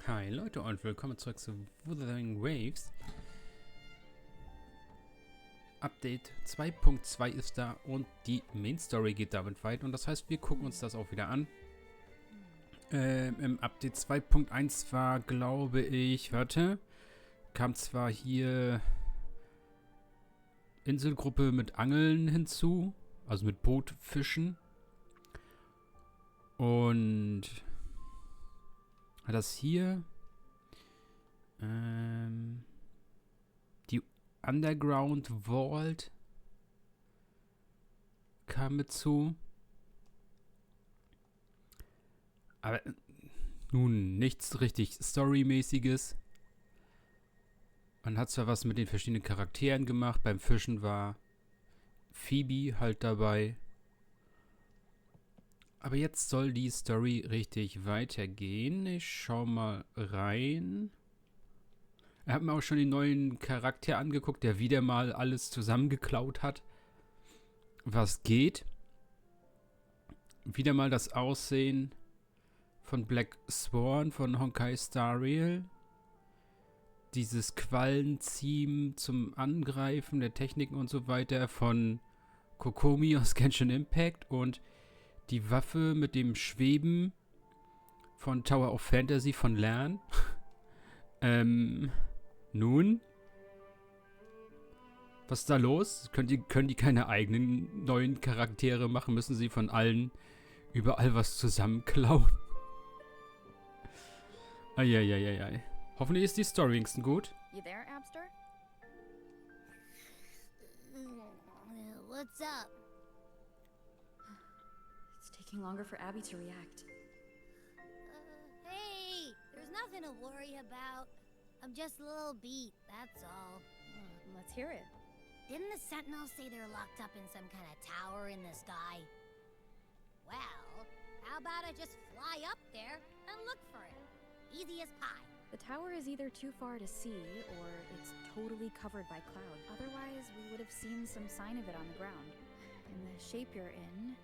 Hi Leute und willkommen zurück zu Wuthering Waves. Update 2.2 ist da und die Main Story geht damit weiter und das heißt, wir gucken uns das auch wieder an. Im Update 2.1 war, glaube ich, kam zwar hier Inselgruppe mit Angeln hinzu, also mit Bootfischen und das hier die Underground Vault kam mit zu. Aber nun, nichts richtig Storymäßiges. Man hat zwar was mit den verschiedenen Charakteren gemacht. Beim Fischen war Phoebe halt dabei. Aber jetzt soll die Story richtig weitergehen. Ich schau mal rein. Ich habe mir auch schon den neuen Charakter angeguckt, der wieder mal alles zusammengeklaut hat, was geht. Wieder mal das Aussehen von Black Swan von Honkai Star Rail. Dieses Quallenziehen zum Angreifen der Techniken und so weiter von Kokomi aus Genshin Impact und die Waffe mit dem Schweben von Tower of Fantasy von Lern. Nun? Was ist da los? Können die keine eigenen neuen Charaktere machen? Müssen sie von allen überall was zusammenklauen? Eieieiei. Hoffentlich ist die Story wenigstens gut. You there, Abster? What's up? It's taking longer for Abby to react. Hey, there's nothing to worry about. I'm just a little beat, that's all. Let's hear it. Didn't the Sentinels say they're locked up in some kind of tower in the sky? Well, how about I just fly up there and look for it? Easy as pie. The tower is either too far to see, or it's totally covered by cloud. Otherwise, we would have seen some sign of it on the ground. In the shape you're in,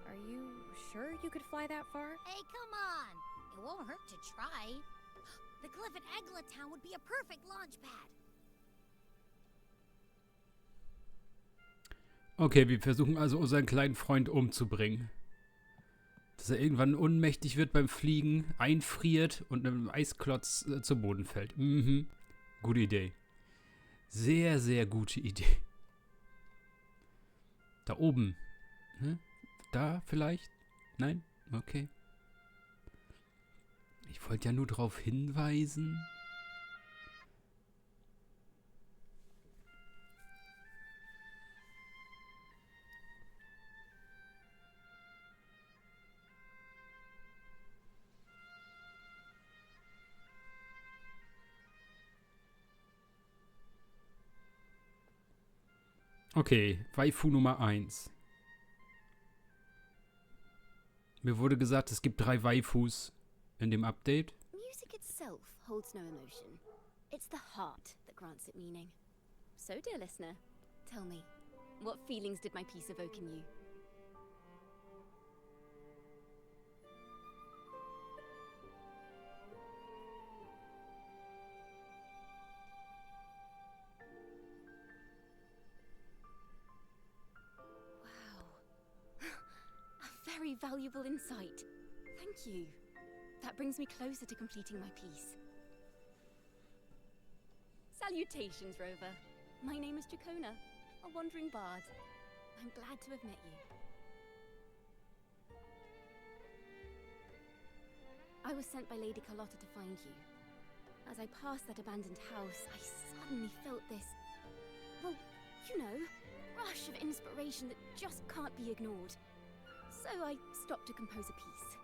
are you sure you could fly that far? Hey, come on! It won't hurt to try. The cliff at Eglatown would be a perfect launch pad. Okay, wir versuchen also unseren kleinen Freund umzubringen. Dass er irgendwann ohnmächtig wird beim Fliegen, einfriert und einem Eisklotz zu Boden fällt. Gute Idee. Sehr, sehr gute Idee. Da oben. Da vielleicht? Nein? Okay. Ich wollte ja nur darauf hinweisen. Okay, Waifu Nummer 1. Mir wurde gesagt, es gibt 3 Waifus in dem Update. Music itself holds no emotion. It's the heart that grants it meaning. So, dear listener, tell me, what feelings did my piece evoke in you? Very valuable insight. Thank you. That brings me closer to completing my piece. Salutations, Rover. My name is Jacona, a wandering bard. I'm glad to have met you. I was sent by Lady Carlotta to find you. As I passed that abandoned house, I suddenly felt this, well, you know, rush of inspiration that just can't be ignored. So I stopped to compose a piece.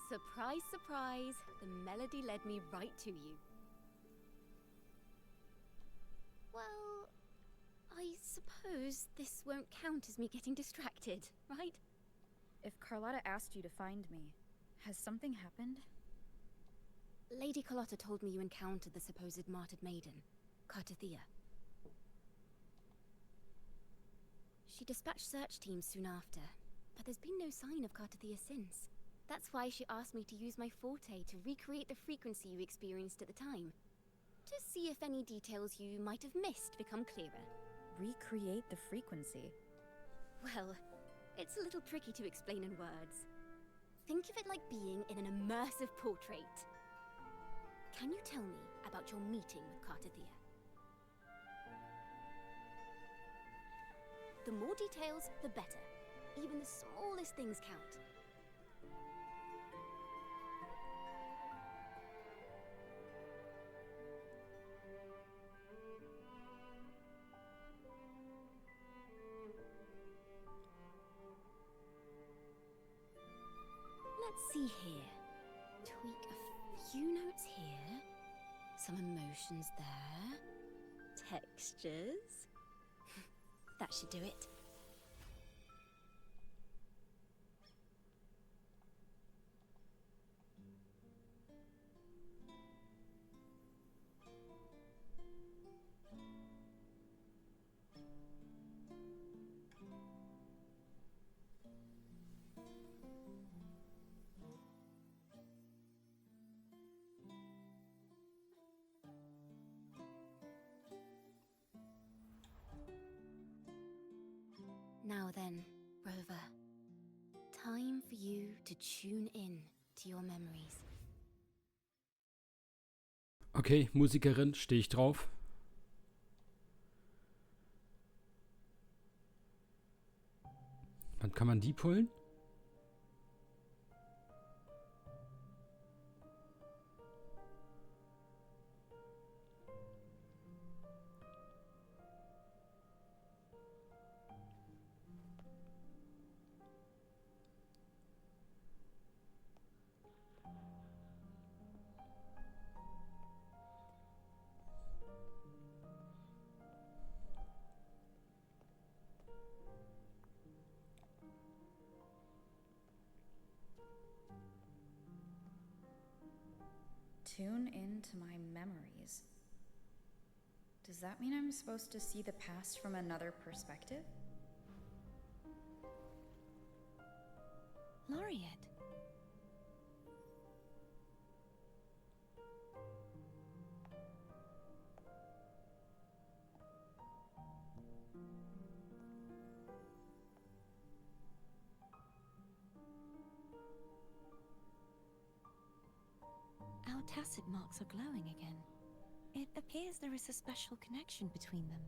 Surprise, surprise, the melody led me right to you. Well, I suppose this won't count as me getting distracted, right? If Carlotta asked you to find me, has something happened? Lady Carlotta told me you encountered the supposed martyred maiden, Cartathea. She dispatched search teams soon after, but there's been no sign of Cartathea since. That's why she asked me to use my forte to recreate the frequency you experienced at the time. To see if any details you might have missed become clearer. Recreate the frequency. Well, it's a little tricky to explain in words. Think of it like being in an immersive portrait. Can you tell me about your meeting with Cartathea? The more details, the better. Even the smallest things count. Let's see here. Tweak a few notes here. Some emotions there. Textures. That should do it. Now then, Rover. Time for you to tune in to your memories. Okay, Musikerin, stehe ich drauf. Wann kann man die pullen? Tune into my memories. Does that mean I'm supposed to see the past from another perspective? Laureate. Our tacit marks are glowing again. It appears there is a special connection between them.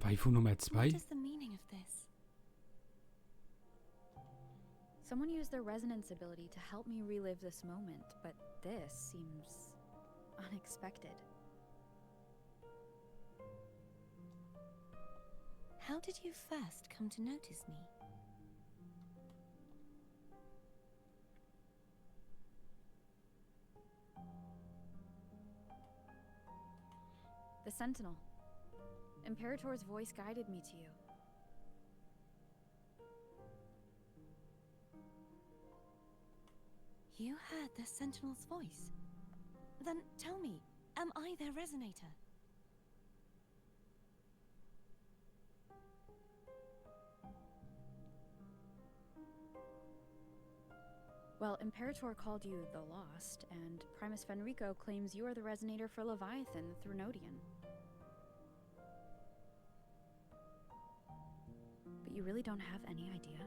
Waifu Nummer 2? What is the meaning of this? Someone used their resonance ability to help me relive this moment, but this seems unexpected. How did you first come to notice me? The Sentinel. Imperator's voice guided me to you. You heard the Sentinel's voice? Then tell me, am I their resonator? Well, Imperator called you the Lost, and Primus Fenrico claims you are the resonator for Leviathan, the Thrunodian. But you really don't have any idea?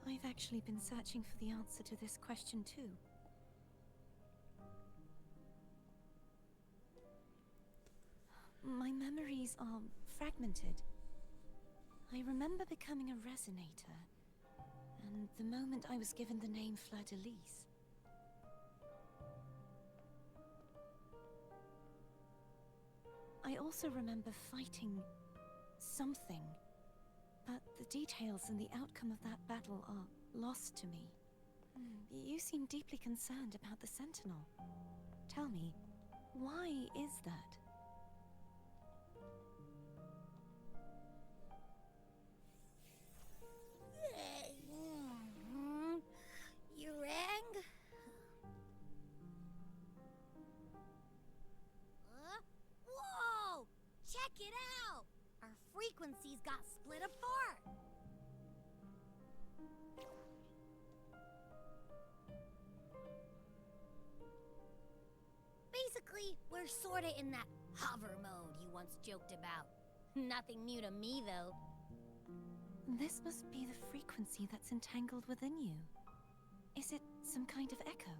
I've actually been searching for the answer to this question too. My memories are fragmented. I remember becoming a resonator, and the moment I was given the name Fleur-de-Lis. I also remember fighting something, but the details and the outcome of that battle are lost to me. You seem deeply concerned about the Sentinel. Tell me, why is that? We're sorta in that hover mode you once joked about. Nothing new to me, though. This must be the frequency that's entangled within you. Is it some kind of echo?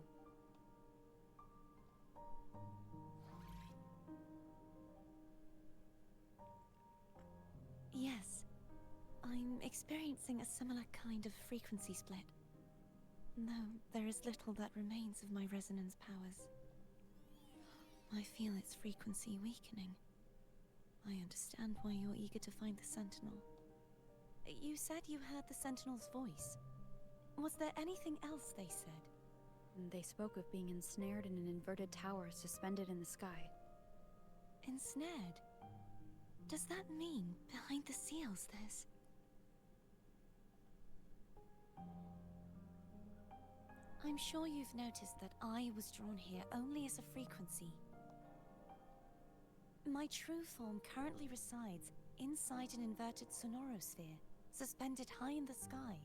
Yes. I'm experiencing a similar kind of frequency split. Though there is little that remains of my resonance powers. I feel its frequency weakening. I understand why you're eager to find the Sentinel. You said you heard the Sentinel's voice. Was there anything else they said? They spoke of being ensnared in an inverted tower suspended in the sky. Ensnared? Does that mean behind the seals there's... I'm sure you've noticed that I was drawn here only as a frequency. My true form currently resides inside an inverted sonorosphere, suspended high in the sky.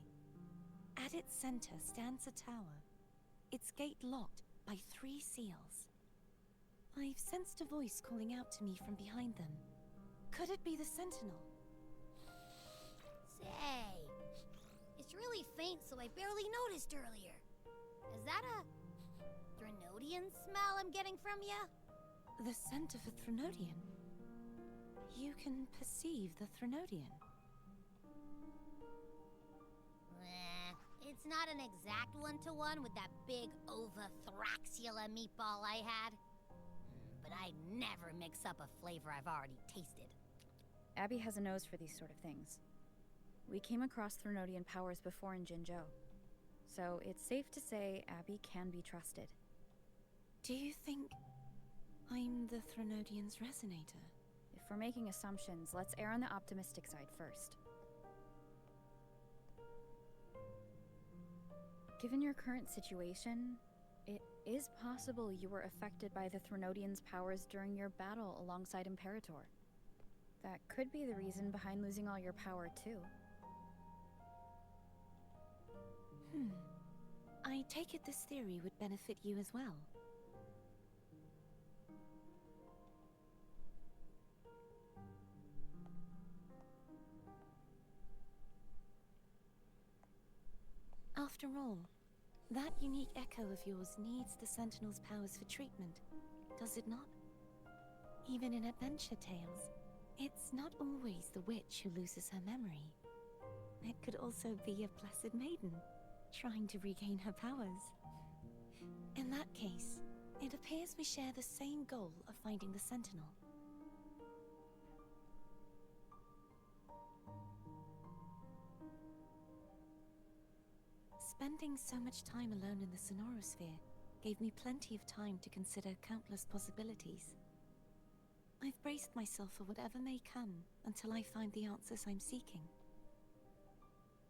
At its center stands a tower, its gate locked by 3 seals. I've sensed a voice calling out to me from behind them. Could it be the Sentinel? Say, it's really faint, so I barely noticed earlier. Is that a Threnodian smell I'm getting from you? The scent of a Threnodian? You can perceive the Threnodian? It's not an exact one-to-one with that big Ovathraxula meatball I had. But I'd never mix up a flavor I've already tasted. Abby has a nose for these sort of things. We came across Threnodian powers before in Jinzhou, so it's safe to say Abby can be trusted. Do you think I'm the Threnodian's resonator? If we're making assumptions, let's err on the optimistic side first. Given your current situation, it is possible you were affected by the Threnodian's powers during your battle alongside Imperator. That could be the reason behind losing all your power, too. I take it this theory would benefit you as well. After all, that unique echo of yours needs the Sentinel's powers for treatment, does it not? Even in adventure tales, it's not always the witch who loses her memory. It could also be a blessed maiden, trying to regain her powers. In that case, it appears we share the same goal of finding the Sentinel. Spending so much time alone in the sonorosphere gave me plenty of time to consider countless possibilities. I've braced myself for whatever may come until I find the answers I'm seeking.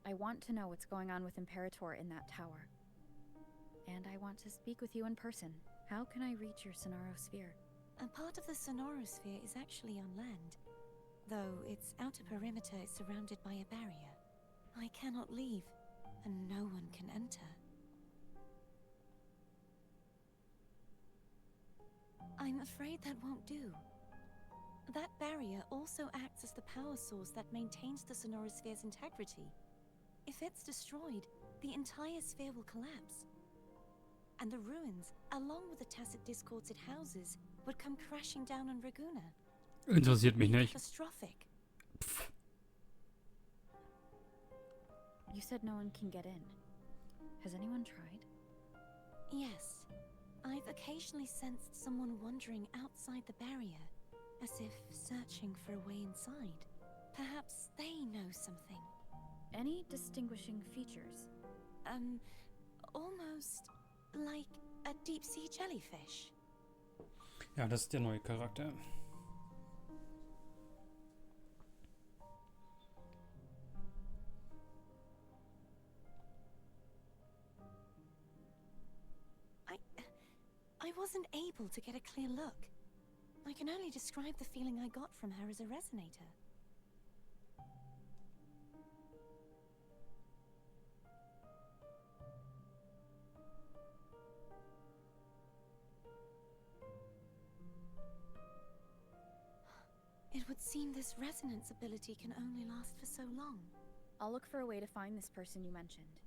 I want to know what's going on with Imperator in that tower. And I want to speak with you in person. How can I reach your sonorosphere? A part of the sonorosphere is actually on land, though its outer perimeter is surrounded by a barrier. I cannot leave, and no one can enter. I'm afraid that won't do. That barrier also acts as the power source that maintains the sonorosphere's integrity. If it's destroyed, the entire sphere will collapse. And the ruins, along with the tacit discords it houses, would come crashing down on Raguna. Interessiert mich nicht. Catastrophic. You said no one can get in. Has anyone tried? Yes. I've occasionally sensed someone wandering outside the barrier, as if searching for a way inside. Perhaps they know something. Any distinguishing features? Almost like a deep-sea jellyfish. Ja, das ist der neue Charakter. I wasn't able to get a clear look. I can only describe the feeling I got from her as a resonator. would seem this resonance ability can only last for so long. I'll look for a way to find this person you mentioned.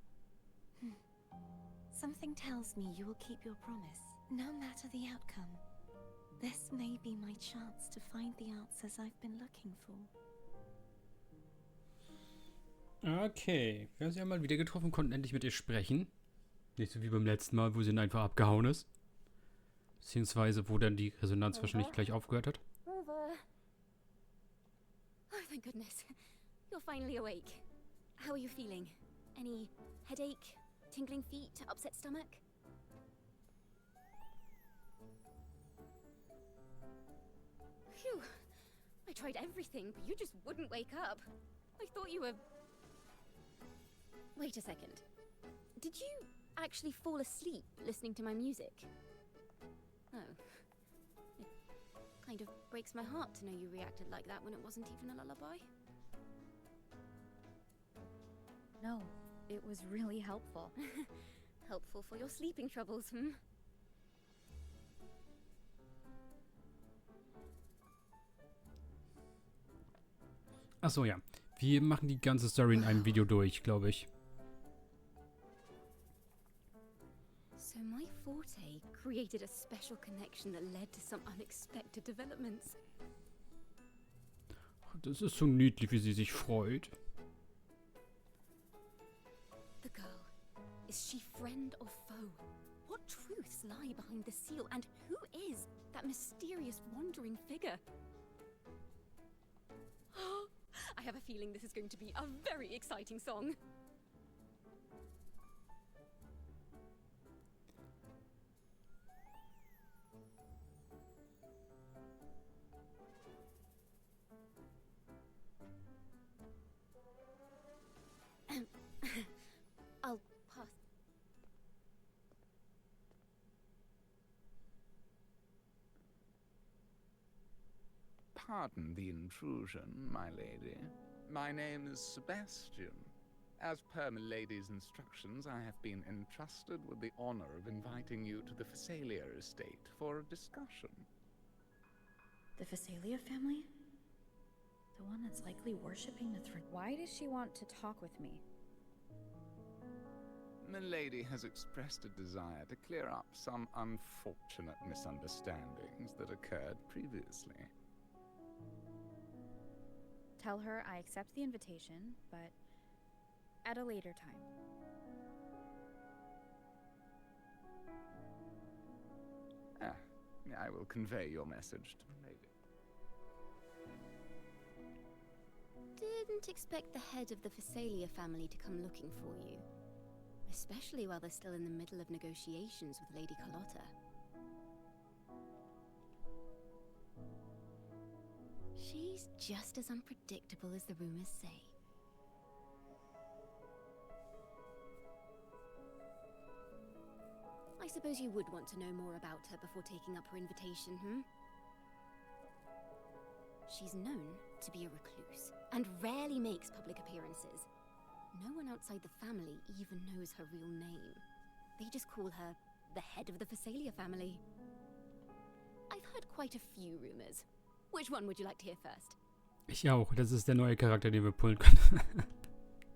Something tells me you will keep your promise, no matter the outcome. This may be my chance to find the answers I've been looking for. Okay, wir haben sie einmal wieder getroffen, konnten endlich mit ihr sprechen. Nicht so wie beim letzten Mal, wo sie dann einfach abgehauen ist. Beziehungsweise, wo dann die Resonanz wahrscheinlich gleich aufgehört hat. Rover. Oh, thank goodness. You're finally awake. How are you feeling? Any headache, tingling feet, upset stomach? Phew. I tried everything, but you just wouldn't wake up. I thought you were... Wait a second. Did you actually fall asleep listening to my music? Oh. It kind of breaks my heart to know you reacted like that when it wasn't even a lullaby. No, it was really helpful. Helpful for your sleeping troubles, hmm? Achso, ja. Wir machen die ganze Story in einem Video durch, glaube ich. So my forte created a special connection that led to some unexpected developments. Das ist so niedlich, wie sie sich freut. The girl, is she friend or foe? What truths lie behind the seal, and who is that mysterious wandering figure? I have a feeling this is going to be a very exciting song. I'll pass. Pardon the intrusion, my lady. My name is Sebastian. As per my lady's instructions, I have been entrusted with the honor of inviting you to the Phasalia estate for a discussion. The Phasalia family? The one that's likely worshipping the throne. Why does she want to talk with me? Milady has expressed a desire to clear up some unfortunate misunderstandings that occurred previously. Tell her I accept the invitation, but at a later time. I will convey your message to Milady. Didn't expect the head of the Phasalia family to come looking for you. Especially while they're still in the middle of negotiations with Lady Carlotta. She's just as unpredictable as the rumors say. I suppose you would want to know more about her before taking up her invitation, hmm? She's known to be a recluse, and rarely makes public appearances. No one outside the family even knows her real name. They just call her the head of the Phasalia family. I've heard quite a few rumors. Which one would you like to hear first? Ich auch. Das ist der neue Charakter, den wir pullen können.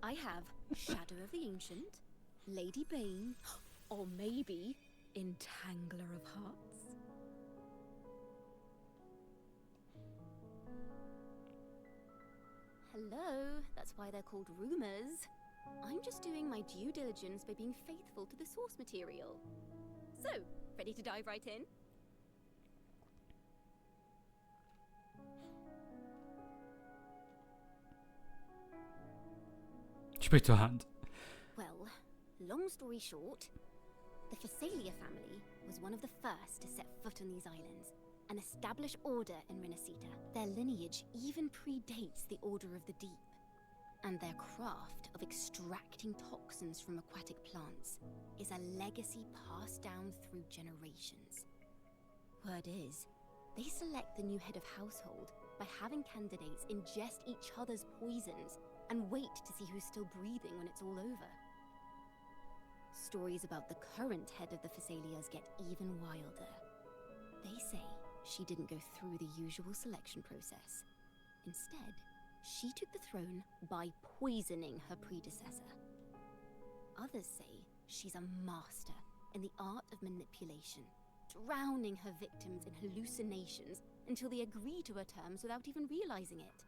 I have Shadow of the Ancient, Lady Bane, or maybe Entangler of Hearts. Hello, that's why they're called rumors. I'm just doing my due diligence by being faithful to the source material. So, ready to dive right in? Sprich zur Hand. Well, long story short, the Phasalia family was one of the first to set foot on these islands and establish order in Renacita. Their lineage even predates the Order of the Deep, and their craft of extracting toxins from aquatic plants is a legacy passed down through generations. Word is, they select the new head of household by having candidates ingest each other's poisons and wait to see who's still breathing when it's all over. Stories about the current head of the Phasalias get even wilder. They say she didn't go through the usual selection process, Instead, she took the throne by poisoning her predecessor. Others say she's a master in the art of manipulation, drowning her victims in hallucinations until they agree to her terms without even realizing it.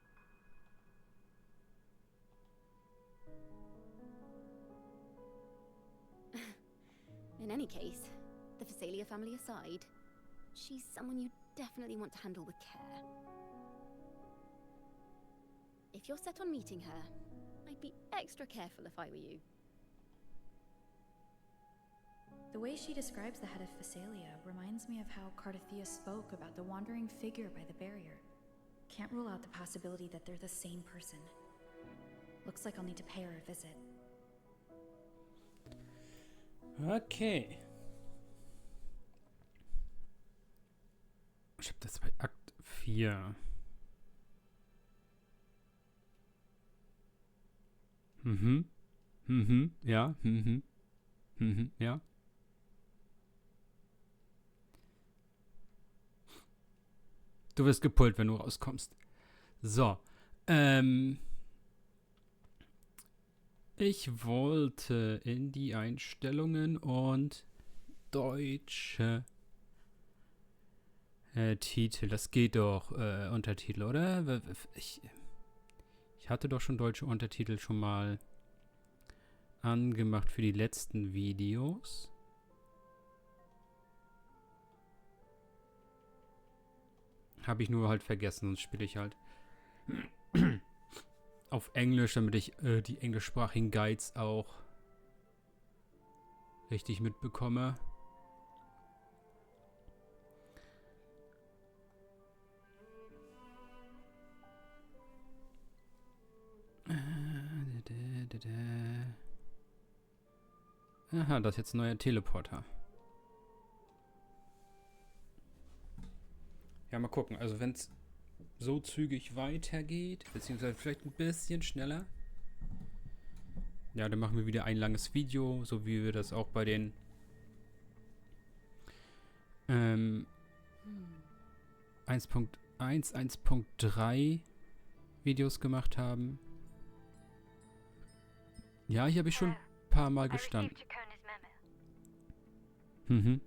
In any case, the Phasalia family aside, she's someone you definitely want to handle with care. If you're set on meeting her, I'd be extra careful if I were you. The way she describes the head of Phasalia reminds me of how Cardothea spoke about the wandering figure by the barrier. Can't rule out the possibility that they're the same person. Looks like I'll need to pay her a visit. Okay. Ich habe das bei Akt 4. Ja, ja. Du wirst gepult, wenn du rauskommst. So, ich wollte in die Einstellungen und deutsche Titel. Das geht doch, Untertitel, oder? Ich hatte doch schon deutsche Untertitel schon mal angemacht für die letzten Videos. Habe ich nur halt vergessen, sonst spiele ich halt auf Englisch, damit ich die englischsprachigen Guides auch richtig mitbekomme. Aha, das ist jetzt ein neuer Teleporter. Ja, mal gucken. Also wenn es so zügig weitergeht, beziehungsweise vielleicht ein bisschen schneller, ja, dann machen wir wieder ein langes Video, so wie wir das auch bei den 1.1, 1.3 Videos gemacht haben. Ja, hier habe ich schon ein paar Mal gestanden. Mhm.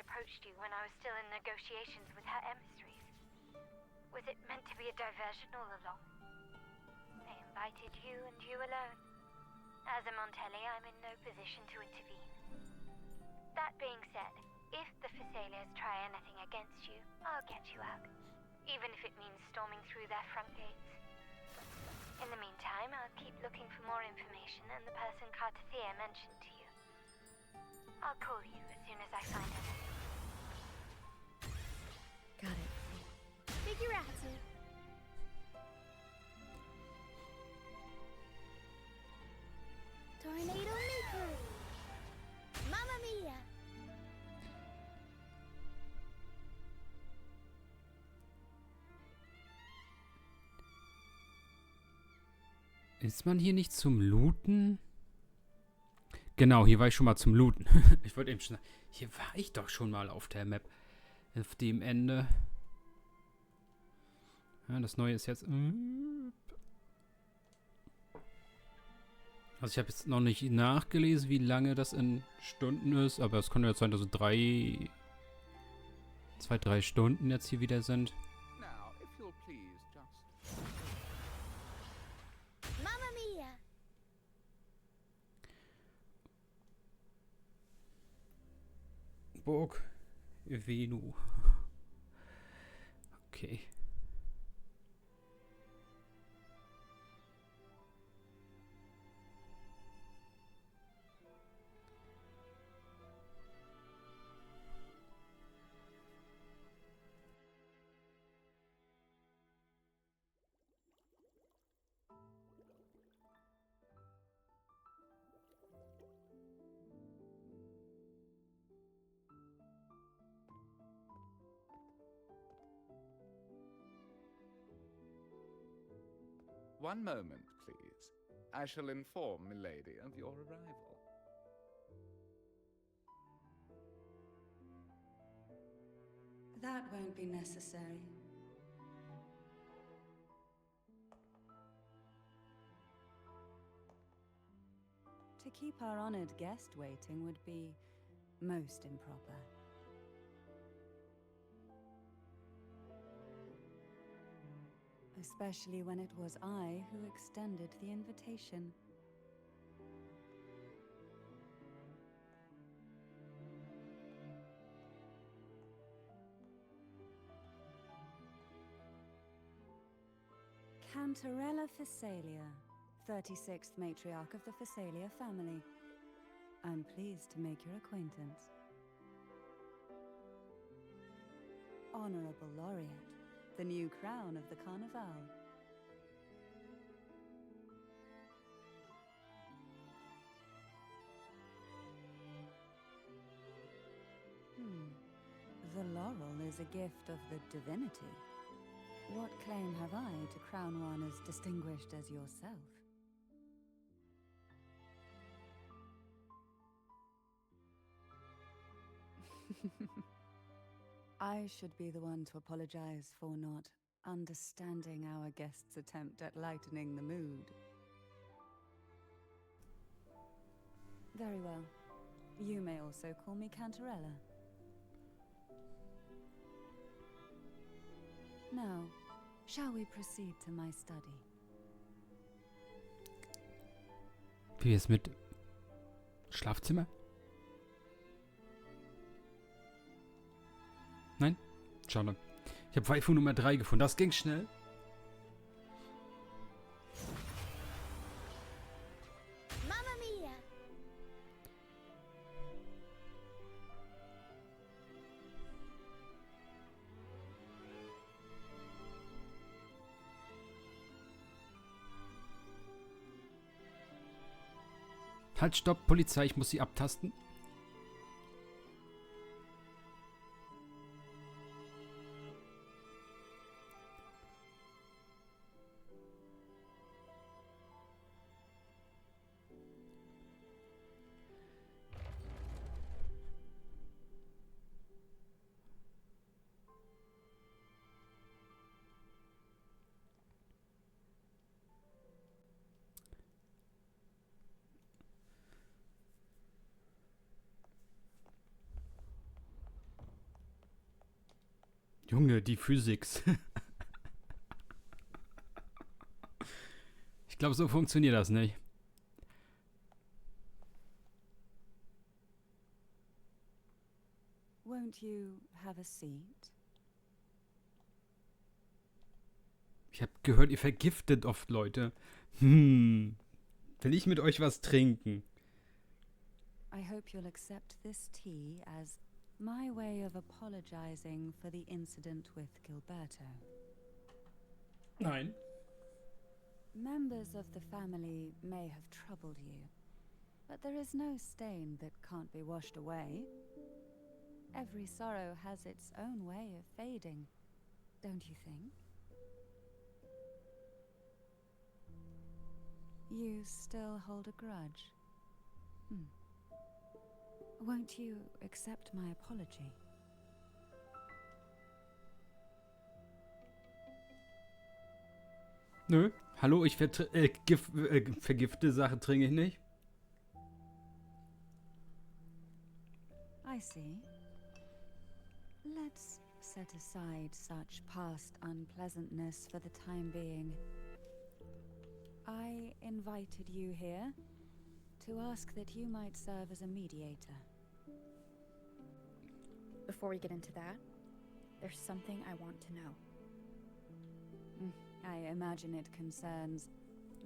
Approached you when I was still in negotiations with her emissaries. Was it meant to be a diversion all along? They invited you and you alone. As a Montelli, I'm in no position to intervene. That being said, if the Phasalias try anything against you, I'll get you out. Even if it means storming through their front gates. In the meantime, I'll keep looking for more information and the person Cardothea mentioned to you. I'll call you as soon as I find anything. Got it. Figurati. Tornado Maker! Mamma Mia! Ist man hier nicht zum Looten? Genau, hier war ich schon mal zum Looten. Ich wollte eben schon sagen, hier war ich doch schon mal auf der Map. Auf dem Ende. Ja, das Neue ist jetzt... Also ich habe jetzt noch nicht nachgelesen, wie lange das in Stunden ist, aber es kann jetzt sein, dass es 2, 3 Stunden jetzt hier wieder sind. Now, if you'll please just... Mamma Mia! Burg Venu. Okay. One moment, please. I shall inform Milady of your arrival. That won't be necessary. To keep our honored guest waiting would be most improper. Especially when it was I who extended the invitation. Cantarella Phasalia, 36th matriarch of the Phasalia family. I'm pleased to make your acquaintance. Honorable Laureate, the new crown of the Carnival. The laurel is a gift of the divinity. What claim have I to crown one as distinguished as yourself? I should be the one to apologize for not understanding our guest's attempt at lightening the mood. Very well. You may also call me Cantarella. Now, shall we proceed to my study? Wie ist mit Schlafzimmer? Nein? Schade. Ich habe Waifu Nummer 3 gefunden. Das ging schnell. Mamma mia! Halt, stopp, Polizei, ich muss sie abtasten. Junge, die Physik. Ich glaube, so funktioniert das nicht. Won't you have a seat? Ich habe gehört, ihr vergiftet oft Leute. Will ich mit euch was trinken? I hope you'll accept this tea as my way of apologizing for the incident with Gilberto. Nein. Members of the family may have troubled you, but there is no stain that can't be washed away. Every sorrow has its own way of fading, don't you think? You still hold a grudge? Won't you accept my apology? Nö. Hallo, ich vergifte Sache trinke ich nicht. I see. Let's set aside such past unpleasantness for the time being. I invited you here to ask that you might serve as a mediator. Before we get into that, there's something I want to know. I imagine it concerns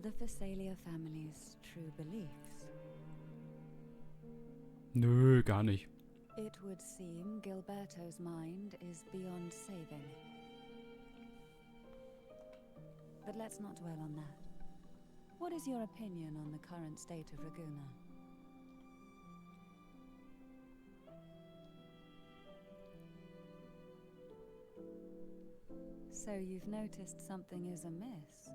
the Phasalia family's true beliefs. Nö, gar nicht. It would seem Gilberto's mind is beyond saving. But let's not dwell on that. What is your opinion on the current state of Raguna? So you've noticed something is amiss.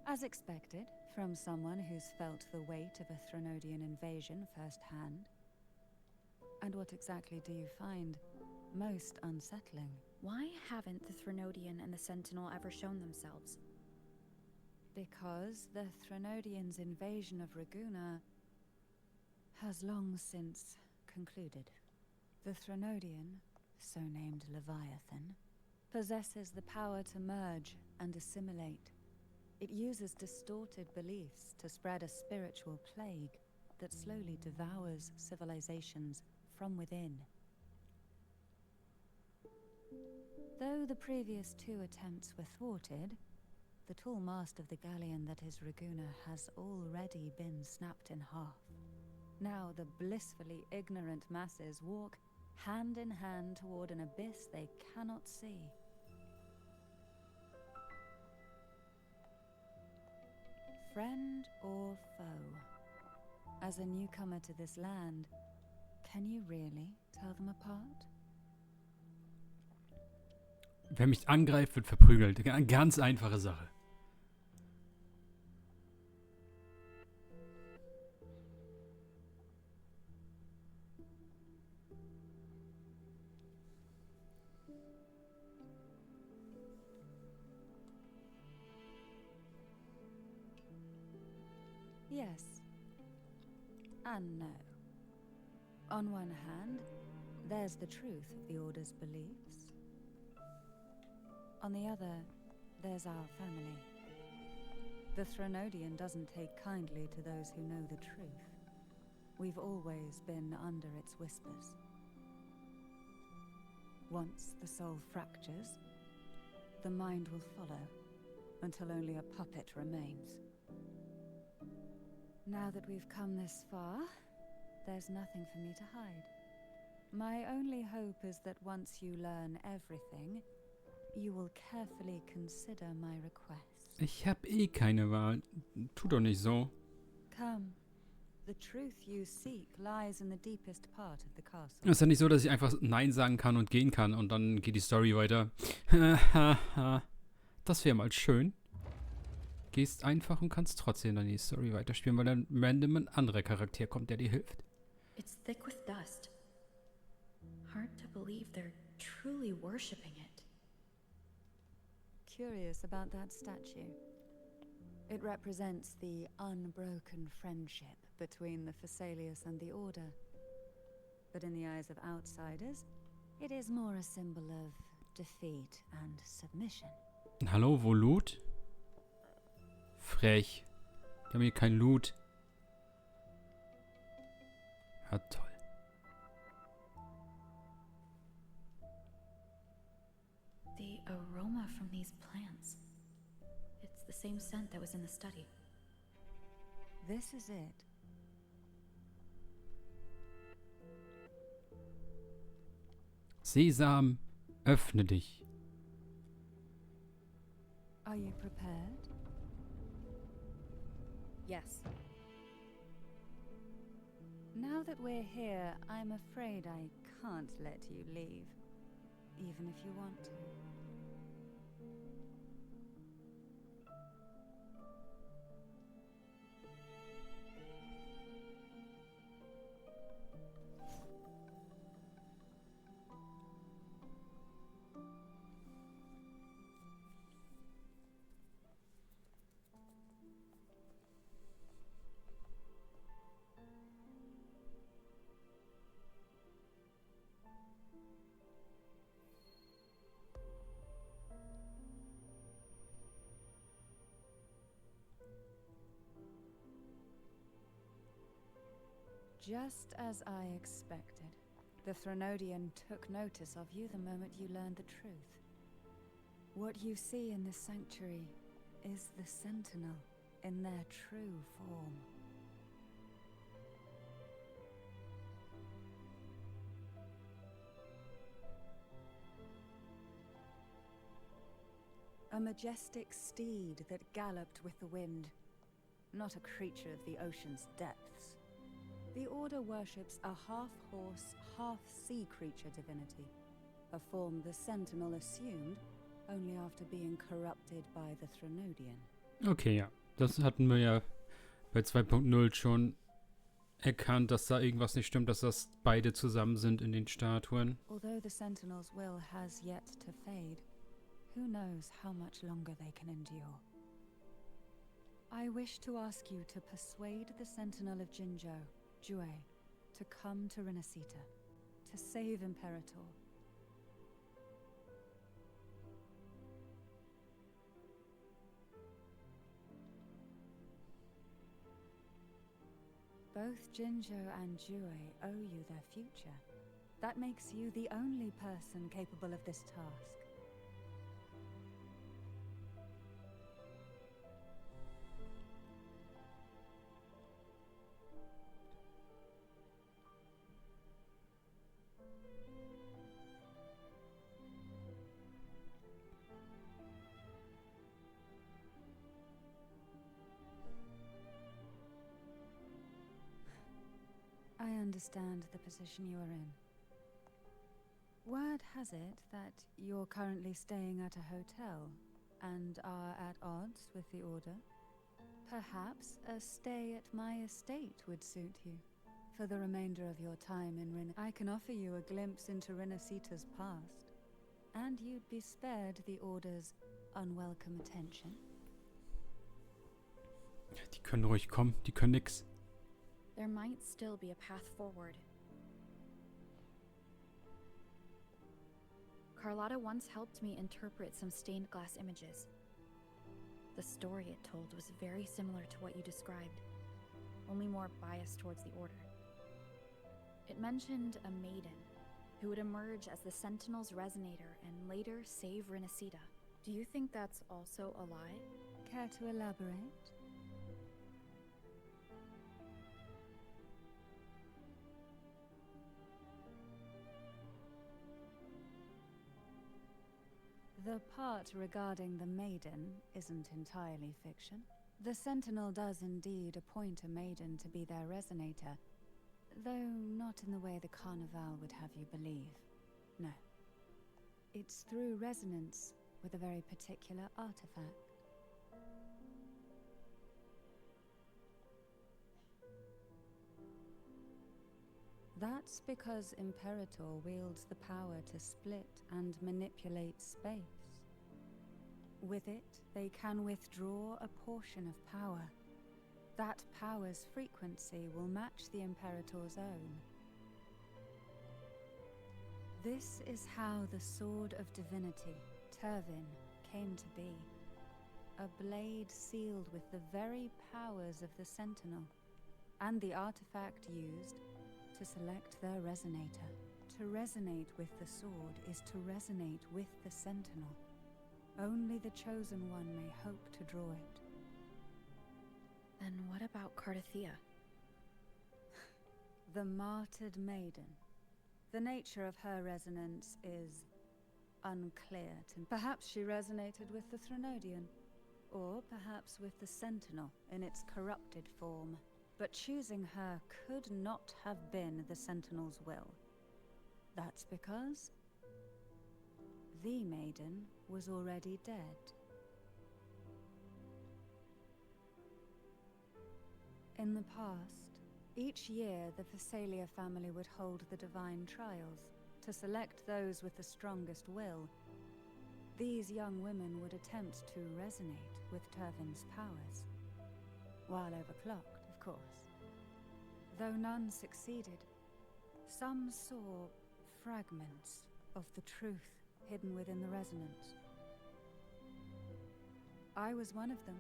As expected, from someone who's felt the weight of a Threnodian invasion firsthand. And what exactly do you find most unsettling? Why haven't the Threnodian and the Sentinel ever shown themselves? Because the Threnodians' invasion of Raguna has long since concluded. The Threnodian, so named Leviathan, possesses the power to merge and assimilate. It uses distorted beliefs to spread a spiritual plague that slowly devours civilizations from within. Though the previous 2 attempts were thwarted, the tall mast of the galleon that is Raguna has already been snapped in half. Now the blissfully ignorant masses walk hand in hand toward an abyss they cannot see. Friend or foe? As a newcomer to this land, can you really tell them apart? Wer mich angreift, wird verprügelt. Eine ganz einfache Sache. Yes. And no. On one hand, there's the truth of the Order's beliefs. On the other, there's our family. The Threnodian doesn't take kindly to those who know the truth. We've always been under its whispers. Once the soul fractures, the mind will follow, until only a puppet remains. Now that we've come this far, there's nothing for me to hide. My only hope is that once you learn everything, you will carefully consider my request. Ich hab eh keine Wahl. Tu doch nicht so. Come. The truth you seek lies in the deepest part of the castle. Es ist ja nicht so, dass ich einfach Nein sagen kann und gehen kann und dann geht die Story weiter. Das wäre mal schön. Gehst einfach und kannst trotzdem dann die Story weiterspielen, weil dann random ein anderer Charakter kommt, der dir hilft. It's thick with dust. Hard to believe they're truly worshipping it. Curious about that statue. It represents the unbroken friendship between the Phasaelius and the Order. But in the eyes of outsiders, it is more a symbol of defeat and submission. Hallo, wo Loot? Frech. Wir haben hier kein Loot. Ja, toll. The aroma from these plants. It's the same scent that was in the study. This is it. Sesam, öffne dich. Are you prepared? Yes. Now that we're here, I'm afraid I can't let you leave, even if you want to. Just as I expected, the Threnodian took notice of you the moment you learned the truth. What you see in this sanctuary is the Sentinel in their true form. A majestic steed that galloped with the wind, not a creature of the ocean's depths. The Order worships a half-horse, half-sea creature divinity, a form the Sentinel assumed only after being corrupted by the Threnodian. Okay, ja. Das hatten wir ja bei 2.0 schon erkannt, dass da irgendwas nicht stimmt, dass das beide zusammen sind in den Statuen. Although the Sentinel's will has yet to fade, who knows how much longer they can endure. I wish to ask you to persuade the Sentinel of Jinzhou, Jue, to come to Renacita, to save Imperator. Both Jinjo and Jue owe you their future. That makes you the only person capable of this task. I understand the position you are in. Word has it that you're currently staying at a hotel and are at odds with the Order. Perhaps a stay at my estate would suit you. For the remainder of your time in I can offer you a glimpse into Renacita's past, and you'd be spared the Order's unwelcome attention. Die können ruhig kommen, die können nix. There might still be a path forward. Carlotta once helped me interpret some stained glass images. The story it told was very similar to what you described, only more biased towards the Order. It mentioned a maiden who would emerge as the Sentinel's resonator and later save Renacita. Do you think that's also a lie? Care to elaborate? The part regarding the maiden isn't entirely fiction. The Sentinel does indeed appoint a maiden to be their resonator, though not in the way the Carnival would have you believe. No. It's through resonance with a very particular artifact. That's because Imperator wields the power to split and manipulate space. With it, they can withdraw a portion of power. That power's frequency will match the Imperator's own. This is how the Sword of Divinity, Turvin, came to be. A blade sealed with the very powers of the Sentinel, and the artifact used to select their resonator. To resonate with the sword is to resonate with the Sentinel. Only the Chosen One may hope to draw it. Then what about Cardothea? The martyred maiden. The nature of her resonance is unclear to me. Perhaps she resonated with the Threnodian, or perhaps with the Sentinel in its corrupted form. But choosing her could not have been the Sentinel's will. That's because the maiden was already dead. In the past, each year the Phasalia family would hold the Divine Trials to select those with the strongest will. These young women would attempt to resonate with Turvin's powers, while overclocked, of course. Though none succeeded, some saw fragments of the truth hidden within the resonance. I was one of them.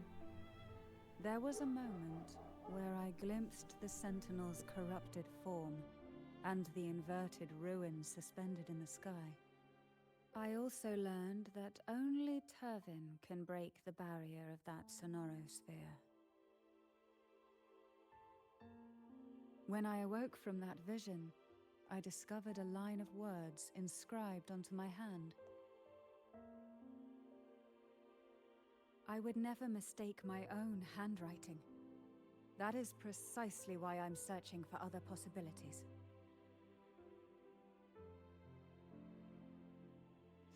There was a moment where I glimpsed the Sentinel's corrupted form and the inverted ruins suspended in the sky. I also learned that only Turvin can break the barrier of that sonorosphere. When I awoke from that vision, I discovered a line of words inscribed onto my hand. I would never mistake my own handwriting. That is precisely why I'm searching for other possibilities.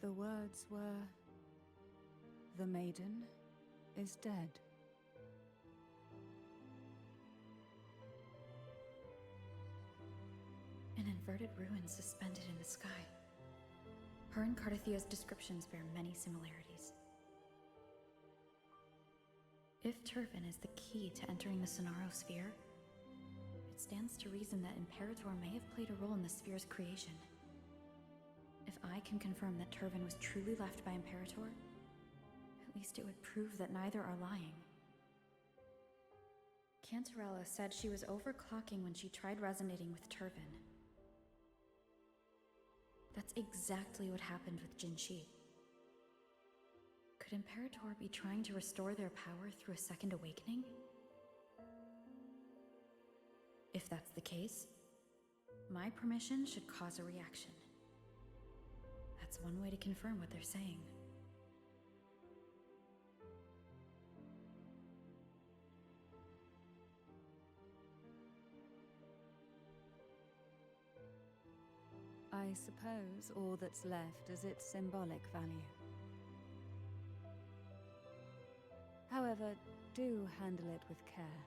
The words were, "The maiden is dead." An inverted ruin suspended in the sky. Her and Cardothea's descriptions bear many similarities. If Turvin is the key to entering the Sonarosphere, it stands to reason that Imperator may have played a role in the sphere's creation. If I can confirm that Turvin was truly left by Imperator, at least it would prove that neither are lying. Cantarella said she was overclocking when she tried resonating with Turvin. That's exactly what happened with Jinshi. Could Imperator be trying to restore their power through a second awakening? If that's the case, my permission should cause a reaction. That's one way to confirm what they're saying. I suppose all that's left is its symbolic value. However, do handle it with care.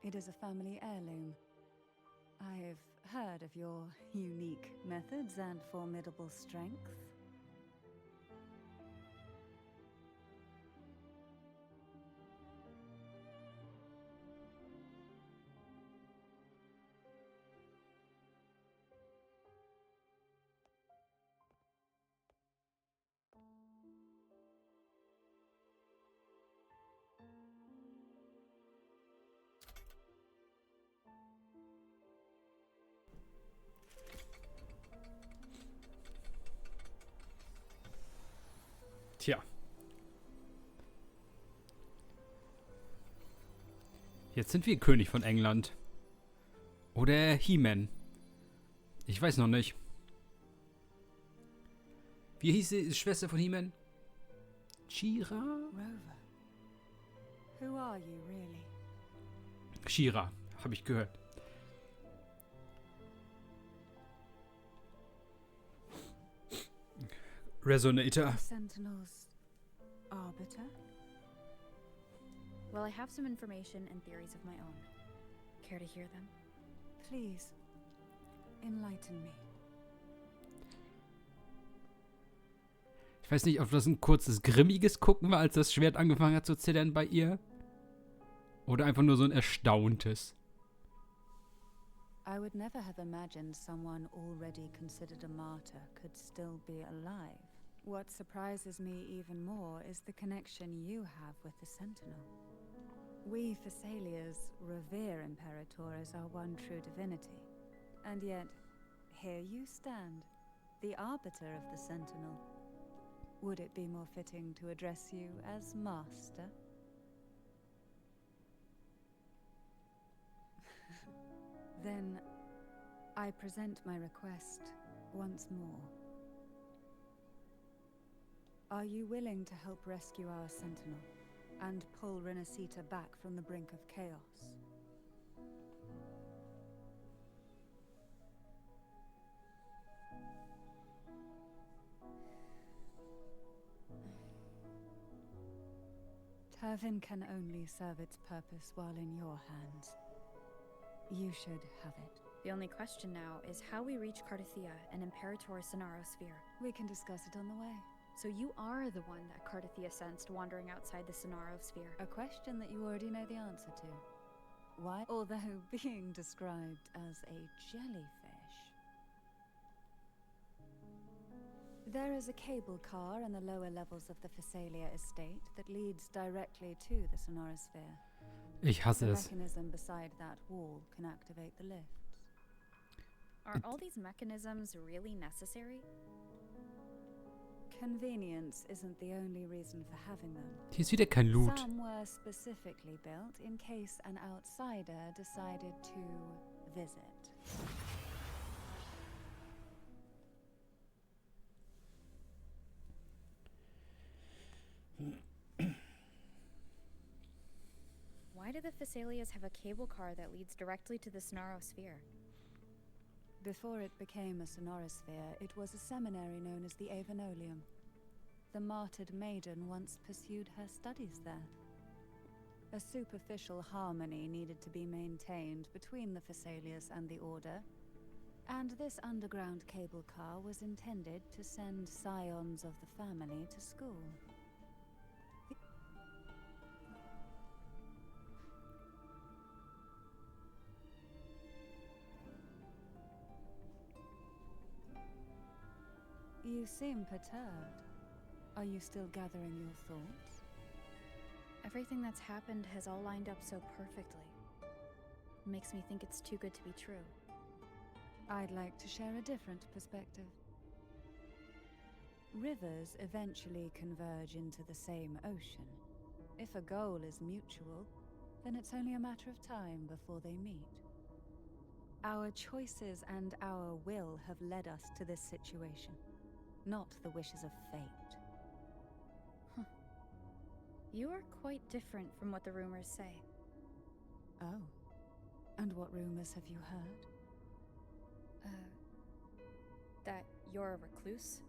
It is a family heirloom. I've heard of your unique methods and formidable strength. Tja. Jetzt sind wir König von England. Oder He-Man. Ich weiß noch nicht. Wie hieß die Schwester von He-Man? She-Ra? Rover. Who are you, really? She-Ra, habe ich gehört. Resonator. Sentinel's arbiter? Well, I have some information and theories of my own. Care to hear them? Please, enlighten me. Ich weiß nicht, ob das ein kurzes, grimmiges Gucken war, als das Schwert angefangen hat zu zittern bei ihr. Oder einfach nur so ein erstauntes. I would never have imagined someone already considered a martyr could still be alive. What surprises me even more is the connection you have with the Sentinel. We Thessalians revere Imperator as our one true divinity. And yet, here you stand, the arbiter of the Sentinel. Would it be more fitting to address you as Master? Then, I present my request once more. Are you willing to help rescue our Sentinel and pull Renacita back from the brink of chaos? Turvin can only serve its purpose while in your hands. You should have it. The only question now is how we reach Cardathia and Imperator Sonaro Sphere. We can discuss it on the way. So you are the one that Cardathia sensed wandering outside the Sonaro Sphere. A question that you already know the answer to. Why? Although being described as a jellyfish. There is a cable car in the lower levels of the Thessalia estate that leads directly to the Sonorosphere. Ich hasse The es. mechanism beside that wall can activate the lifts. Are all these mechanisms really necessary? Convenience isn't the only reason for having them. Hier ist wieder kein Loot. Some were specifically built in case an outsider decided to visit. Why do the Thessalias have a cable car that leads directly to the Sonaro Sphere? Before it became a Sonorosphere, it was a seminary known as the Avenolium. The martyred maiden once pursued her studies there. A superficial harmony needed to be maintained between the Thessalias and the Order, and this underground cable car was intended to send scions of the family to school. You seem perturbed. Are you still gathering your thoughts? Everything that's happened has all lined up so perfectly. It makes me think it's too good to be true. I'd like to share a different perspective. Rivers eventually converge into the same ocean. If a goal is mutual, then it's only a matter of time before they meet. Our choices and our will have led us to this situation, not the wishes of fate. You are quite different from what the rumors say. Oh. And what rumors have you heard? That you're a recluse,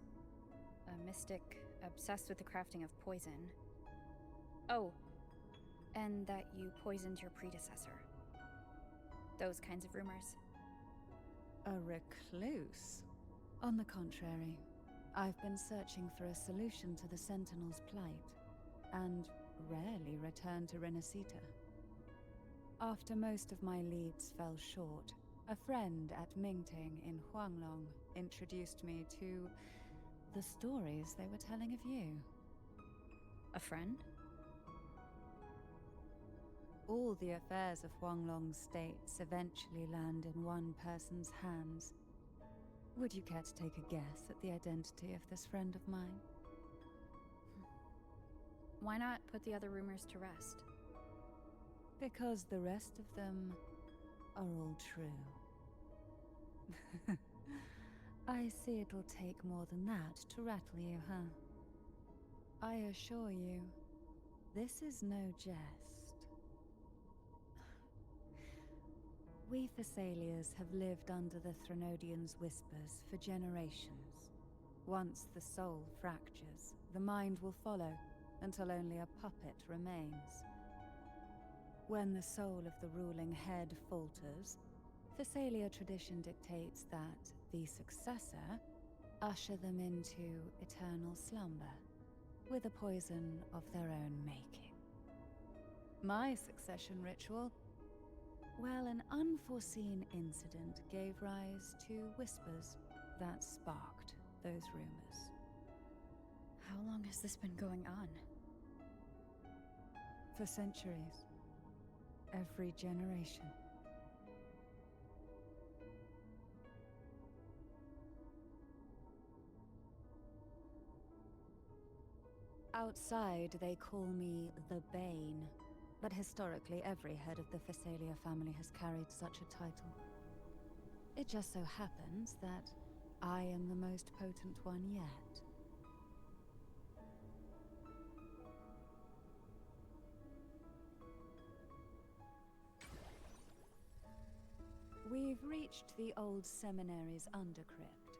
a mystic obsessed with the crafting of poison. Oh, and that you poisoned your predecessor. Those kinds of rumors. A recluse? On the contrary, I've been searching for a solution to the Sentinel's plight, and rarely return to Renacita. After most of my leads fell short, a friend at Mingting in Huanglong introduced me to the stories they were telling of you. A friend? All the affairs of Huanglong's states eventually land in one person's hands. Would you care to take a guess at the identity of this friend of mine? Why not put the other rumors to rest? Because the rest of them are all true. I see it'll take more than that to rattle you, huh? I assure you, this is no jest. We Thessalians have lived under the Threnodians' whispers for generations. Once the soul fractures, the mind will follow, until only a puppet remains. When the soul of the ruling head falters, Thessalia tradition dictates that the successor usher them into eternal slumber, with a poison of their own making. My succession ritual? Well, an unforeseen incident gave rise to whispers that sparked those rumors. How long has this been going on? For centuries. Every generation. Outside, they call me the Bane, but historically every head of the Thessalia family has carried such a title. It just so happens that I am the most potent one yet. We've reached the old seminary's undercrypt.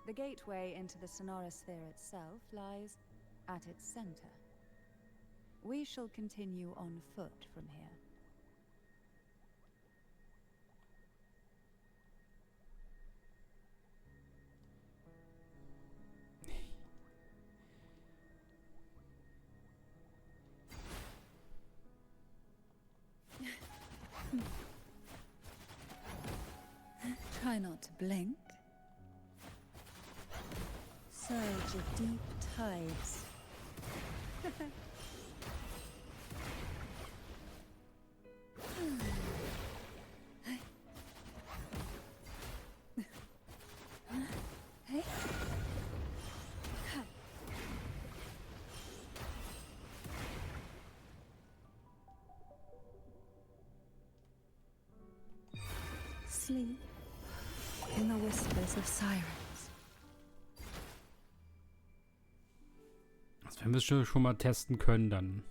The gateway into the Sonorosphere itself lies at its center. We shall continue on foot from here. Try not to blink. Surge of deep tides. Hey. Sleep in the whispers of sirens. Also wenn wir es schon mal testen können, dann.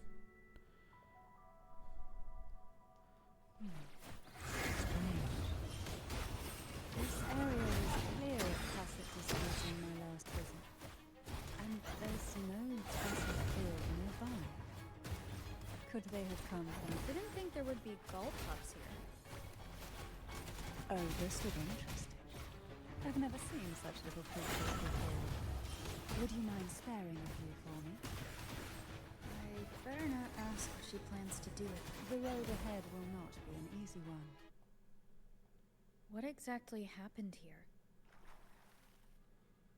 This area was clear of tacit dispute in my last visit, and there's no tacit field nearby. Could they have come from? Didn't think there would be gull pups here. Oh, this would interest you. I've never seen such little creatures before. Would you mind sparing a few for me? I better not ask what she plans to do with them. The road ahead will not be an easy one. What exactly happened here?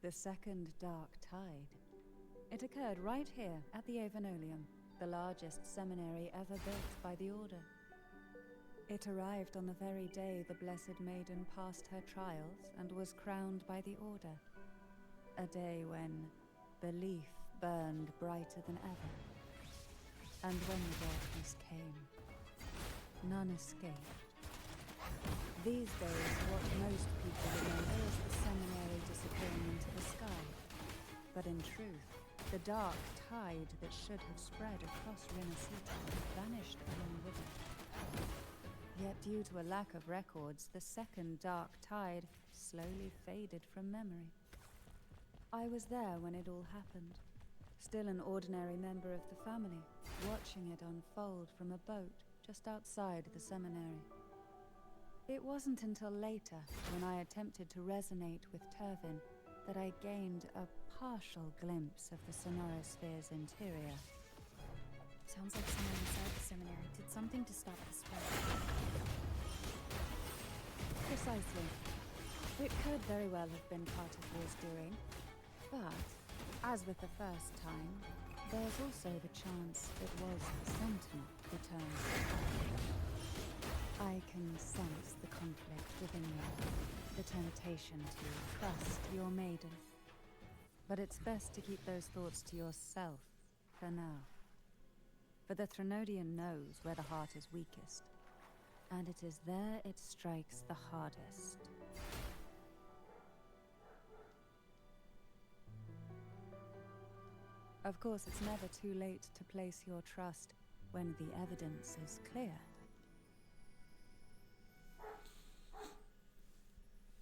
The second dark tide. It occurred right here at the Avenolium, the largest seminary ever built by the Order. It arrived on the very day the Blessed Maiden passed her trials and was crowned by the Order. A day when belief burned brighter than ever. And when the darkness came, none escaped. These days, what most people remember is the seminary disappearing into the sky. But in truth, the dark tide that should have spread across Rinascita vanished along with it. Yet due to a lack of records, the second dark tide slowly faded from memory. I was there when it all happened, still an ordinary member of the family, watching it unfold from a boat just outside the seminary. It wasn't until later, when I attempted to resonate with Turvin, that I gained a partial glimpse of the Sonorosphere's interior. Sounds like someone inside the seminary did something to stop the spread. Precisely. It could very well have been part of his doing, but, as with the first time, there's also the chance it was the Sentinel who turned. I can sense the conflict within you, the temptation to trust your maiden. But it's best to keep those thoughts to yourself for now. For the Threnodian knows where the heart is weakest, and it is there it strikes the hardest. Of course, it's never too late to place your trust when the evidence is clear.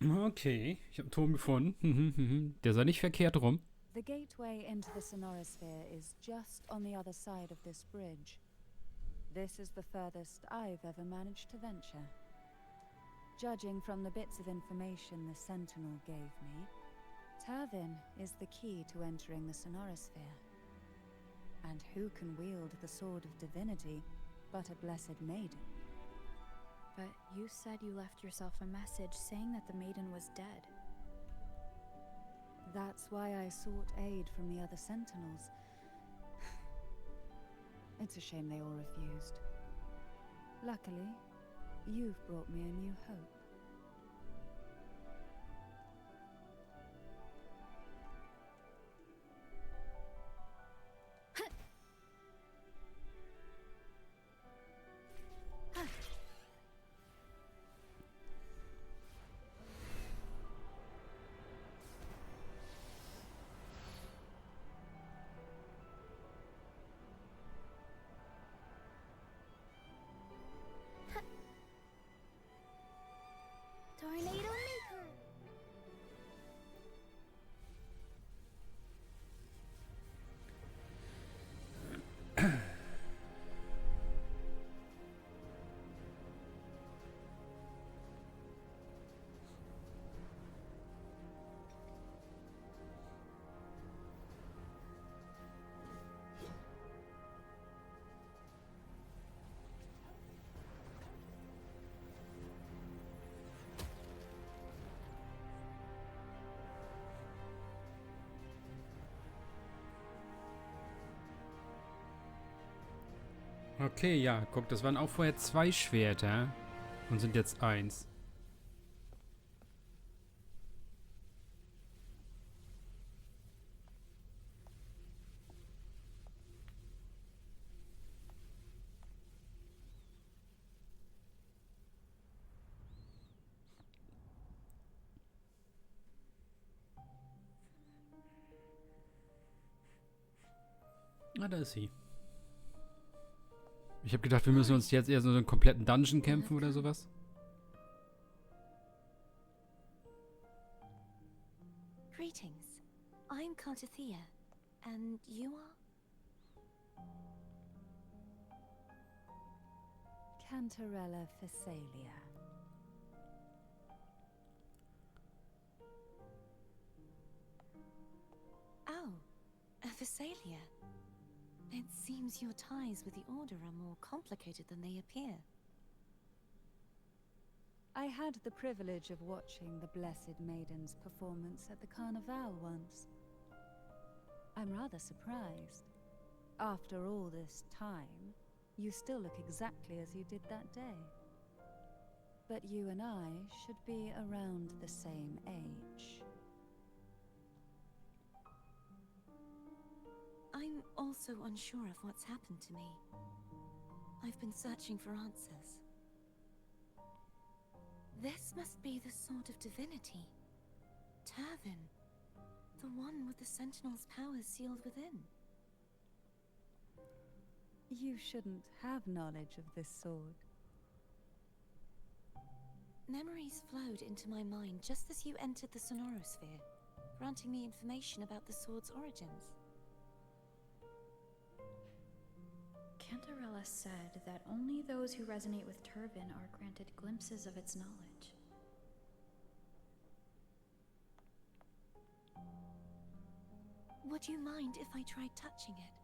Okay, ich habe einen Turm gefunden. Der sah nicht verkehrt rum. The gateway into the Sonorosphere is just on the other side of this bridge. This is the furthest I've ever managed to venture. Judging from the bits of information the Sentinel gave me, Turvin is the key to entering the Sonorosphere. And who can wield the sword of divinity but a blessed maiden? But you said you left yourself a message saying that the maiden was dead. That's why I sought aid from the other Sentinels. It's a shame they all refused. Luckily, you've brought me a new hope. Tornado Maker! Okay, ja, guck, das waren auch vorher 2 Schwerter und sind jetzt 1. Ah, da ist sie. Ich habe gedacht, wir müssen uns jetzt eher so einen kompletten Dungeon kämpfen oder sowas. Greetings. I'm Cartathea. And you are? Cantarella Phasalia. Oh, a Phasalia. It seems your ties with the Order are more complicated than they appear. I had the privilege of watching the Blessed Maiden's performance at the Carnival once. I'm rather surprised. After all this time, you still look exactly as you did that day. But you and I should be around the same age. I'm also unsure of what's happened to me. I've been searching for answers. This must be the sword of divinity. Turvin. The one with the Sentinel's powers sealed within. You shouldn't have knowledge of this sword. Memories flowed into my mind just as you entered the Sonorosphere, granting me information about the sword's origins. Cantarella said that only those who resonate with Turvin are granted glimpses of its knowledge. Would you mind if I tried touching it?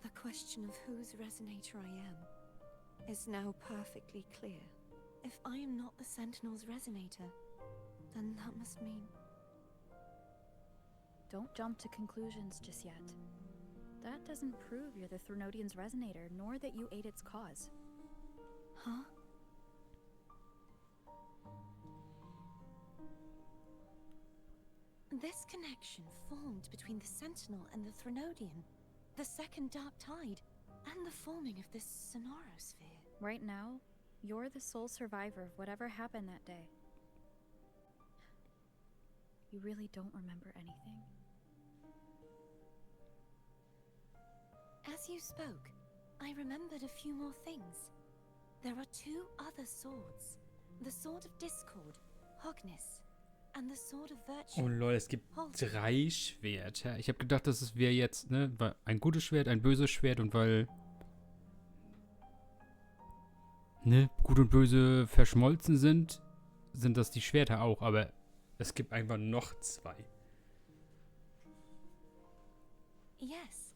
The question of whose resonator I am is now perfectly clear. If I am not the Sentinel's resonator, then that must mean... Don't jump to conclusions just yet. That doesn't prove you're the Threnodian's resonator, nor that you aid its cause. Huh? This connection formed between the Sentinel and the Threnodian, the second Dark Tide, and the forming of this Sonorosphere. Right now, you're the sole survivor of whatever happened that day. You really don't remember anything? As you spoke, I remembered a few more things. There are two other swords. The Sword of Discord, Hognis, and the Sword of Virtue. Oh lol, es gibt 3 Schwerter. Ich habe gedacht, das wäre jetzt, ne, ein gutes Schwert, ein böses Schwert und weil, ne, gut und böse verschmolzen sind, sind das die Schwerter auch, aber es gibt einfach noch 2. Yes.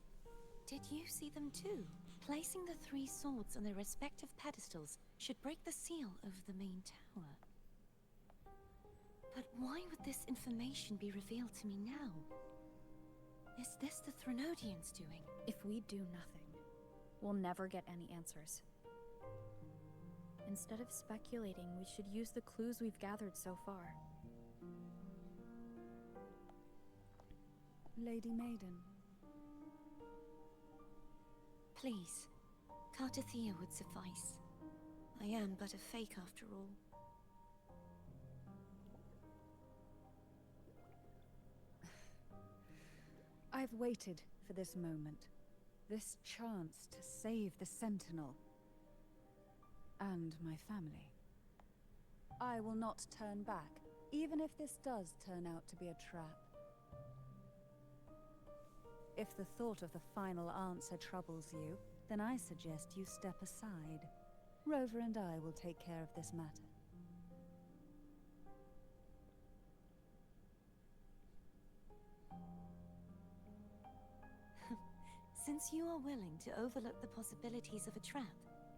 Did you see them too? Placing the 3 swords on their respective pedestals should break the seal over the main tower. But why would this information be revealed to me now? Is this the Threnodians' doing? If we do nothing, we'll never get any answers. Instead of speculating, we should use the clues we've gathered so far. Lady Maiden. Please, Cartathea would suffice. I am but a fake after all. I've waited for this moment. This chance to save the Sentinel. And my family. I will not turn back, even if this does turn out to be a trap. If the thought of the final answer troubles you, then I suggest you step aside. Rover and I will take care of this matter. Since you are willing to overlook the possibilities of a trap,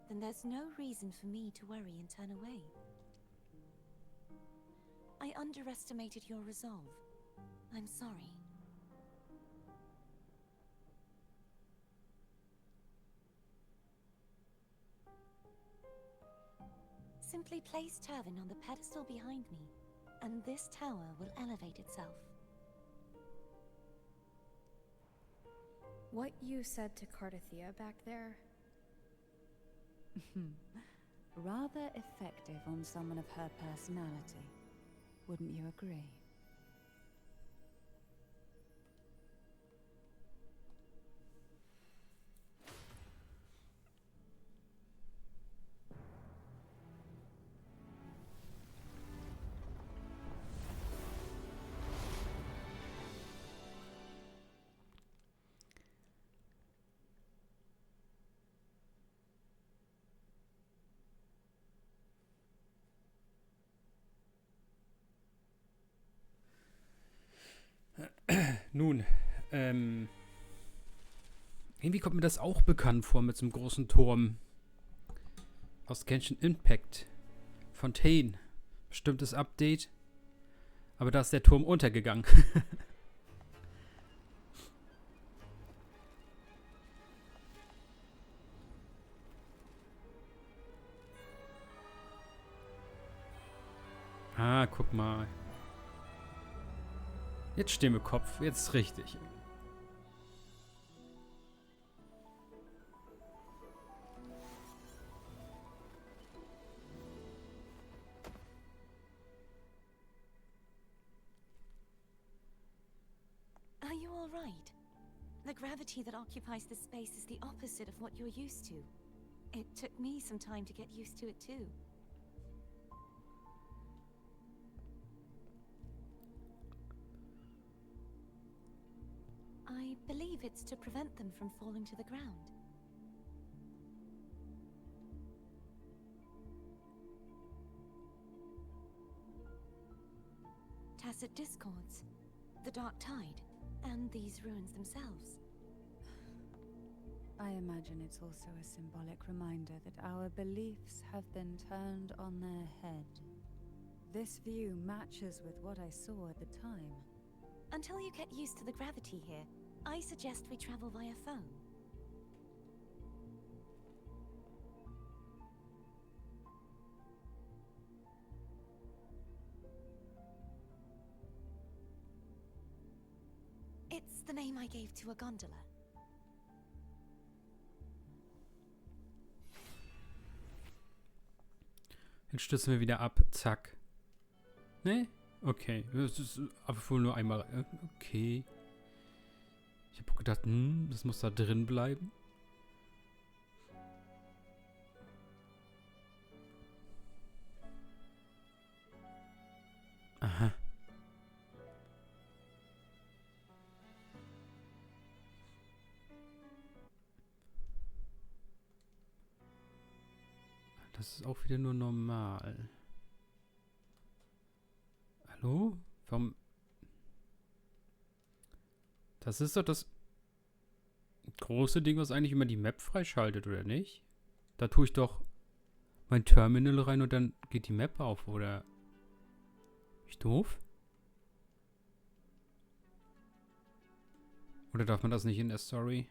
then there's no reason for me to worry and turn away. I underestimated your resolve. I'm sorry. Simply place Turvin on the pedestal behind me, and this tower will elevate itself. What you said to Cartathea back there? Rather effective on someone of her personality. Wouldn't you agree? Nun, irgendwie kommt mir das auch bekannt vor mit so einem großen Turm. Aus Genshin Impact. Fontaine. Bestimmtes Update. Aber da ist der Turm untergegangen. Ah, guck mal. Jetzt stehen wir Kopf. Jetzt richtig. Are you all right? The gravity that occupies this space is the opposite of what you're used to. It took me some time to get used to it too. I believe it's to prevent them from falling to the ground. Tacit discords, the dark tide, and these ruins themselves. I imagine it's also a symbolic reminder that our beliefs have been turned on their head. This view matches with what I saw at the time. Until you get used to the gravity here, I suggest we travel via phone. It's the name I gave to a gondola. Jetzt stürzen wir wieder ab. Zack. Ne? Okay. Das ist aber wohl nur einmal. Okay. Ich habe gedacht, das muss da drin bleiben. Aha. Das ist auch wieder nur normal. Hallo? Warum? Das ist doch das große Ding, was eigentlich immer die Map freischaltet, oder nicht? Da tue ich doch mein Terminal rein und dann geht die Map auf, oder? Ich doof? Oder darf man das nicht in der Story?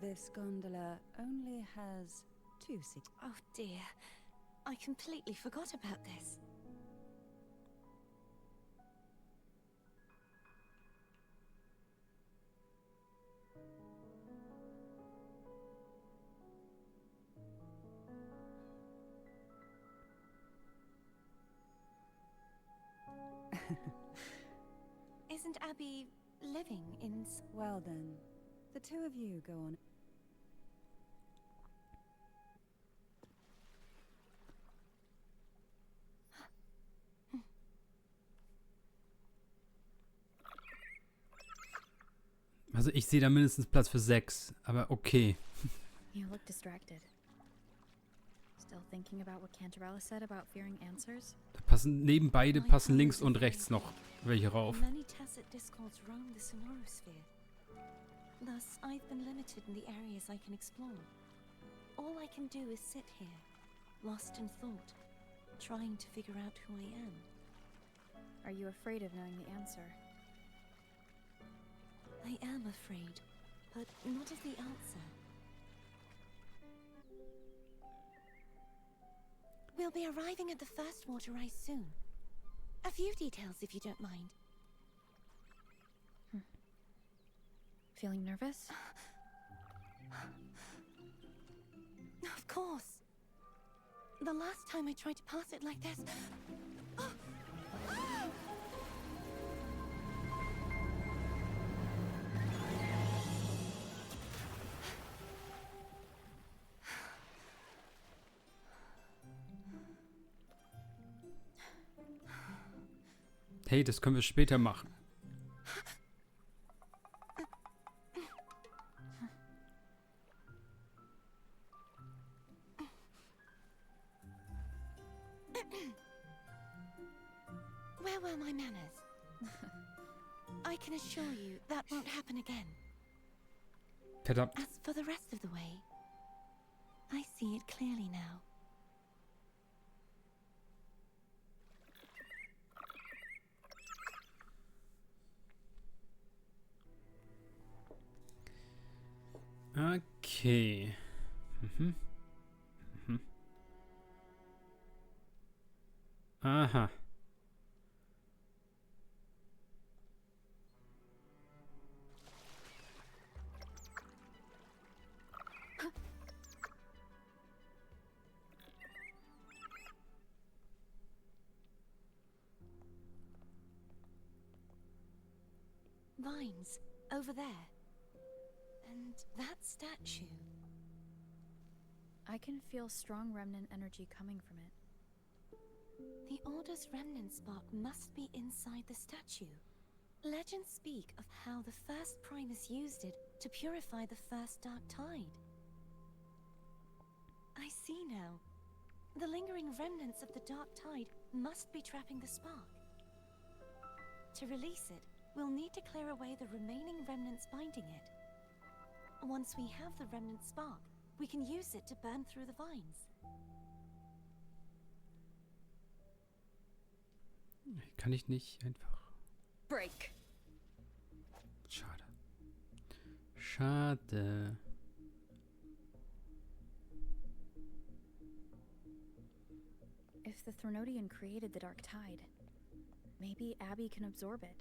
This gondola only has 2 seats. Oh dear, I completely forgot about this. Isn't Abby living in... Well then, the two of you go on. Also ich sehe da mindestens Platz für 6, aber okay. You look distracted. Still thinking about what Cantarella said about fearing answers? Da passen neben beide passen links und rechts noch welche rauf. Many tacit discords roam the sonorosphere. Thus, I've been limited in the areas I can explore. All I can do is sit here, lost in thought, trying to figure out who I am. Are you afraid of knowing the answer? I am afraid, but not of the answer. We'll be arriving at the first water rise soon. A few details, if you don't mind. Feeling nervous? Of course. The last time I tried to pass it like this... Hey, das können wir später machen. Where were my manners? I can assure you that won't happen again. Verdammt. As for the rest of the way, I see it clearly now. Okay. Aha. Vines, over there. And that statue. I can feel strong remnant energy coming from it. The Order's remnant spark must be inside the statue. Legends speak of how the first Primus used it to purify the first dark tide. I see now. The lingering remnants of the dark tide must be trapping the spark. To release it, we'll need to clear away the remaining remnants binding it. Once we have the remnant spark, we can use it to burn through the vines. Kann ich nicht einfach... Break. Schade. Schade. If the Threnodian created the dark tide, maybe Abby can absorb it.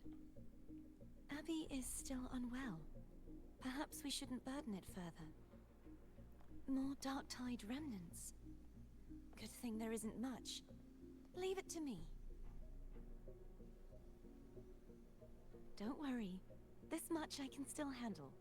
Abby is still unwell. Perhaps we shouldn't burden it further. More dark tide remnants. Good thing there isn't much. Leave it to me. Don't worry. This much I can still handle.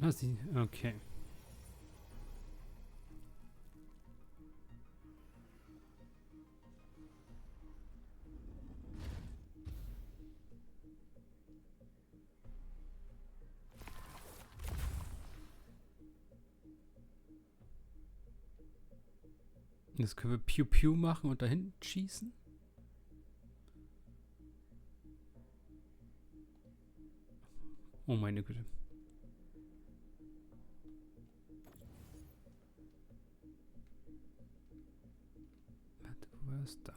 Ah, sie... Okay. Jetzt können wir Piu Piu machen und dahin schießen. Oh meine Güte. Warte, wo war es da?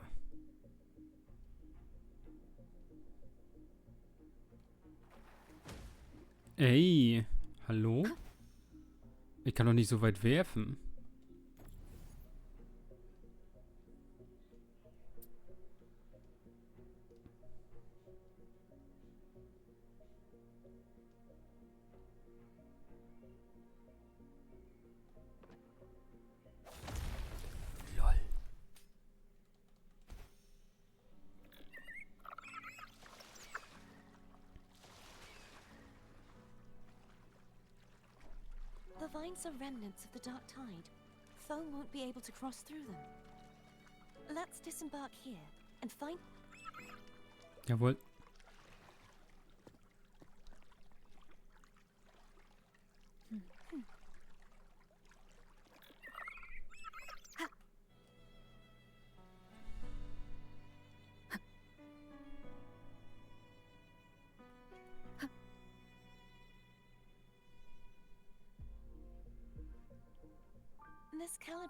Ey, hallo? Ich kann doch nicht so weit werfen. The vines are remnants of the dark tide. Foe won't be able to cross through them. Let's disembark here and find... Jawohl.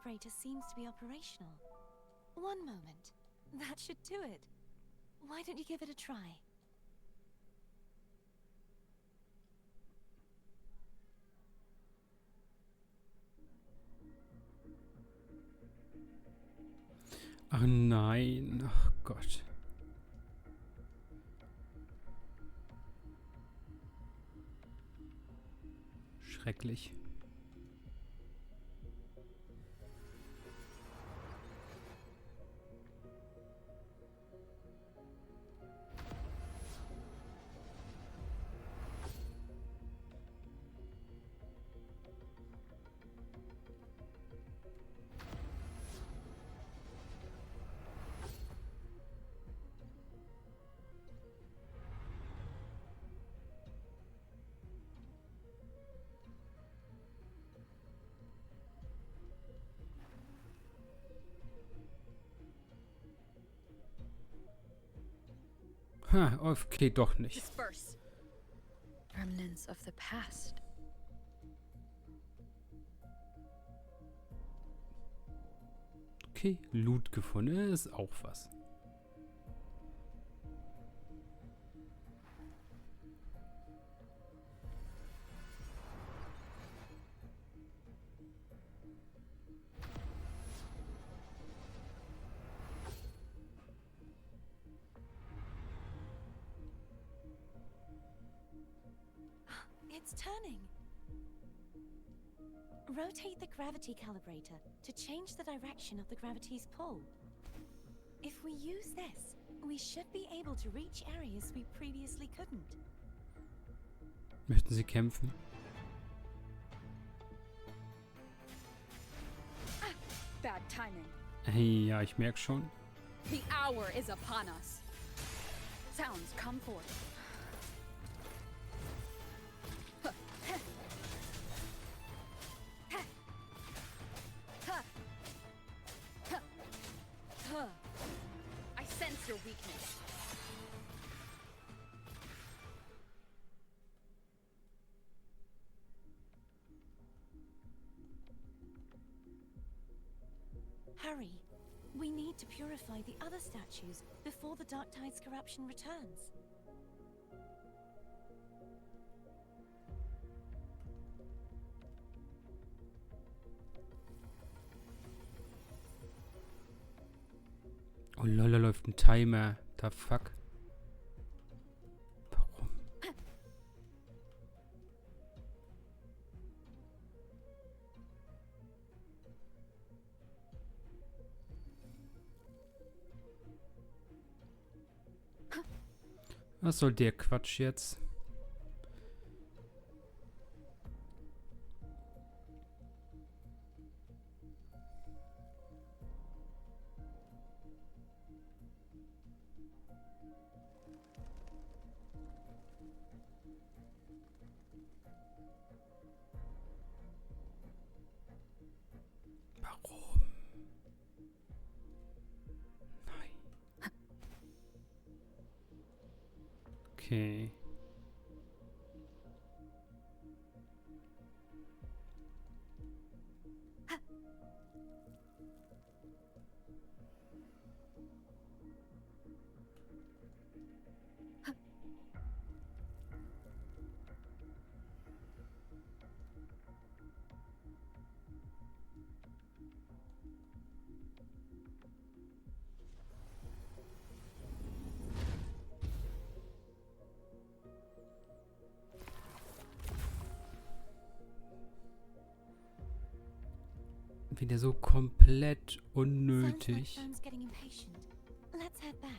calibrator seems to be operational. One moment. That should do it. Why don't you give it a try? Ach nein, ach Gott. Schrecklich. Ha, okay, doch nicht. Disperse. Remnants of the past. Okay, Loot gefunden ist auch was. It's turning. Rotate the gravity calibrator to change the direction of the gravity's pull. If we use this, we should be able to reach areas we previously couldn't. Möchten Sie kämpfen? Bad timing. Ja, ich merke schon. The hour is upon us. Sounds come forth. I sense your weakness. Hurry. We need to purify the other statues before the Dark Tide's corruption returns. Oh lol, da läuft ein Timer. The fuck? Warum? Was soll der Quatsch jetzt? Warum? Nein. Okay. Wieder so komplett unnötig. Sounds like Phone's getting impatient. Let's head back.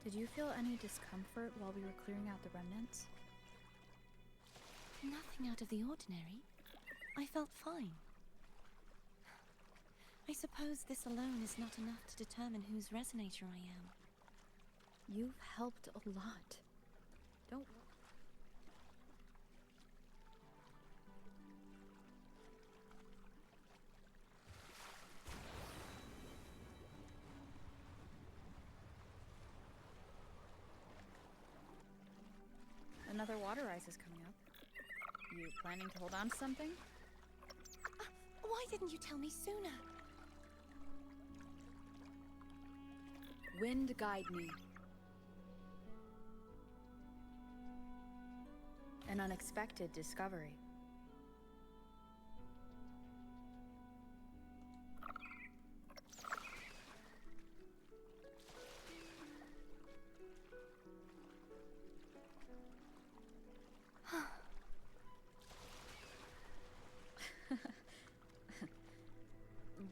Did you feel any discomfort while we were clearing out the remnants? Nothing out of the ordinary. I felt fine. I suppose this alone is not enough to determine whose resonator I am. You've helped a lot. Don't. Another water rise is coming up. You planning to hold on to something? Why didn't you tell me sooner? Wind guide me. An unexpected discovery.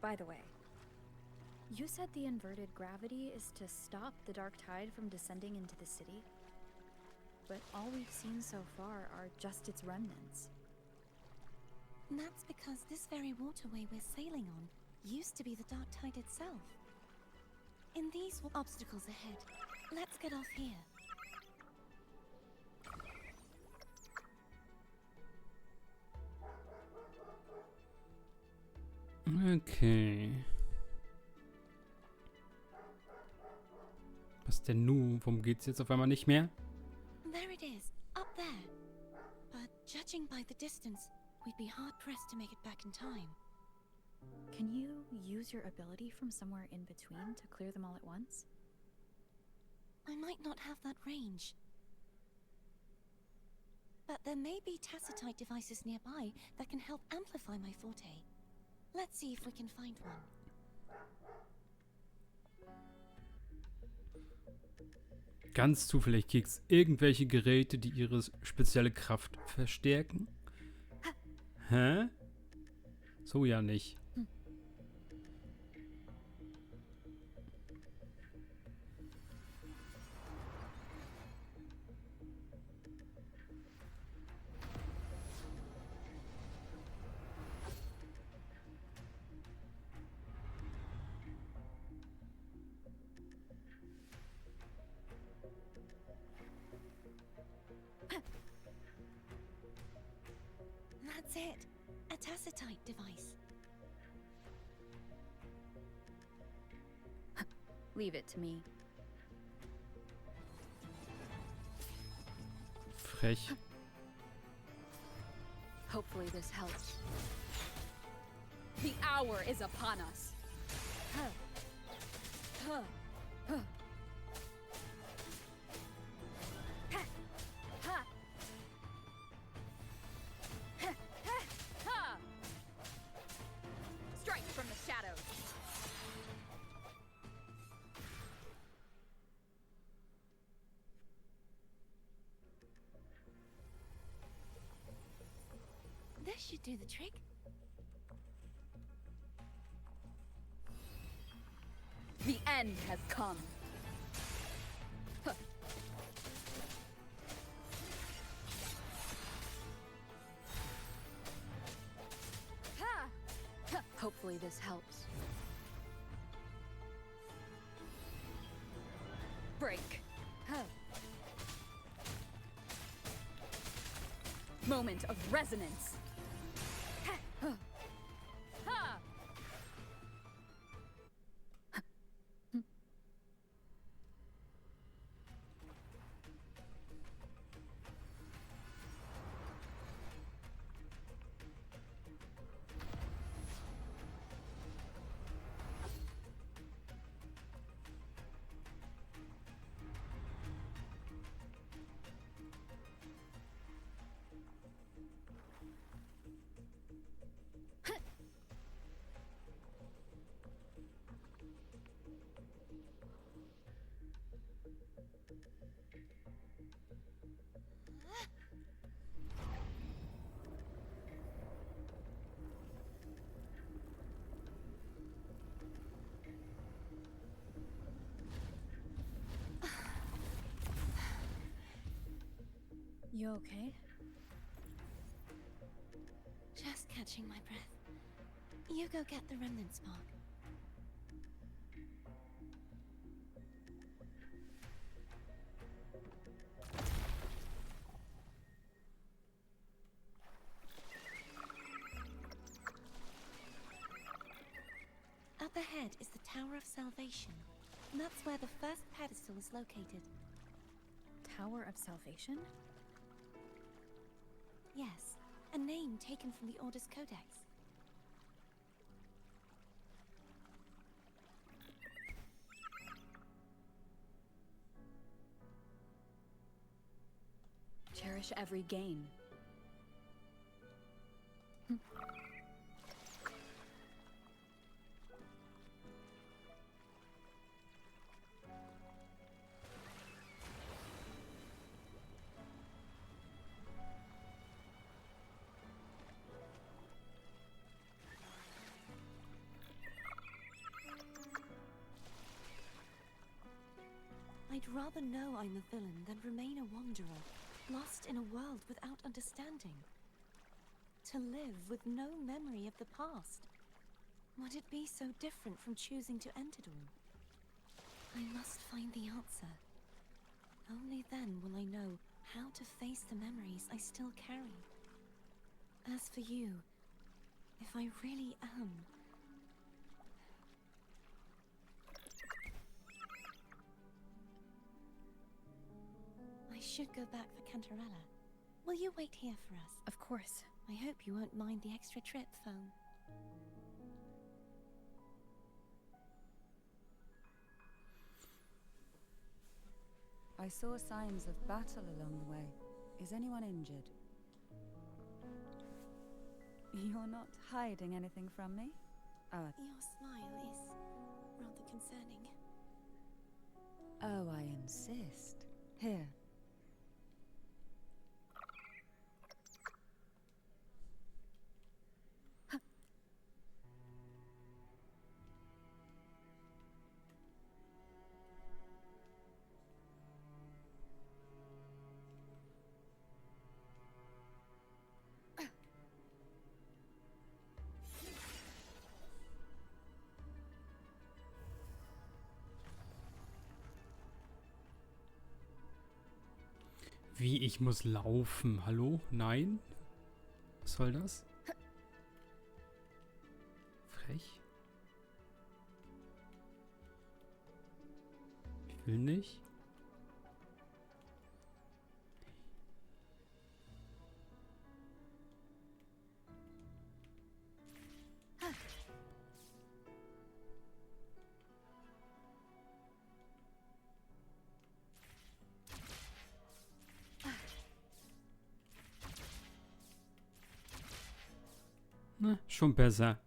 By the way, you said the inverted gravity is to stop the dark tide from descending into the city? But all we've seen so far are just its remnants. And that's because this very waterway we're sailing on used to be the dark tide itself. In these obstacles ahead, let's get off here. Okay. Was denn nun? Worum geht's jetzt auf einmal nicht mehr? There it is, up there. But judging by the distance, we'd be hard-pressed to make it back in time. Can you use your ability from somewhere in between to clear them all at once? I might not have that range. But there may be tacitite devices nearby that can help amplify my forte. Let's see if we can find one. Ganz zufällig kriegst irgendwelche Geräte, die ihre spezielle Kraft verstärken? Hä? So ja nicht. That's it. A tacitite device. Leave it to me. Frech. Hopefully this helps. The hour is upon us. Strike from the shadows. This should do the trick. The end has come. Hopefully this helps. Break. Moment of resonance. You okay? Just catching my breath. You go get the remnant spark. Up ahead is the Tower of Salvation. And that's where the first pedestal is located. Tower of Salvation? Yes, a name taken from the Order's Codex. Cherish every gain. I'd rather know I'm a villain than remain a wanderer, lost in a world without understanding. To live with no memory of the past. Would it be so different from choosing to end it all? I must find the answer. Only then will I know how to face the memories I still carry. As for you, if I really am... I should go back for Cantarella. Will you wait here for us? Of course. I hope you won't mind the extra trip, phone. I saw signs of battle along the way. Is anyone injured? You're not hiding anything from me? Oh, Your smile is rather concerning. oh, I insist. Here. Wie, ich muss laufen? Hallo? Nein? Was soll das? Frech. Ich will nicht. Na, schon besser.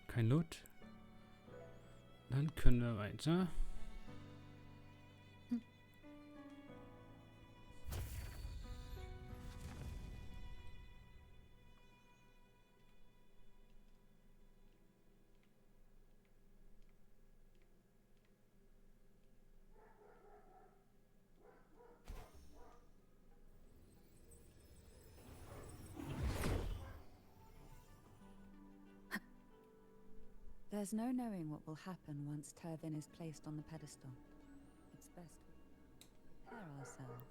Kein Loot. Dann können wir weiter. There's no knowing what will happen once Turvin is placed on the pedestal. It's best we prepare ourselves.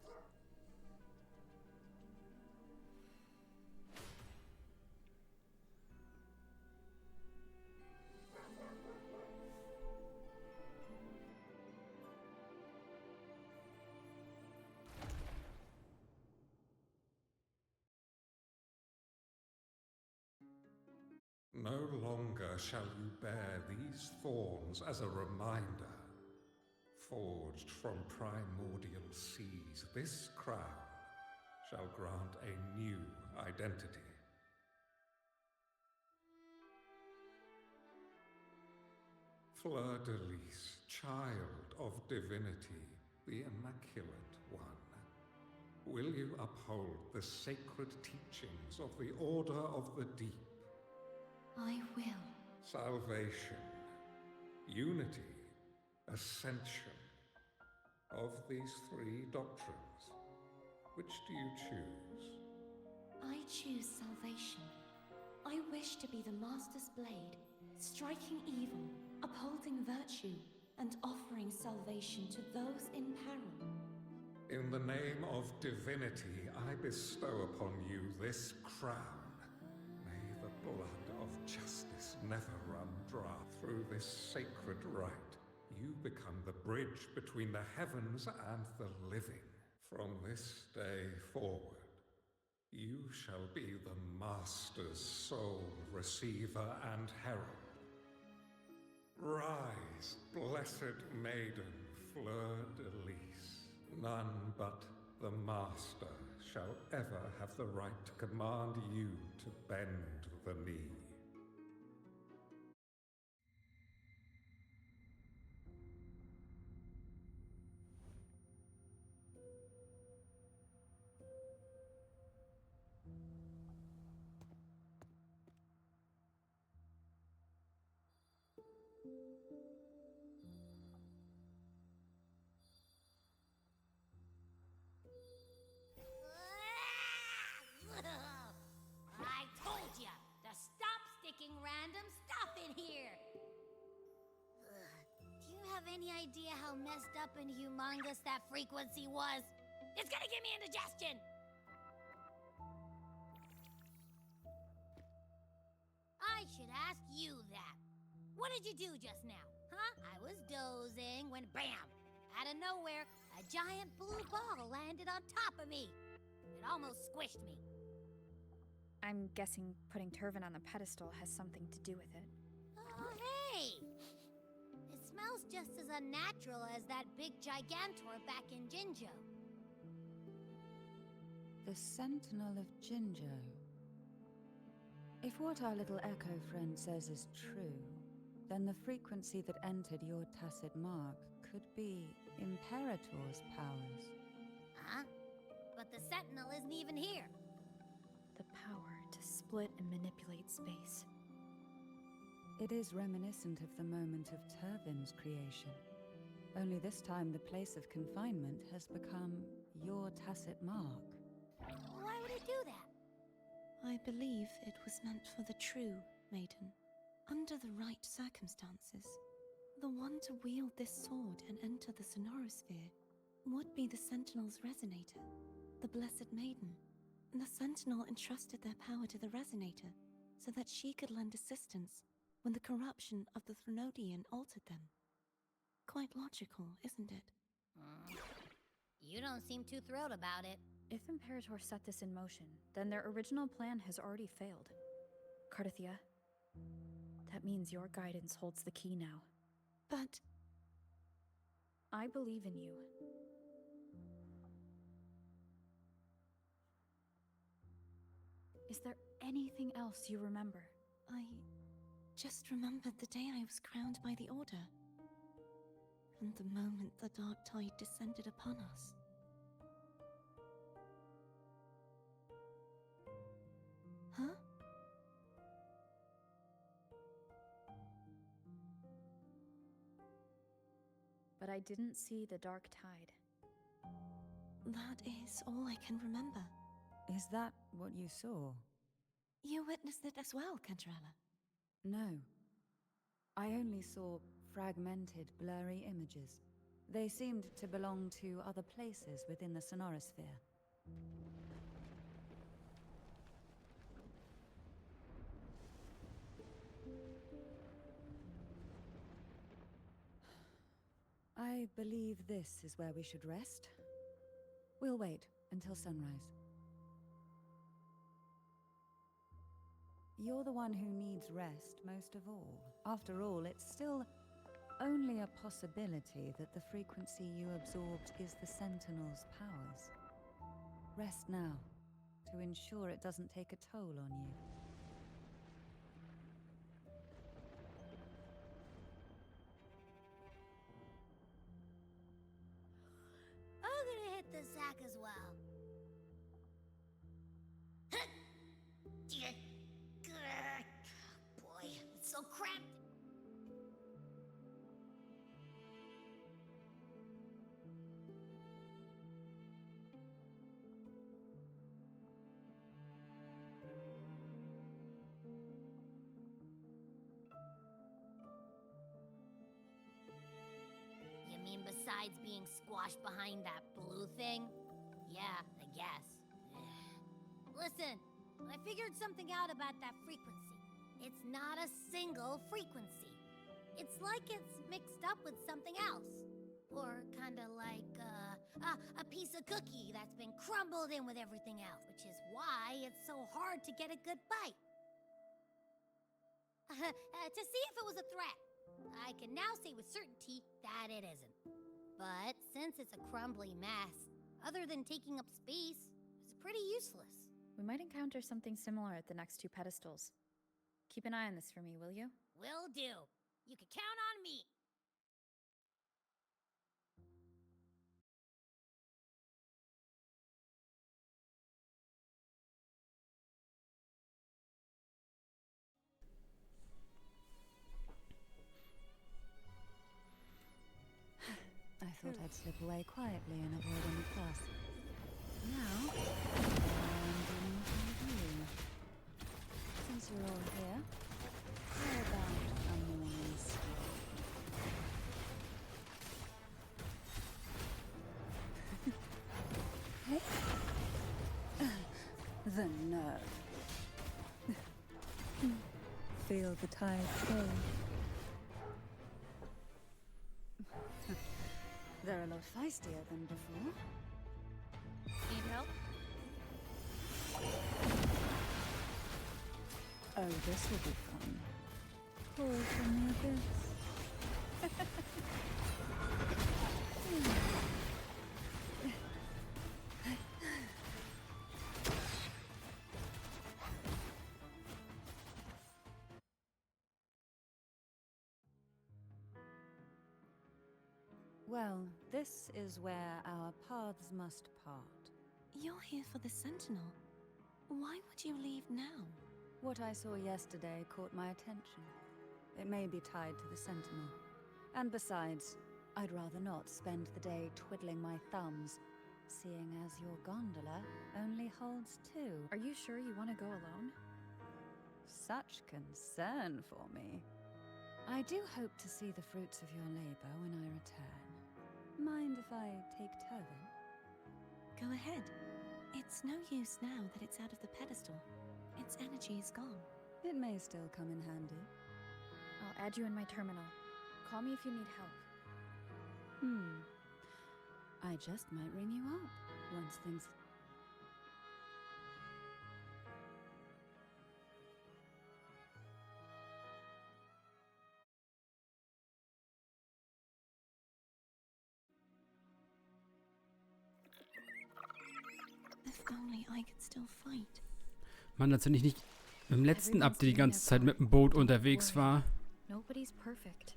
No longer shall you bear these thorns as a reminder. Forged from primordial seas, this crown shall grant a new identity. Fleur-de-lis, child of divinity, the Immaculate One? Will you uphold the sacred teachings of the Order of the Deep? I will. Salvation, unity, ascension. Of these three doctrines, which do you choose? I choose salvation. I wish to be the Master's blade, striking evil, upholding virtue, and offering salvation to those in peril. In the name of divinity, I bestow upon you this crown. May the blood of justice never run dry. Through this sacred rite, you become the bridge between the heavens and the living. From this day forward, you shall be the Master's sole receiver and herald. Rise, blessed maiden, fleur-de-lis. None but the Master shall ever have the right to command you to bend the knee. I told ya to stop sticking random stuff in here! Do you have any idea how messed up and humongous that frequency was? It's gonna give me indigestion! I should ask you that. What did you do just now, huh? I was dozing when bam! Out of nowhere, a giant blue ball landed on top of me. It almost squished me. I'm guessing putting Turvin on the pedestal has something to do with it. Oh, hey! It smells just as unnatural as that big gigantor back in Jinjo. The Sentinel of Jinjo. If what our little echo friend says is true, then the frequency that entered your tacit mark could be Imperator's powers. Huh? But the Sentinel isn't even here. The power to split and manipulate space. It is reminiscent of the moment of Turvin's creation. Only this time the place of confinement has become your tacit mark. Why would it do that? I believe it was meant for the true, maiden. Under the right circumstances, the one to wield this sword and enter the Sonorosphere would be the Sentinel's resonator, the Blessed Maiden. The Sentinel entrusted their power to the Resonator so that she could lend assistance when the corruption of the Threnodian altered them. Quite logical, isn't it? You don't seem too thrilled about it. If Imperator set this in motion, then their original plan has already failed. Cardathia, that means your guidance holds the key now. But I believe in you. Is there anything else you remember? I just remembered the day I was crowned by the Order. And the moment the dark tide descended upon us. Huh? But I didn't see the dark tide. That is all I can remember. Is that what you saw? You witnessed it as well, Cantarella? No. I only saw fragmented, blurry images. They seemed to belong to other places within the Sonorosphere. I believe this is where we should rest. We'll wait until sunrise. You're the one who needs rest most of all. After all, it's still only a possibility that the frequency you absorbed is the Sentinel's powers. Rest now, to ensure it doesn't take a toll on you. the sack as well. Boy, it's so cramped. You mean besides being squashed behind that blue thing? Yeah, I guess. Listen, I figured something out about that frequency. It's not a single frequency. It's like it's mixed up with something else. Or kinda like a piece of cookie that's been crumbled in with everything else, which is why it's so hard to get a good bite. To see if it was a threat. I can now say with certainty that it isn't. But since it's a crumbly mess, other than taking up space, it's pretty useless. We might encounter something similar at the next two pedestals. Keep an eye on this for me, will you? Will do. You can count on me. I thought I'd slip away quietly and avoid any fuss. Now, I'm dealing with you. Since you're all here, how about a morning stroll? The nerve. Feel the tide change. They're a lot feistier than before. Need help? Oh, this will be fun. Call from the abyss. Well, this is where our paths must part. You're here for the Sentinel. Why would you leave now? What I saw yesterday caught my attention. It may be tied to the Sentinel. And besides, I'd rather not spend the day twiddling my thumbs, seeing as your gondola only holds two. Are you sure you want to go alone? Such concern for me. I do hope to see the fruits of your labor when I return. Mind if I take turban? Go ahead. It's no use now that it's out of the pedestal. Its energy is gone. It may still come in handy. I'll add you in my terminal. Call me if you need help. I just might ring you up once things... If only I could still fight. Mann, als wenn ich nicht im letzten Update die ganze Zeit mit dem Boot unterwegs war. Nobody's perfect.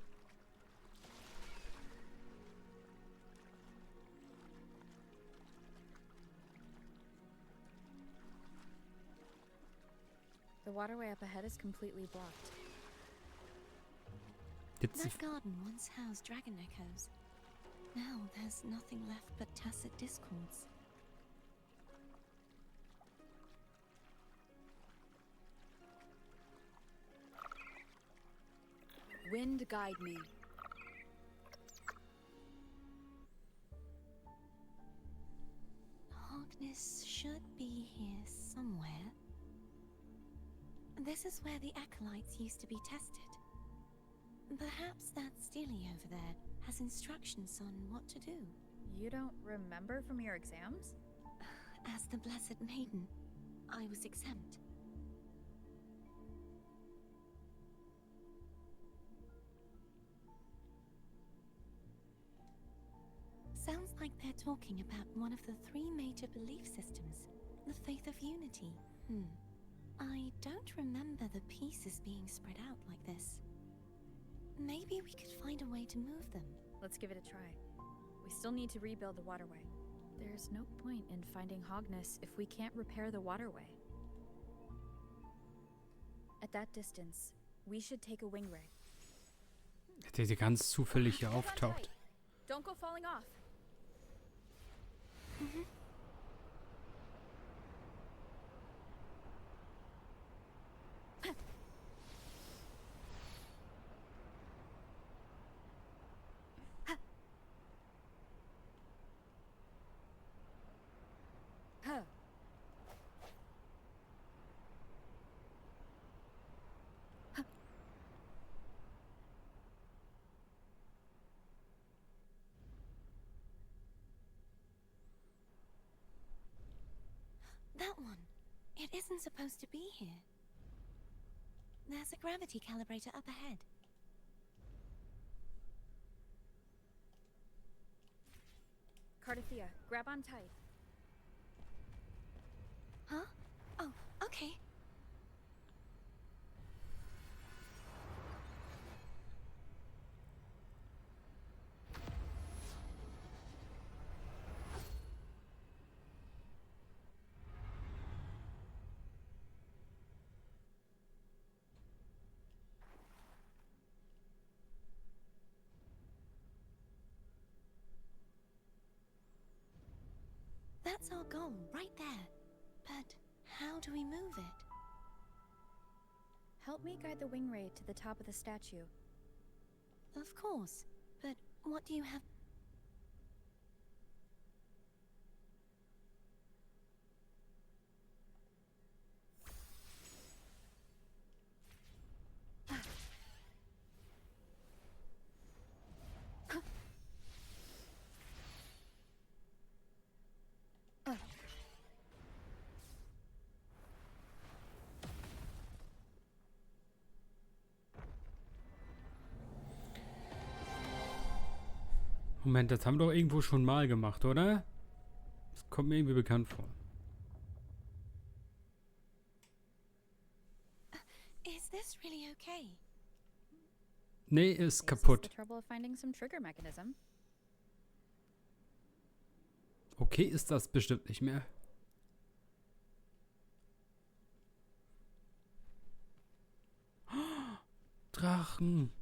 The waterway up ahead is completely blocked. That garden once housed dragon echoes. Now there's nothing left but tacit discords. Wind guide me. Harkness should be here somewhere. This is where the acolytes used to be tested. Perhaps that Steely over there has instructions on what to do. You don't remember from your exams? As the Blessed Maiden, I was exempt. Sounds like they're talking about one of the three major belief systems, the faith of unity. I don't remember the pieces being spread out like this. Maybe we could find a way to move them. Let's give it a try. We still need to rebuild the waterway. There's no point in finding Hogness if we can't repair the waterway. At that distance, we should take a wing ray. Der ganz zufällig hier auftaucht. Don't go falling off. That one. It isn't supposed to be here. There's a gravity calibrator up ahead. Cardathea, grab on tight. Huh? Oh, okay. That's our goal, right there. But how do we move it? Help me guide the wing ray to the top of the statue. Of course, but what do you have? Moment, das haben wir doch irgendwo schon mal gemacht, oder? Das kommt mir irgendwie bekannt vor. Is this really okay? Nee, ist Is this kaputt. the trouble of finding some trigger mechanism? Okay, ist das bestimmt nicht mehr. Drachen.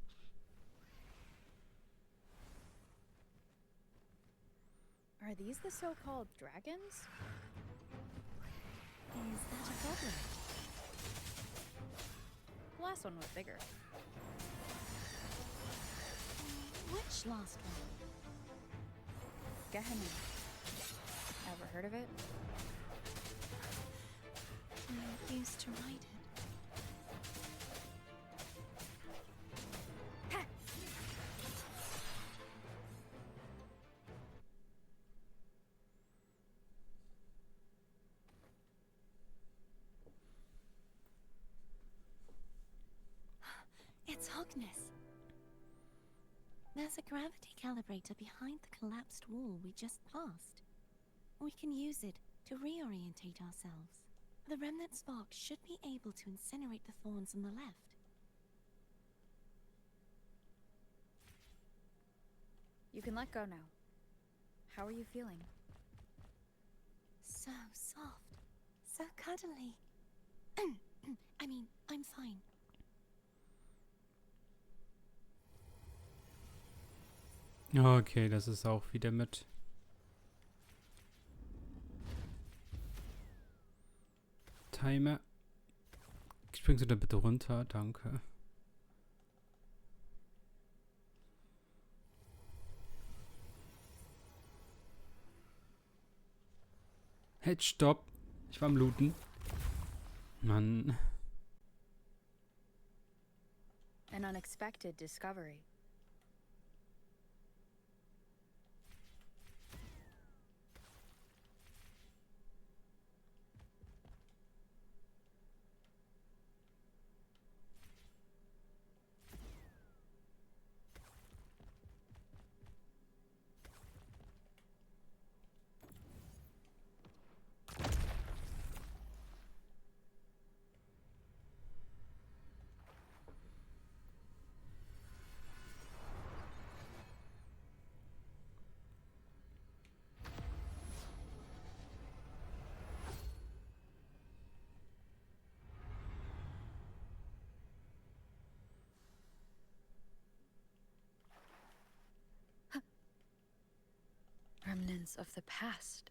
Are these the so-called dragons? Is that a problem? The last one was bigger. Which last one? Gehenna. Ever heard of it? I used to ride it. It's Hogness. There's a gravity calibrator behind the collapsed wall we just passed. We can use it to reorientate ourselves. The remnant spark should be able to incinerate the thorns on the left. You can let go now. How are you feeling? So soft. So cuddly. I mean, I'm fine. Okay, das ist auch wieder mit. Timer. Springst du da bitte runter? Danke. Halt, stopp. Ich war am Looten. Mann. An unexpected discovery. demons of the past.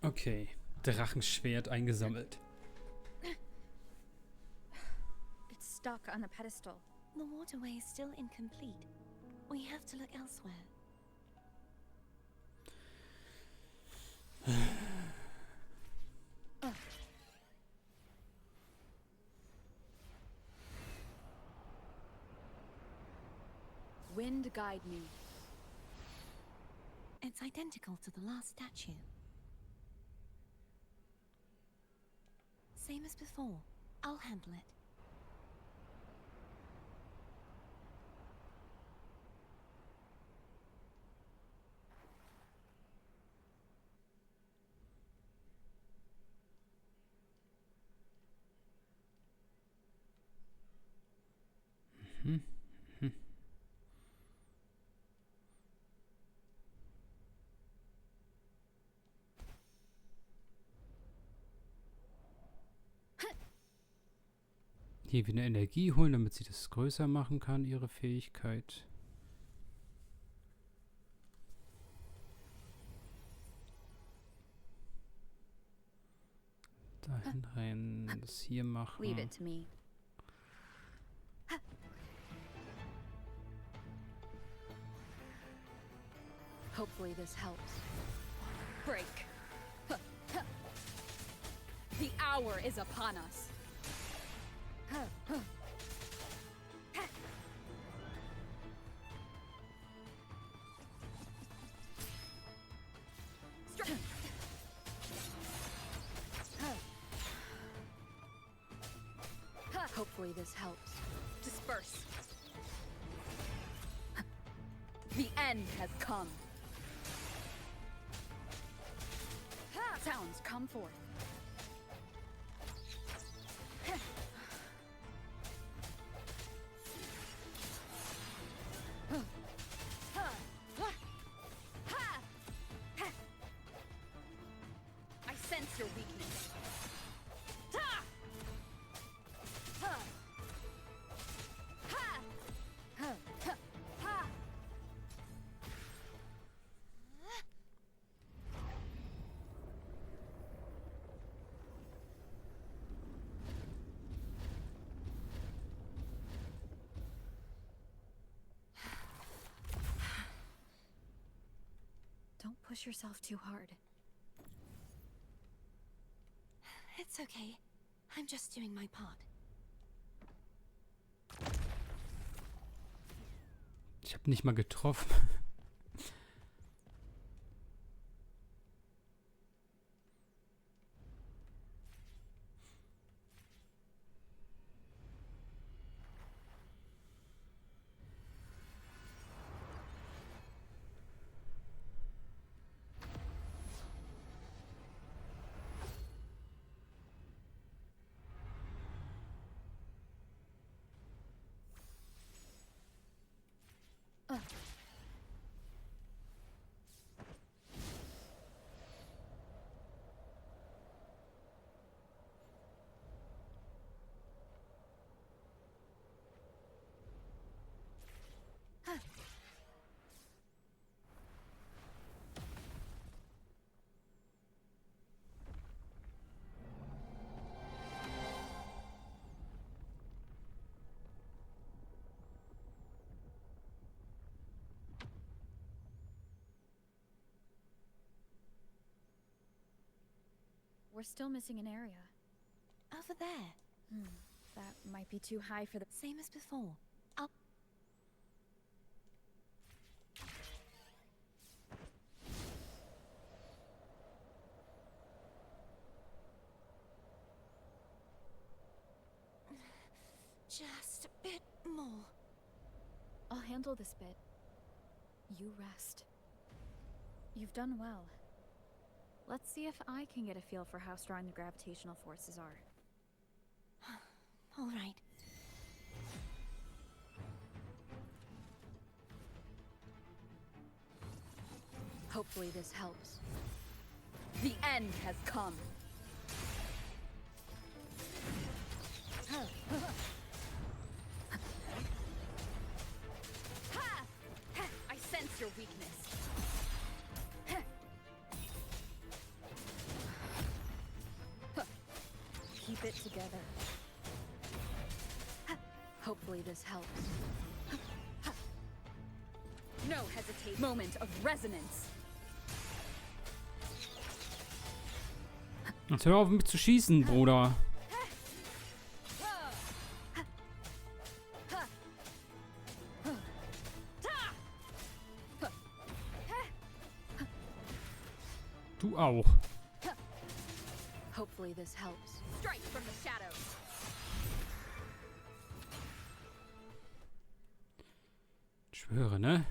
Okay, Drachenschwert eingesammelt. It's stuck on the pedestal. The waterway is still incomplete. We have to look elsewhere. Wind guide me. It's identical to the last statue. Same as before. I'll handle it. Hier wieder Energie holen, damit sie das größer machen kann, ihre Fähigkeit. Dahin rein, das hier machen. Leave it to me. Hopefully this helps. Break. The hour is upon us. Hopefully this helps. Disperse. The end has come. Sounds come forth. I sense your weakness. Don't push yourself too hard. It's okay. I'm just doing my part. Ich habe nicht mal getroffen. We're still missing an area. Over there. That might be too high for the... Same as before. Up. Just a bit more. I'll handle this bit. You rest. You've done well. Let's see if I can get a feel for how strong the gravitational forces are. All right. Hopefully this helps. The end has come. I sense your weakness. Keep it together. Hopefully this helps. No hesitate. Moment of resonance. Jetzt hör auf, mit zu schießen, Bruder. Du auch. Hopefully this helps. Strike from the shadows. Ich schwöre, ne?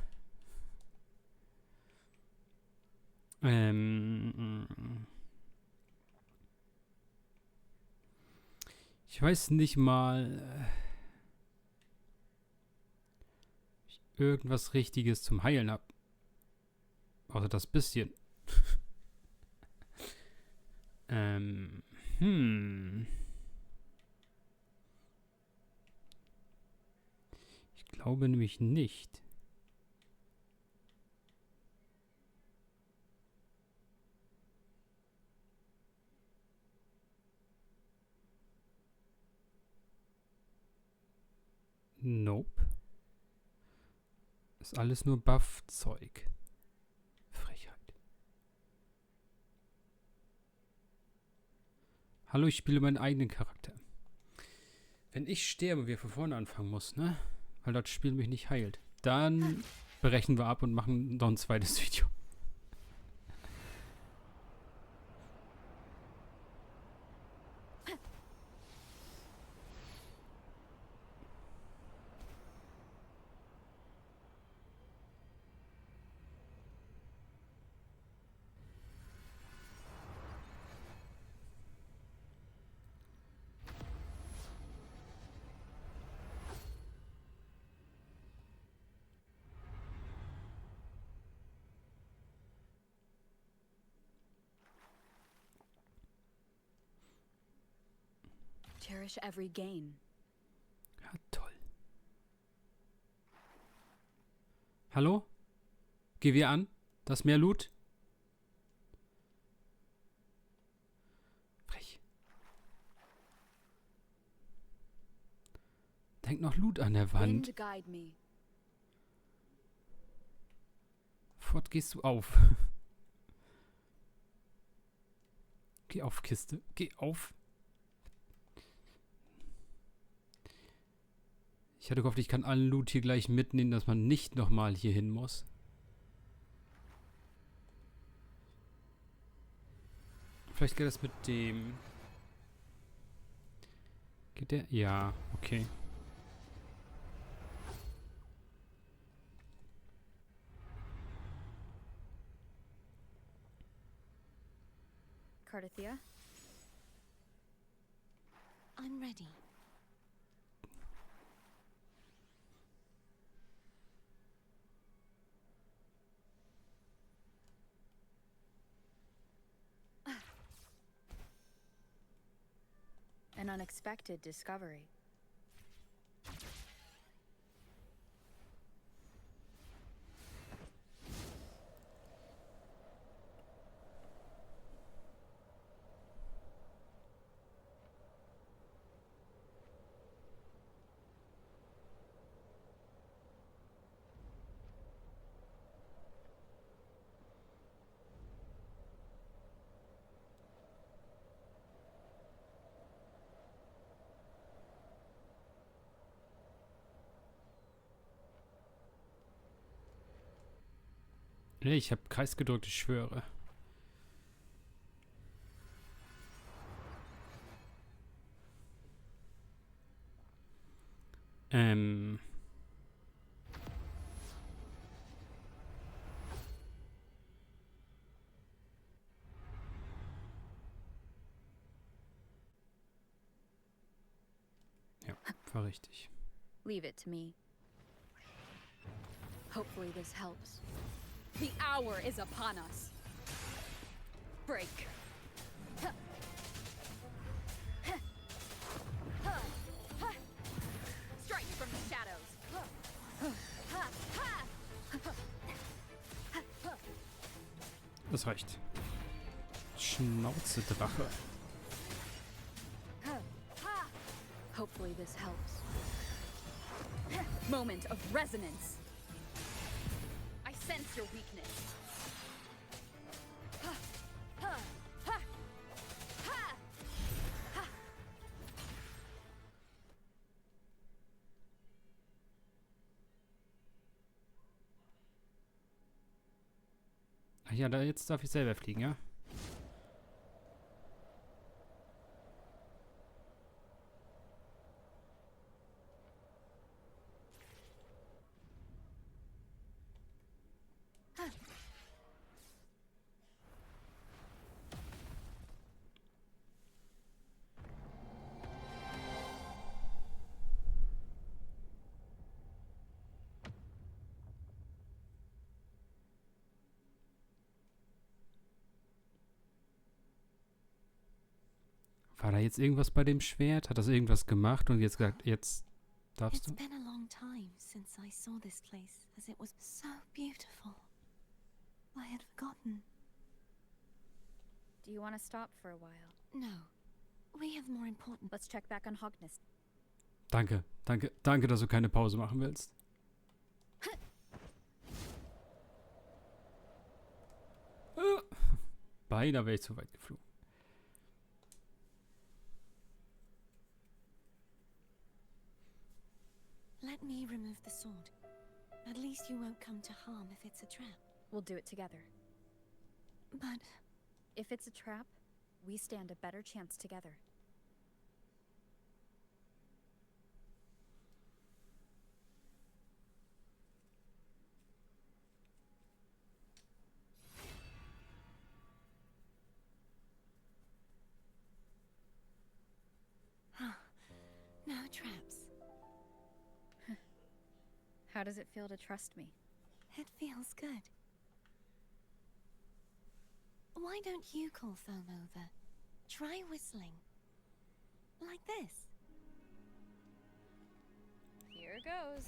Ich weiß nicht mal, ob ich irgendwas Richtiges zum Heilen habe. Außer das bisschen. Ich glaube nämlich nicht. Nope. Ist alles nur Buff-Zeug. Frechheit. Hallo, ich spiele meinen eigenen Charakter. Wenn ich sterbe und wir von vorne anfangen muss, ne? Weil das Spiel mich nicht heilt, dann brechen wir ab und machen noch ein zweites Video. Cherish every gain. Ja, toll. Hallo? Geh wir an? Das mehr Loot? Frech. Denk noch Loot an der Wand. Wind guide me. Fort gehst du auf. Geh auf, Kiste. Geh auf. Ich hatte gehofft, ich kann allen Loot hier gleich mitnehmen, dass man nicht nochmal hier hin muss. Vielleicht geht das mit dem... Geht der? Ja, okay. Cardathia? I'm ready. An unexpected discovery. Nee, ich habe Kreis gedrückt, ich schwöre. Ja, war richtig. Leave it to me. Hopefully this helps. The hour is upon us. Break. Strike from the shadows. Das reicht. Schnauze Drache. Hopefully this helps. Moment of resonance. I sense your weakness. Ach ja, jetzt darf ich selber fliegen, ja? War da jetzt irgendwas bei dem Schwert? Hat das irgendwas gemacht und jetzt gesagt, jetzt darfst du? It's been a long time since I saw this place, as it was so beautiful. I had forgotten. Do you want to stop for a while? No. We have more important. Let's check back on Hogness. Danke, danke, danke, dass du keine Pause machen willst. Beinahe wäre ich zu weit geflogen. Let me remove the sword. At least you won't come to harm if it's a trap. We'll do it together. But If it's a trap, we stand a better chance together. no traps. How does it feel to trust me? It feels good. Why don't you call Foam over? Try whistling. Like this. Here goes.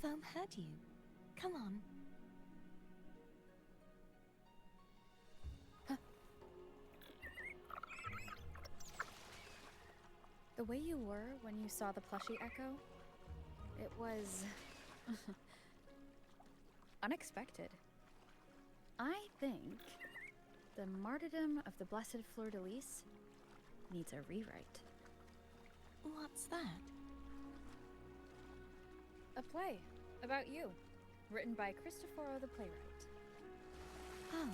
Foam heard you. Come on. The way you were when you saw the plushie echo, it was unexpected. I think the martyrdom of the Blessed Fleur-de-Lis needs a rewrite. What's that? A play about you, written by Cristoforo the playwright. Oh.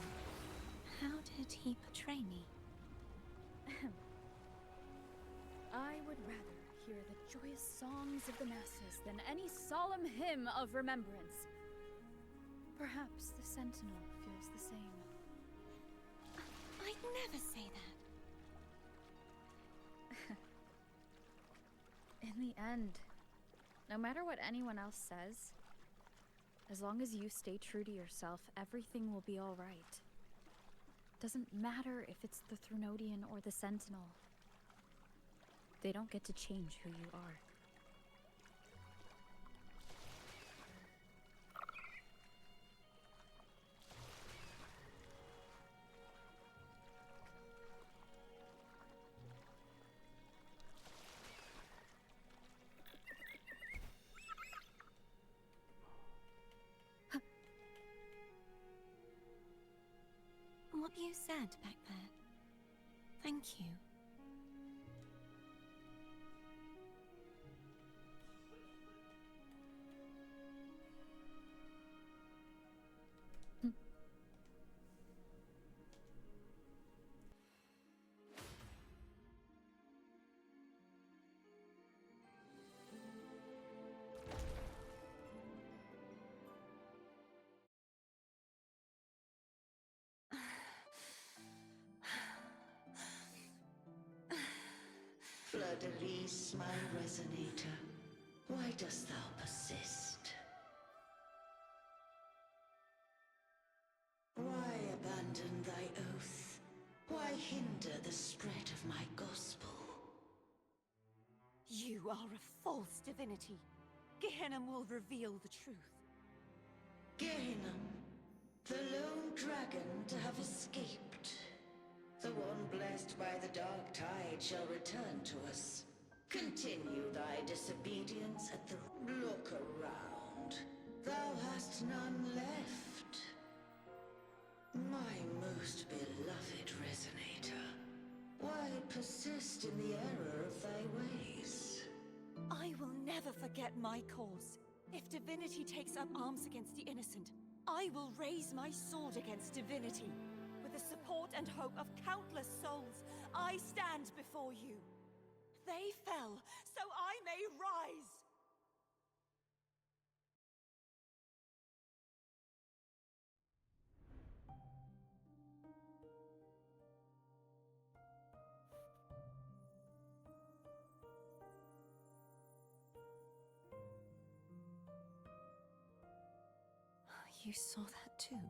How did he portray me? I would rather hear the joyous songs of the masses than any solemn hymn of remembrance. Perhaps the Sentinel feels the same. I'd never say that. In the end, no matter what anyone else says, as long as you stay true to yourself, everything will be all right. Doesn't matter if it's the Threnodian or the Sentinel. They don't get to change who you are. What you said back there. Thank you. Fleur-de-Lis, my resonator. Why dost thou persist? Why abandon thy oath? Why hinder the spread of my gospel? You are a false divinity. Gehenna will reveal the truth. Gehenna, the lone dragon to have escaped. The one blessed by the dark tide shall return to us. Continue thy disobedience at the... Look around. Thou hast none left. My most beloved resonator, why persist in the error of thy ways? I will never forget my cause. If divinity takes up arms against the innocent, I will raise my sword against divinity. With the support and hope of countless souls, I stand before you. They fell, so I may rise! You saw that too?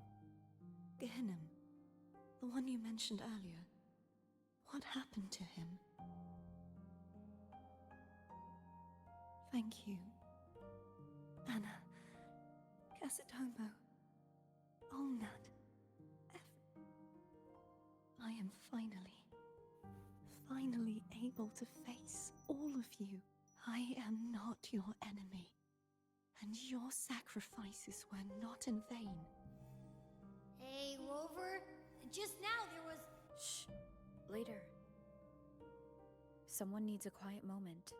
Gehenna, the one you mentioned earlier. What happened to him? Thank you. Anna, Casatomo, Olnat, I am finally able to face all of you. I am not your enemy. And your sacrifices were not in vain. Hey, Rover. Just now there was... Shh. Later. Someone needs a quiet moment.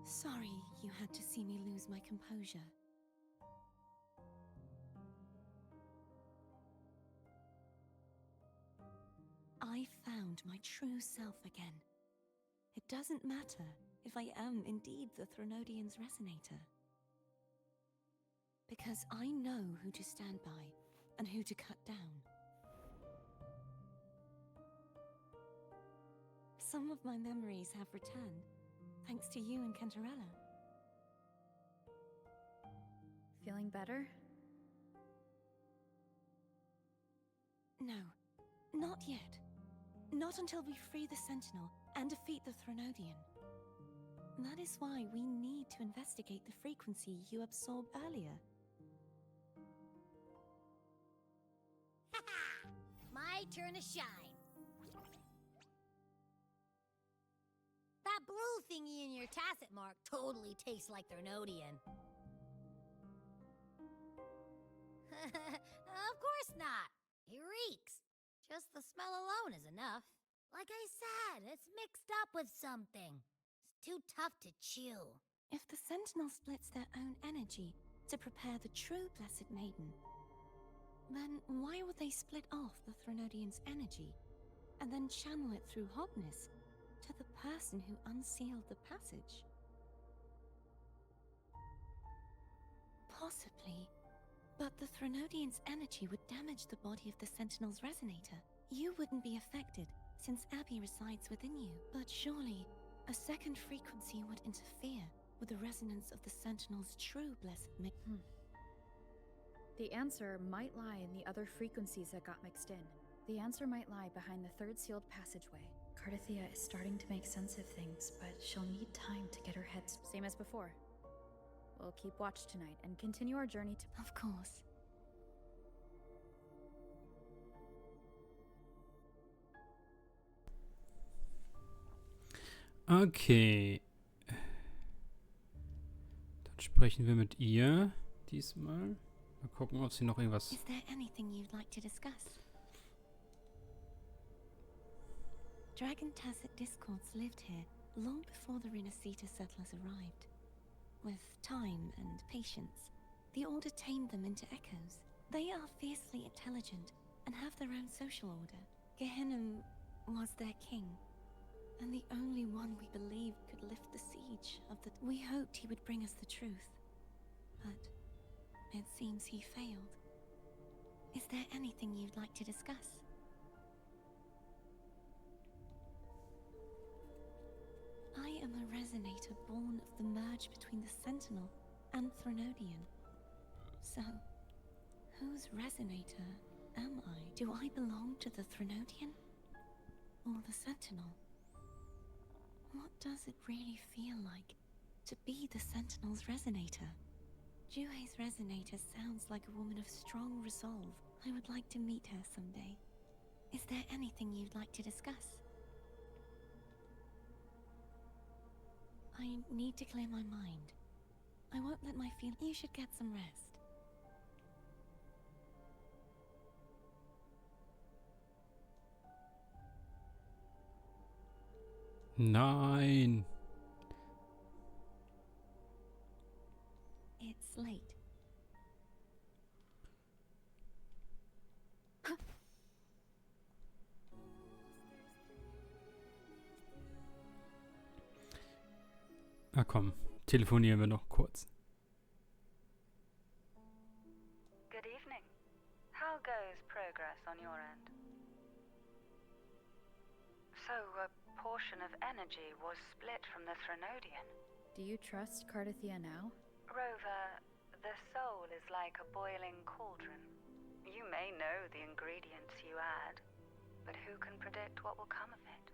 Sorry you had to see me lose my composure. I found my true self again. It doesn't matter if I am indeed the Threnodian's resonator. Because I know who to stand by and who to cut down. Some of my memories have returned, thanks to you and Cantarella. Feeling better? No, not yet. Not until we free the Sentinel and defeat the Threnodian. That is why we need to investigate the frequency you absorbed earlier. Haha! My turn to shine. That blue thingy in your tacit mark totally tastes like Threnodian. Of course not. It reeks. Just the smell alone is enough. Like I said, it's mixed up with something. It's too tough to chew. If the Sentinel splits their own energy to prepare the true Blessed Maiden, then why would they split off the Threnodian's energy and then channel it through Hobness to the person who unsealed the passage? Possibly. But the Threnodian's energy would damage the body of the Sentinel's resonator. You wouldn't be affected, since Abby resides within you. But surely, a second frequency would interfere with the resonance of the Sentinel's true Blessed Maiden. The answer might lie in the other frequencies that got mixed in. The answer might lie behind the third sealed passageway. Cardathia is starting to make sense of things, but she'll need time to get her head... Same as before. We'll keep watch tonight and continue our journey to... Of course. Okay. Dann sprechen wir mit ihr diesmal. Mal gucken, ob sie noch irgendwas... Is there anything you'd like to discuss? Dragon Tacit discords lived here long before the Renacita settlers arrived. With time and patience, the Order tamed them into echoes. They are fiercely intelligent and have their own social order. Gehenna was their king, and the only one we believed could lift the siege of the... We hoped he would bring us the truth. but it seems he failed. Is there anything you'd like to discuss? I am a resonator born of the merge between the Sentinel and Threnodian. So, whose resonator am I? Do I belong to the Threnodian? Or the Sentinel? What does it really feel like to be the Sentinel's resonator? Jue's resonator sounds like a woman of strong resolve. I would like to meet her someday. Is there anything you'd like to discuss? I need to clear my mind. I won't let my feel. You should get some rest. 'Nein. It's late. Na komm, telefonieren wir noch kurz. Good evening. How goes progress on your end? So, a portion of energy was split from the Threnodian. Do you trust Cardathia now? Rover, the soul is like a boiling cauldron. You may know the ingredients you add, but who can predict what will come of it?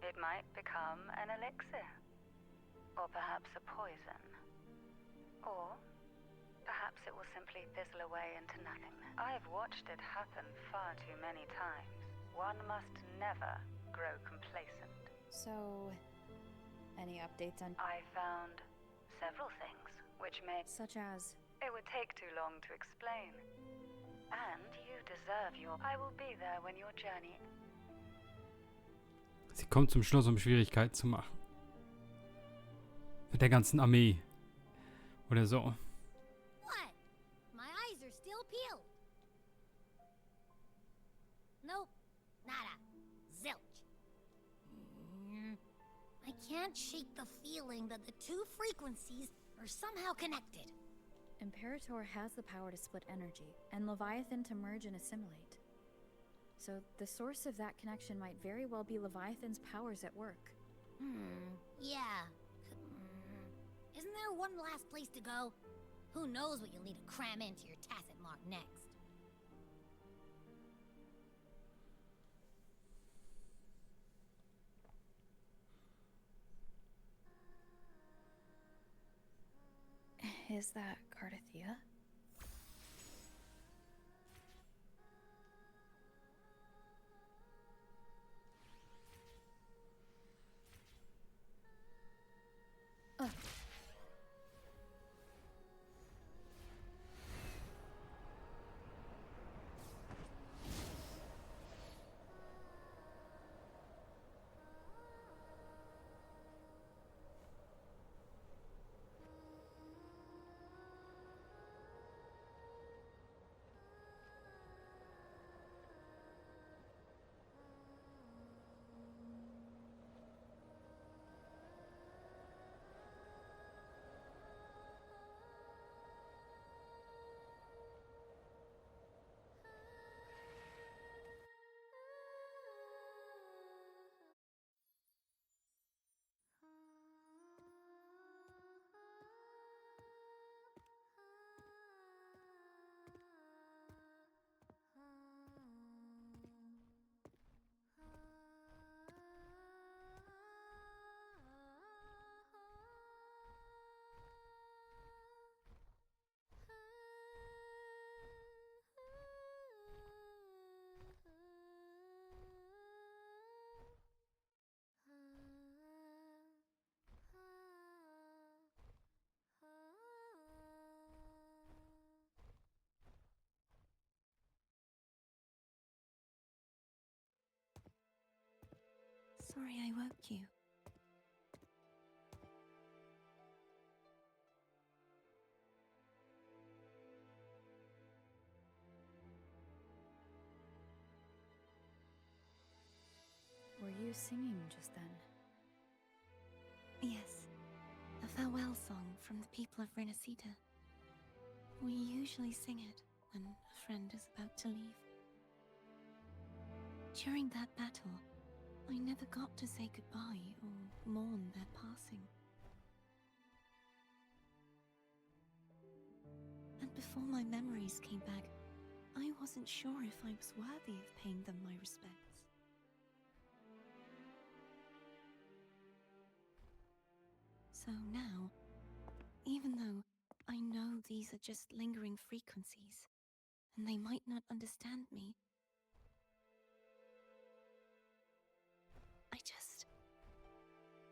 It might become an elixir, or perhaps a poison, or perhaps it will simply fizzle away into nothingness. I've watched it happen far too many times. One must never grow complacent. So, any updates on... I found several things which may... Such as... It would take too long to explain. And you deserve your... I will be there when your journey... Sie kommt zum Schluss, um Schwierigkeiten zu machen. Mit der ganzen Armee. Oder so. What? My eyes are still peeled. Nope. Nada. Zilch. I can't shake the feeling that the two frequencies are somehow connected. Imperator has the power to split energy, and Leviathan to merge and assimilate. So the source of that connection might very well be Leviathan's powers at work. Yeah. Isn't there one last place to go? Who knows what you'll need to cram into your tacit mark next? Is that Cardathia? Sorry I woke you. Were you singing just then? Yes. A farewell song from the people of Renacita. We usually sing it when a friend is about to leave. During that battle, I never got to say goodbye or mourn their passing. And before my memories came back, I wasn't sure if I was worthy of paying them my respects. So now, even though I know these are just lingering frequencies, and they might not understand me,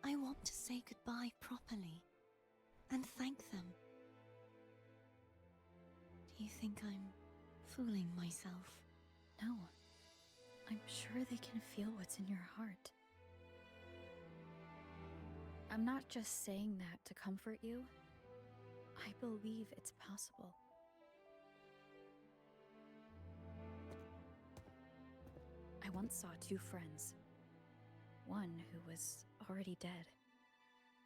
I want to say goodbye properly, and thank them. Do you think I'm fooling myself? No. I'm sure they can feel what's in your heart. I'm not just saying that to comfort you. I believe it's possible. I once saw two friends. One who was already dead,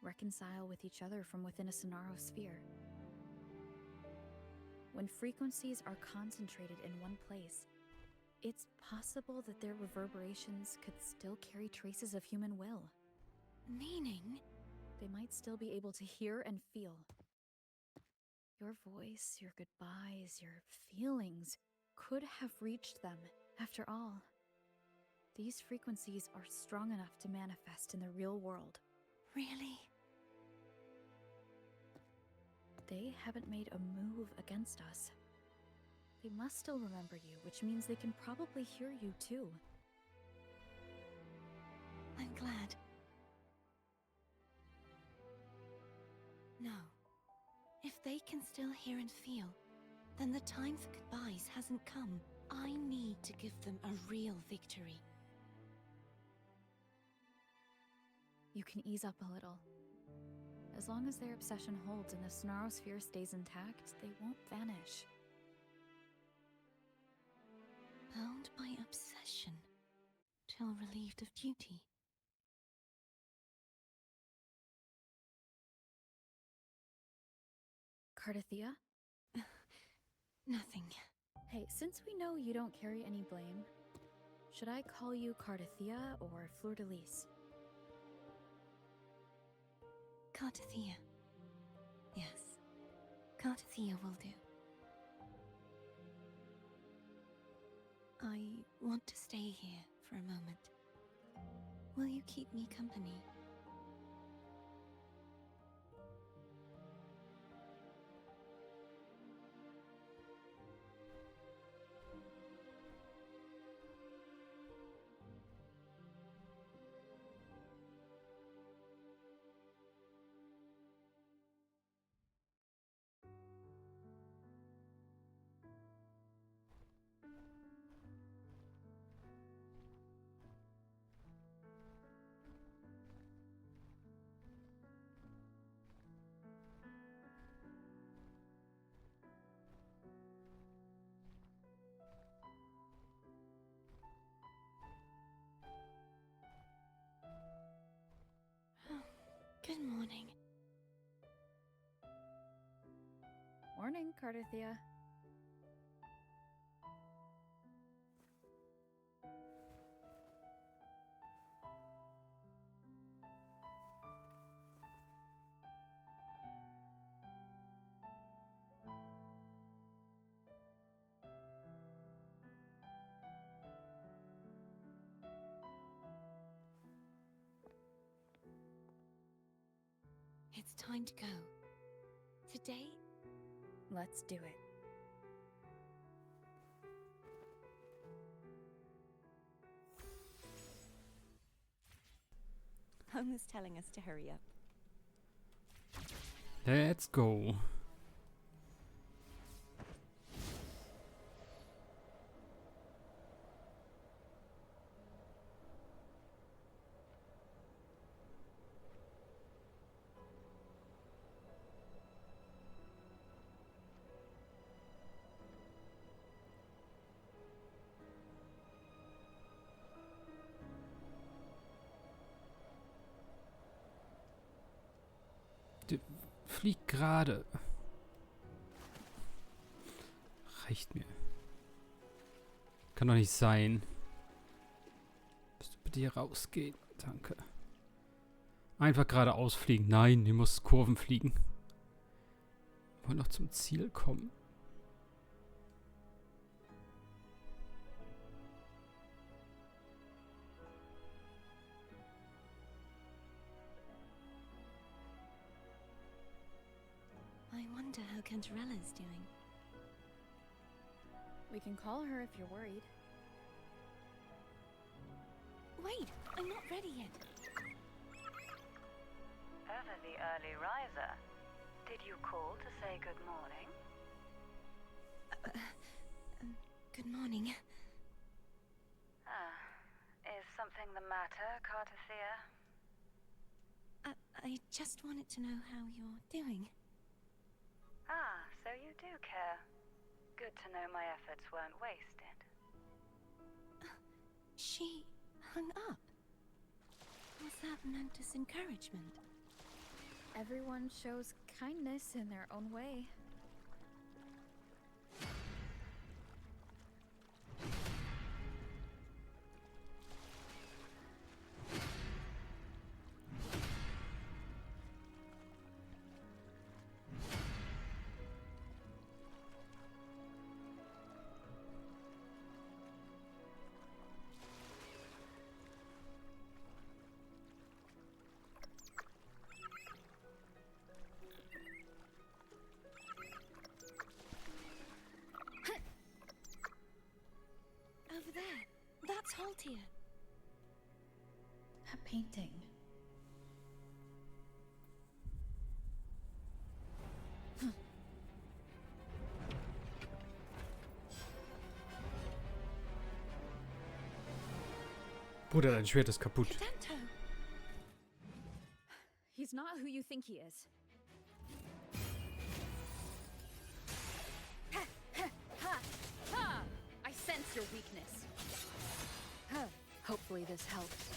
reconcile with each other from within a Sonaro sphere. When frequencies are concentrated in one place, it's possible that their reverberations could still carry traces of human will. Meaning? They might still be able to hear and feel. Your voice, your goodbyes, your feelings could have reached them. After all, these frequencies are strong enough to manifest in the real world. Really? They haven't made a move against us. They must still remember you, which means they can probably hear you too. I'm glad. No. If they can still hear and feel, then the time for goodbyes hasn't come. I need to give them a real victory. You can ease up a little. As long as their obsession holds and the Sonaro sphere stays intact, they won't vanish. Bound by obsession, till relieved of duty. Cardathia? Nothing. Hey, since we know you don't carry any blame, should I call you Cardathia or Fleur-de-Lis? Cardathia. Yes. Cardathia will do. I want to stay here for a moment. Will you keep me company? Good morning. Morning, Cardathia. It's time to go. Today? Let's do it. Home is telling us to hurry up. Let's go. Flieg gerade. Reicht mir. Kann doch nicht sein. Müsst du bitte hier rausgehen? Danke. Einfach geradeaus fliegen. Nein, du musst Kurven fliegen. Wir wollen noch zum Ziel kommen. I wonder how Cantarella's doing. We can call her if you're worried. Wait, I'm not ready yet. Over the early riser. Did you call to say good morning? Good morning. Is something the matter, Cartathea? I just wanted to know how you're doing. So you do care. Good to know my efforts weren't wasted. She hung up. Was that meant as encouragement? Everyone shows kindness in their own way. Over there. That's Haltia. A painting. Bruder, dein Schwert ist kaputt. Dento. He's not who you think he is. I sense your weakness. Hopefully this helps.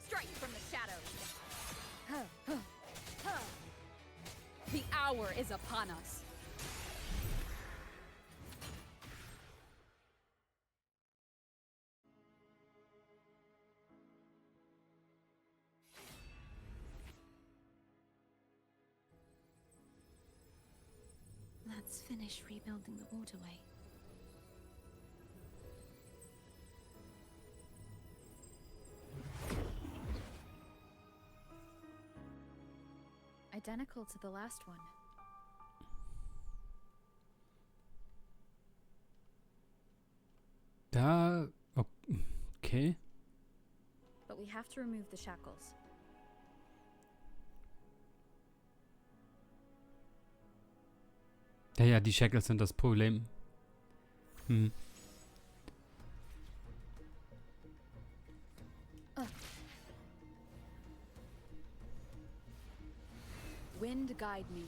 Strike from the shadows. The hour is upon us. Let's finish rebuilding the waterway. Identical to the last one. Da... Okay. But we have to remove the shackles. Ja, die Shackles sind das Problem. Wind guide me.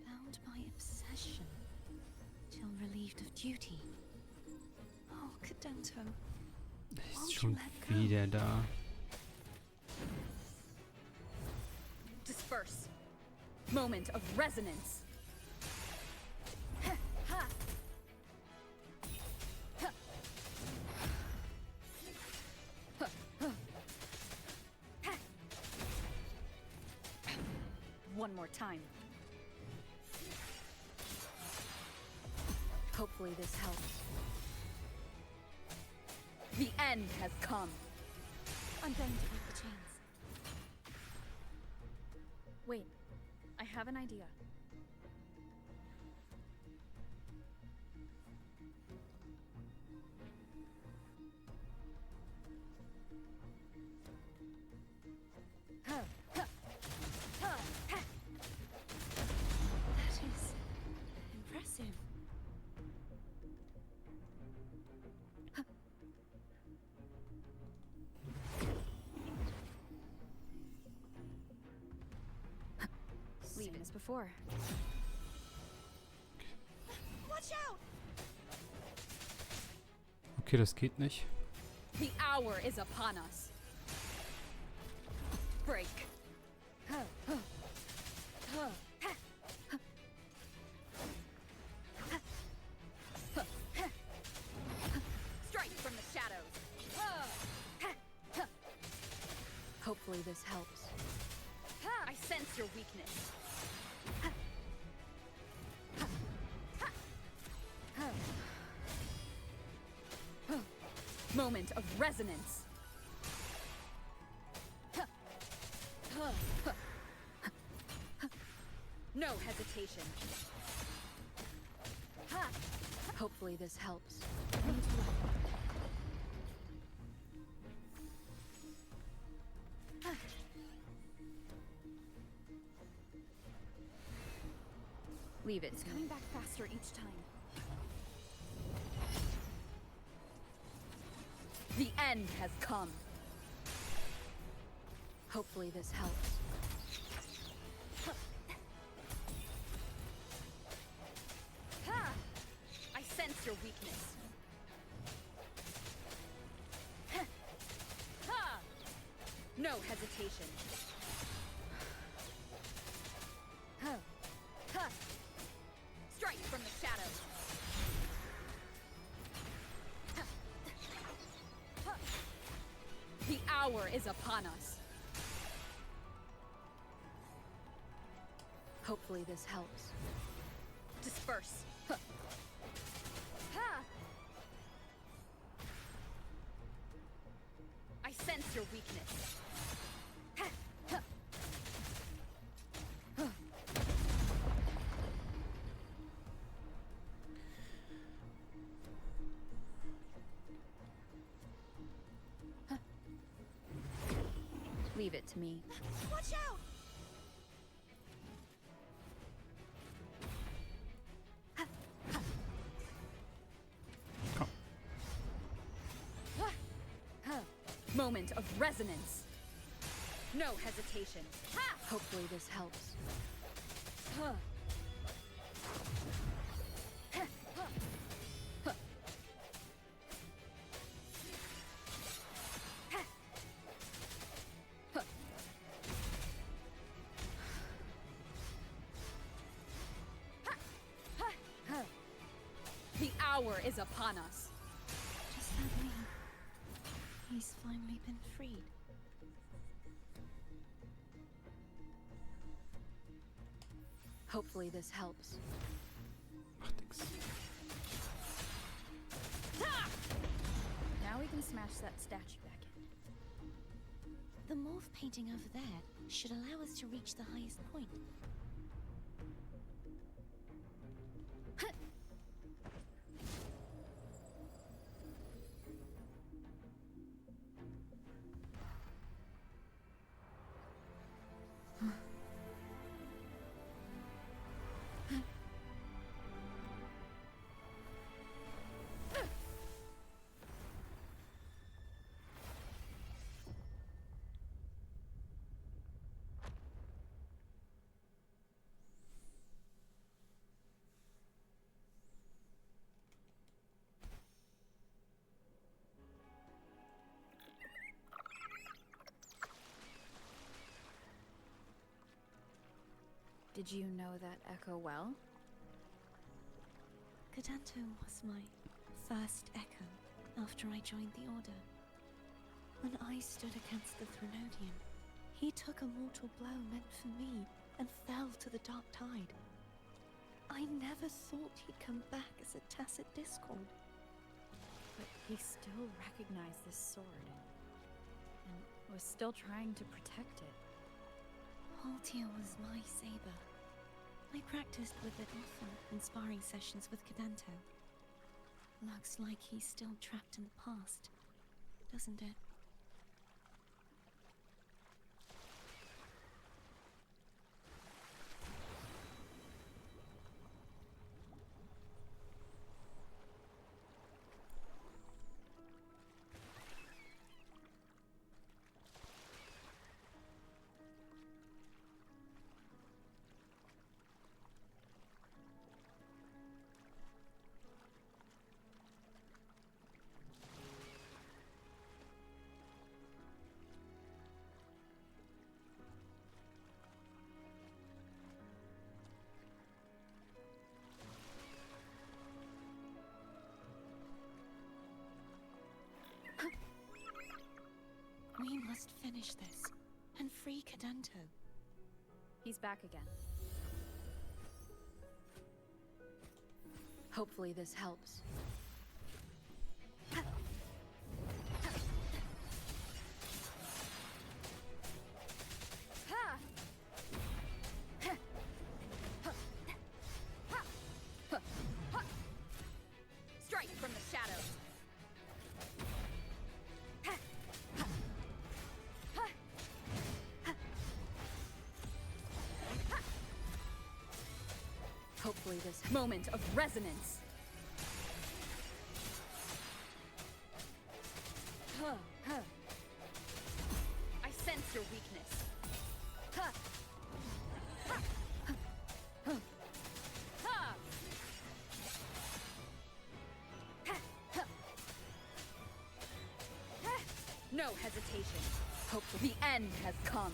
Bound by obsession, till relieved of duty. Oh, Cadento. Ist schon wieder da. Disperse. Moment of resonance. One more time. Hopefully this helps. The end has come. I'm going to break the chains. Wait, I have an idea. That is impressive. Same as before. Okay, das geht nicht. The hour is upon us. Break. Strike from the shadows. Hopefully this helps. I sense your weakness. Moment of resonance. No hesitation. Hopefully this helps. Leave it. It's coming back faster each time. The end has come. Hopefully this helps. I sense your weakness. No hesitation. Strike from the shadows. The hour is upon us. Hopefully this helps. Disperse. I sense your weakness. Leave it to me. Watch out! Moment of resonance. No hesitation. Hopefully this helps. The hour is upon us. Does that mean he's finally been freed? Hopefully this helps. Macht nix. Now we can smash that statue back in. The morph painting over there should allow us to reach the highest point. Did you know that echo well? Kräfte was my first echo after I joined the Order. When I stood against the Threnodian, he took a mortal blow meant for me and fell to the dark tide. I never thought he'd come back as a tacit discord. But he still recognized this sword, and was still trying to protect it. Haltia was my saber. I practiced with it often in sparring sessions with Kräfte. Looks like he's still trapped in the past, doesn't it? We must finish this and free Cadento. He's back again. Hopefully this helps. Strike from the shadows. Hopefully this moment of resonance. I sense your weakness. No hesitation. Hopefully the end has come.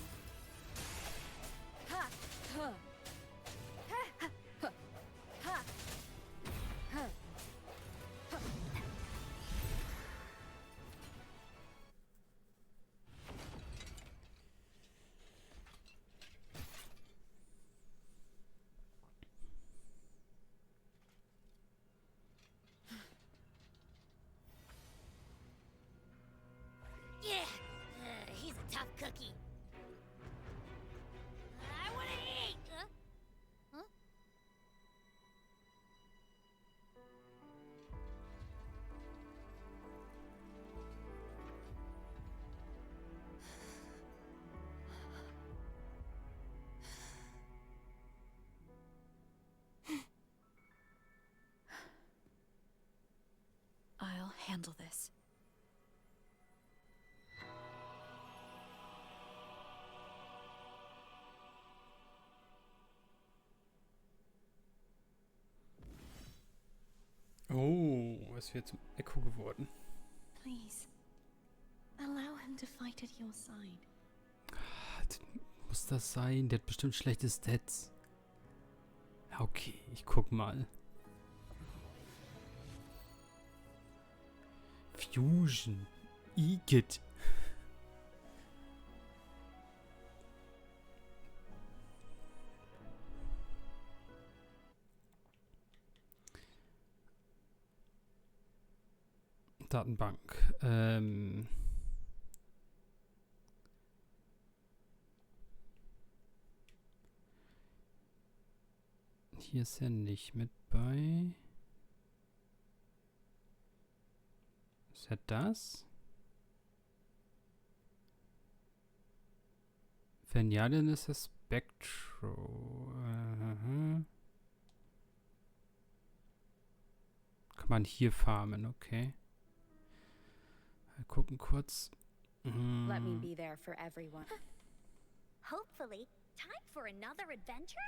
Yeah, he's a tough cookie. I wanna eat. Huh? I'll handle this. Oh, es wird zum Echo geworden. Please, allow him to fight at your side. Muss das sein? Der hat bestimmt schlechte Stats. Ja, okay, ich guck mal. Fusion. Igitt. Datenbank. Hier ist er nicht mit bei. Ist er das? Wenn ja, dann ist es Spectro. Kann man hier farmen, okay. Wir gucken kurz. Let me be there for everyone. Hopefully, time for another adventure?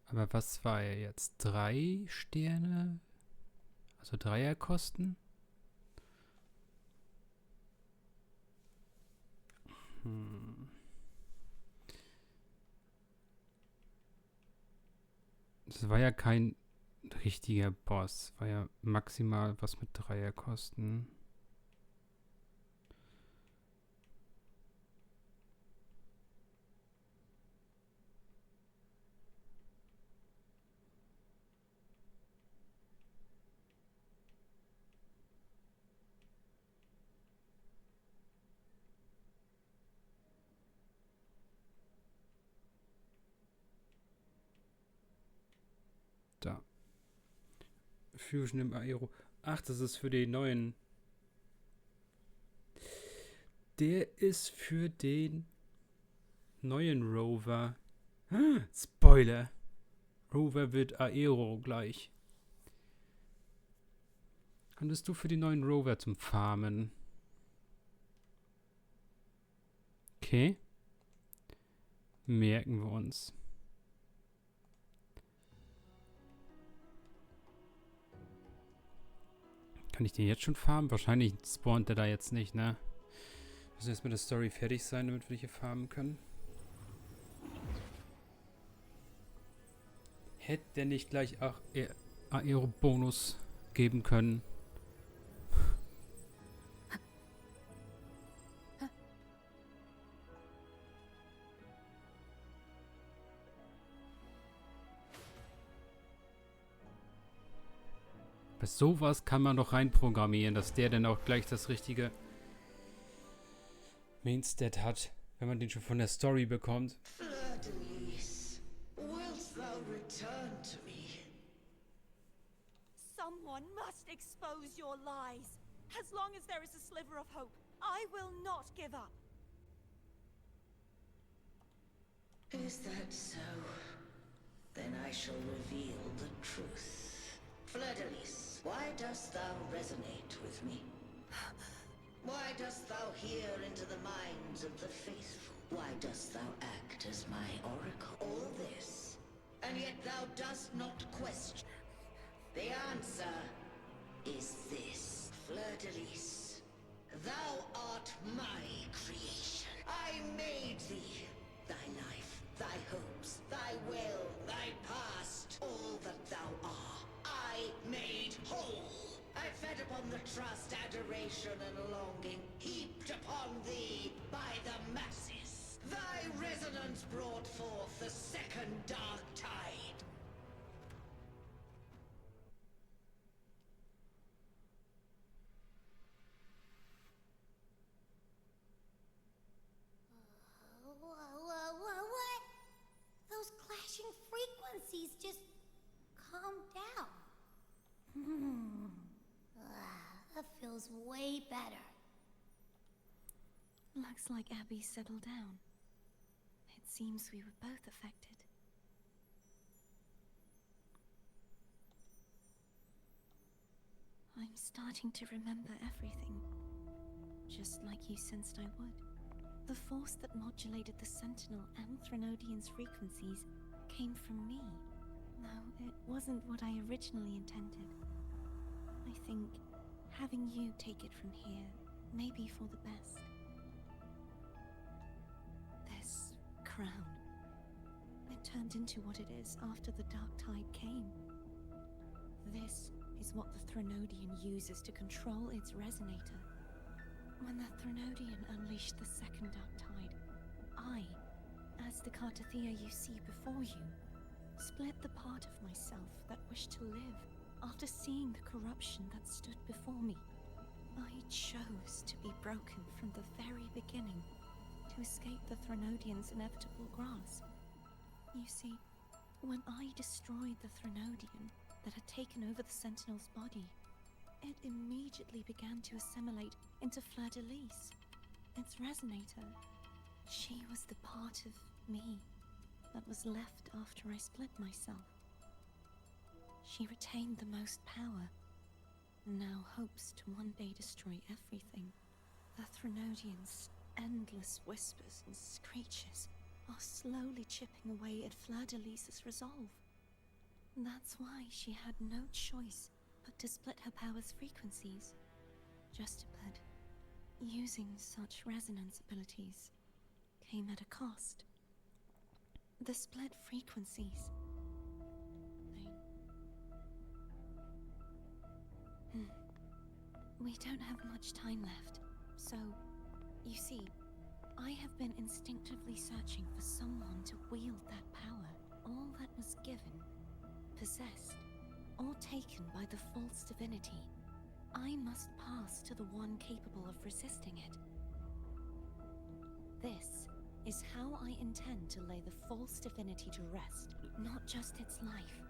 Aber was war er jetzt? 3 Sterne? Also Dreierkosten? Das war ja kein richtiger Boss. War ja maximal was mit Dreierkosten. Da. Fusion im Aero. Ach, das ist für den neuen. Der ist für den neuen Rover. Spoiler. Rover wird Aero gleich. Handelst du für den neuen Rover zum Farmen? Okay. Merken wir uns. Kann ich den jetzt schon farmen? Wahrscheinlich spawnt der da jetzt nicht, ne? Müssen jetzt mit der Story fertig sein, damit wir hier farmen können. Hätte der nicht gleich auch Aero-Bonus geben können? Bei sowas kann man doch reinprogrammieren, dass der dann auch gleich das richtige Mainstat hat, wenn man den schon von der Story bekommt. Fleur-de-lis, wilt thou return to me? Someone must expose your lies. As long as there is a sliver of hope, I will not give up. Is that so? Then I shall reveal the truth. Fleur-de-lis, why dost thou resonate with me? Why dost thou hear into the minds of the faithful? Why dost thou act as my oracle? All this, and yet thou dost not question. The answer is this. Fleur-de-lis, thou art my creation. I made thee. Thy life, thy hopes, thy will, thy past, all that thou art, I made whole. I fed upon the trust, adoration, and longing heaped upon thee by the masses. Thy resonance brought forth the second dark tide. What? Those clashing frequencies just calm down. That feels way better. Looks like Abby settled down. It seems we were both affected. I'm starting to remember everything, just like you sensed I would. The force that modulated the Sentinel and Threnodian's frequencies came from me. No, it wasn't what I originally intended. I think having you take it from here may be for the best. This crown, it turned into what it is after the Dark Tide came. This is what the Threnodian uses to control its resonator. When the Threnodian unleashed the second Dark Tide, I, as the Cartathea you see before you, split the part of myself that wished to live after seeing the corruption that stood before me. I chose to be broken from the very beginning to escape the Threnodian's inevitable grasp. You see, when I destroyed the Threnodian that had taken over the Sentinel's body, it immediately began to assimilate into Fleur-de-lis, its resonator. She was the part of me that was left after I split myself. She retained the most power, and now hopes to one day destroy everything. The Threnodian's endless whispers and screeches are slowly chipping away at Fleur-de-lis's resolve. That's why she had no choice but to split her power's frequencies. Just to put, using such resonance abilities came at a cost. The split frequencies. We don't have much time left, so, you see, I have been instinctively searching for someone to wield that power. All that was given, possessed, or taken by the false divinity, I must pass to the one capable of resisting it. This is how I intend to lay the false divinity to rest. Not just its life,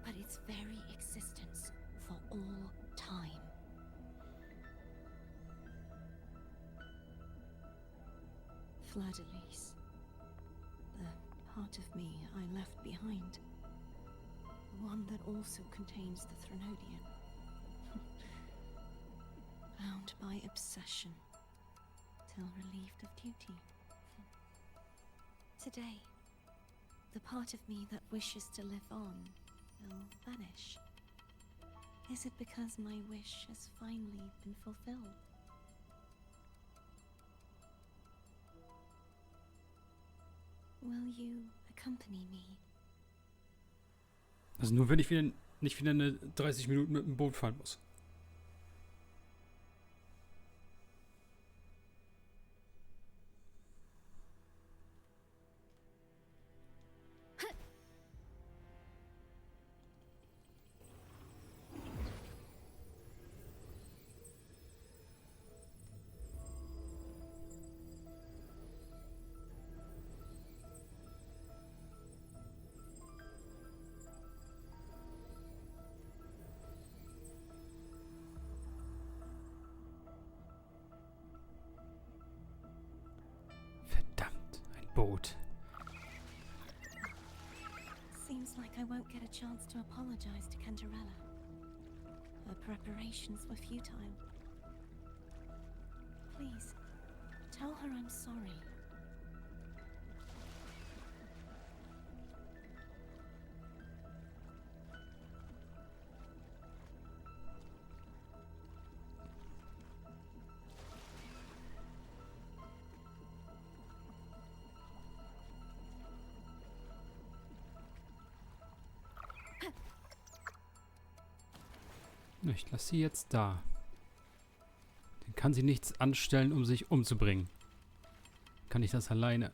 but its very existence for all time. Fleur-de-lis, the part of me I left behind. One that also contains the Threnodian. Bound by obsession, till relieved of duty. Today, the part of me that wishes to live on will vanish. Is it because my wish has finally been fulfilled? Will you accompany me? Also nur wenn ich nicht wieder eine 30 Minuten mit dem Boot fahren muss. Seems like I won't get a chance to apologize to Cantarella. Her preparations were futile. Please, tell her I'm sorry. Ich lasse sie jetzt da. Dann kann sie nichts anstellen, um sich umzubringen. Kann ich das alleine?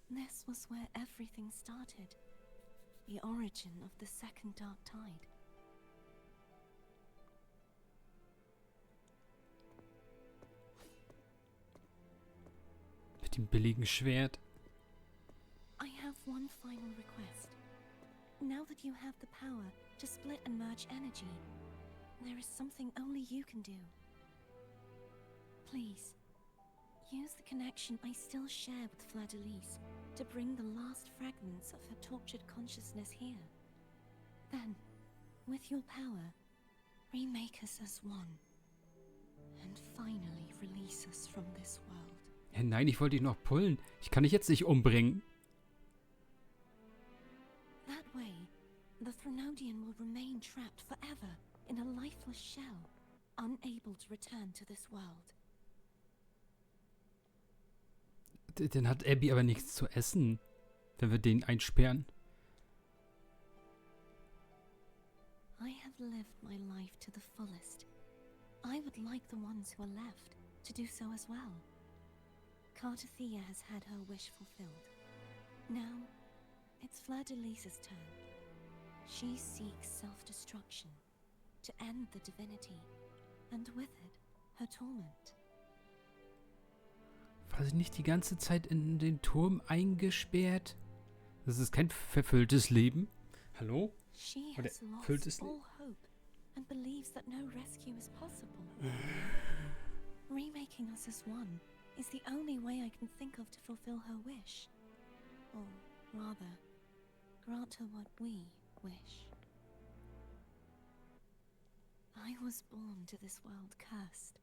This was where everything started. The origin of the second dark tide. Mit dem billigen Schwert. I have one final request. Now that you have the power to split and merge energy, there is something only you can do. Please, use the connection I still share with Fleur-de-Lis to bring the last fragments of her tortured consciousness here. Then, with your power, remake us as one. And finally release us from this world. Nein, ich wollte ihn noch pullen. Ich kann dich jetzt nicht umbringen. That way, the Threnodian will remain trapped forever in a lifeless shell, unable to return to this world. Dann hat Abby aber nichts zu essen, wenn wir den einsperren. I have lived my life to the fullest. I would like the ones who are left to do so as well. Cartathea has had her wish fulfilled. Now, it's Fleur-de-Lis's turn. She seeks self-destruction, to end the divinity, and with it, her torment. War sie nicht die ganze Zeit in den Turm eingesperrt? Das ist kein verfülltes Leben. Hallo? She Oder has lost erfülltes all hope and believes that no rescue is possible. Remaking us as one is the only way I can think of to fulfill her wish. Or rather, grant her what we wish. I was born to this world cursed.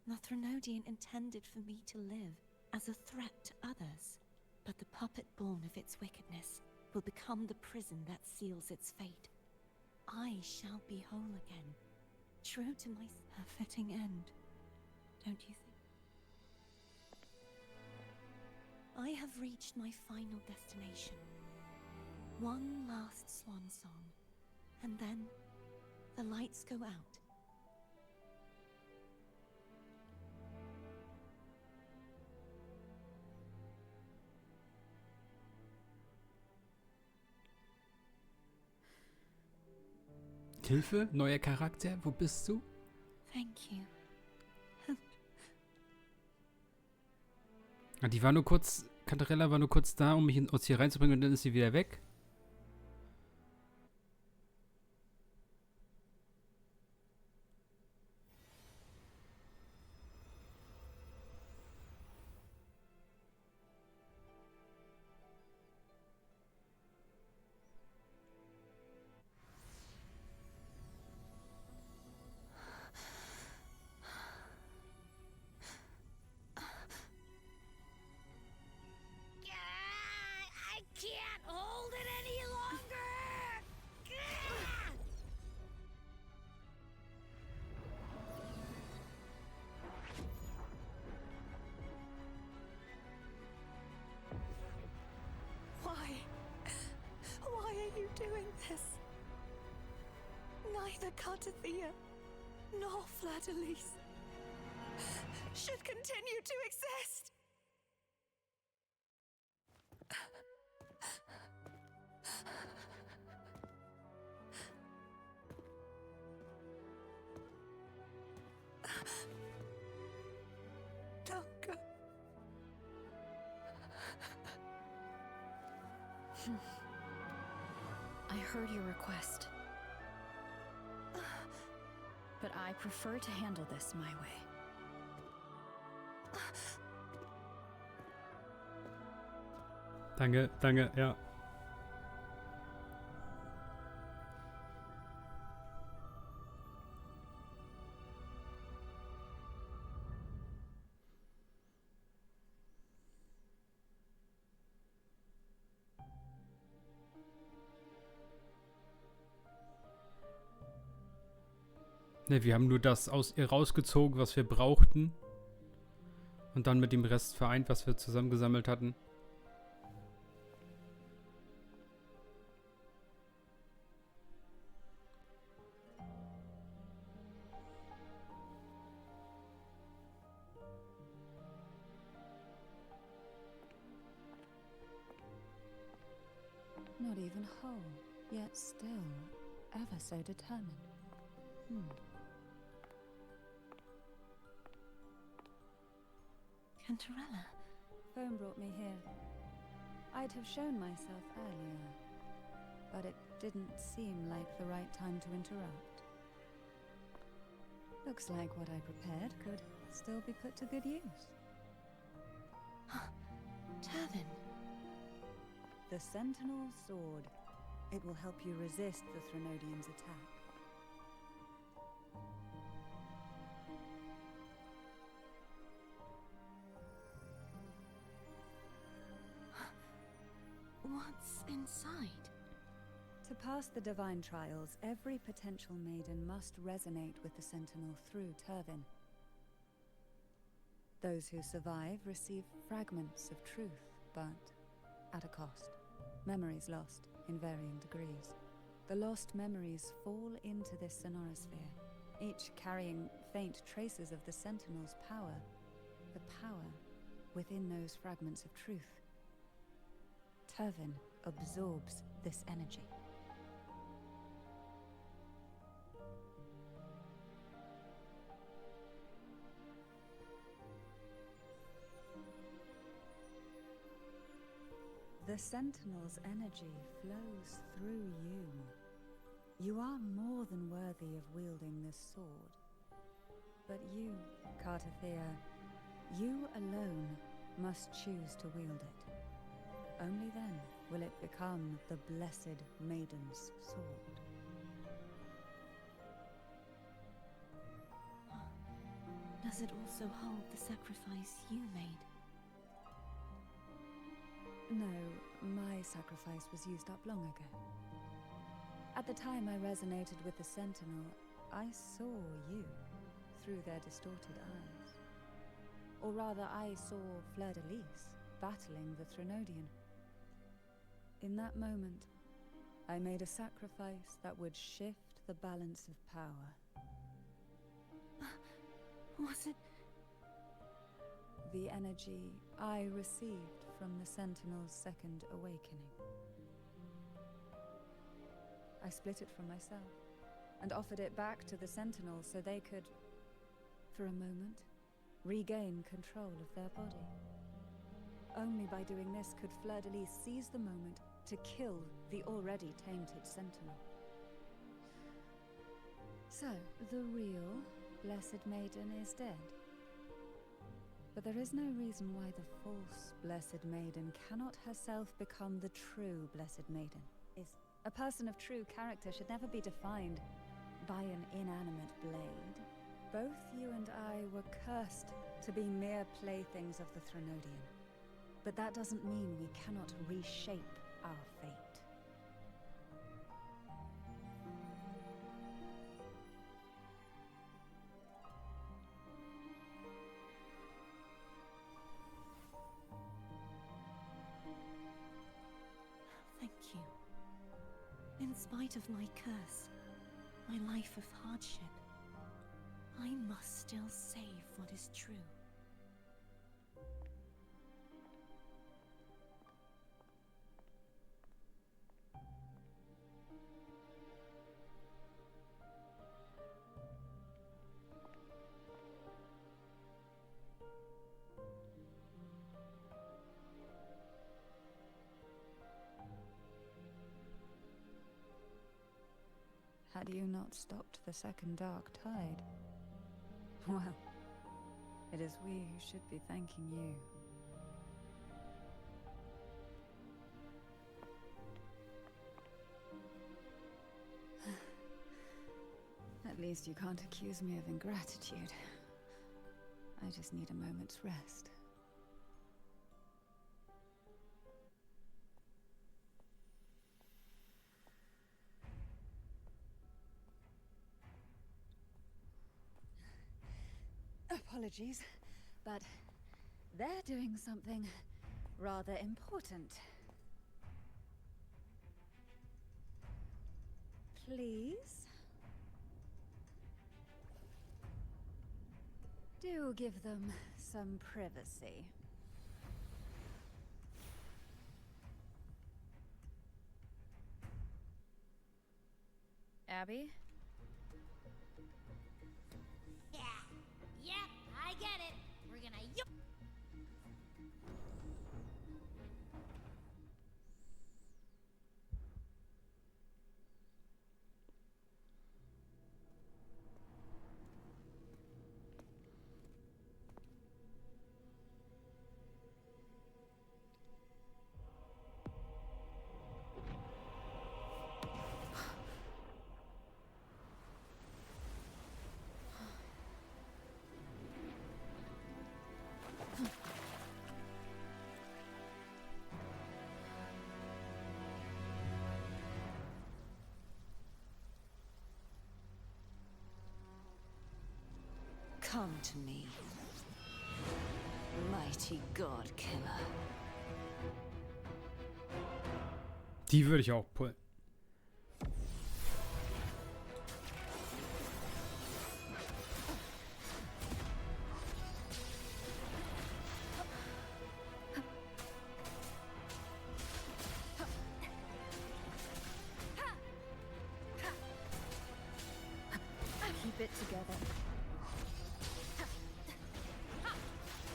The Threnodian intended for me to live as a threat to others, but the puppet born of its wickedness will become the prison that seals its fate. I shall be whole again, true to my fitting end, don't you think? I have reached my final destination. One last swan song, and then the lights go out. Hilfe? Neuer Charakter? Wo bist du? Thank you. Die war nur kurz, Cantarella war nur kurz da, um mich aus hier reinzubringen und dann ist sie wieder weg. I can't hold it any longer! Why? Why are you doing this? Neither Cartathea nor Fleur-de-Lis should continue to exist. Don't go. I heard your request. but I prefer to handle this my way. Danke, danke, ja. Ne, wir haben nur das aus ihr rausgezogen, was wir brauchten. Und dann mit dem Rest vereint, was wir zusammengesammelt hatten. Not even whole, yet still ever so determined. Cantarella. Phone brought me here. I'd have shown myself earlier, but it didn't seem like the right time to interrupt. Looks like what I prepared could still be put to good use. Turvin. The Sentinel's sword. It will help you resist the Threnodian's attack. What's inside? To pass the divine trials, every potential maiden must resonate with the Sentinel through Turvin. Those who survive receive fragments of truth, but at a cost. Memories lost in varying degrees. The lost memories fall into this sonorosphere, each carrying faint traces of the Sentinel's power, the power within those fragments of truth. Turvin absorbs this energy. The Sentinel's energy flows through you. You are more than worthy of wielding this sword. But you, Cartathea, you alone must choose to wield it. Only then will it become the Blessed Maiden's sword. Does it also hold the sacrifice you made? No, my sacrifice was used up long ago. At the time I resonated with the Sentinel, I saw you through their distorted eyes. Or rather, I saw Fleur-de-Lis battling the Threnodian. In that moment, I made a sacrifice that would shift the balance of power. Was it? The energy I received from the Sentinel's second awakening. I split it from myself and offered it back to the Sentinel so they could, for a moment, regain control of their body. Only by doing this could Fleur-de-Lis seize the moment to kill the already tainted Sentinel. So, the real Blessed Maiden is dead. But there is no reason why the false Blessed Maiden cannot herself become the true Blessed Maiden. A person of true character should never be defined by an inanimate blade. Both you and I were cursed to be mere playthings of the Threnodian. But that doesn't mean we cannot reshape our fate. Thank you. In spite of my curse, my life of hardship, I must still save what is true. had you not stopped the second dark tide. Well, it is we who should be thanking you. At least you can't accuse me of ingratitude. I just need a moment's rest. Apologies, but they're doing something rather important. Please? Do give them some privacy. Abby? Yeah. Yep, I get it. We're gonna Come to me, mighty God Killer. Die würde ich auch pullen. Keep it together.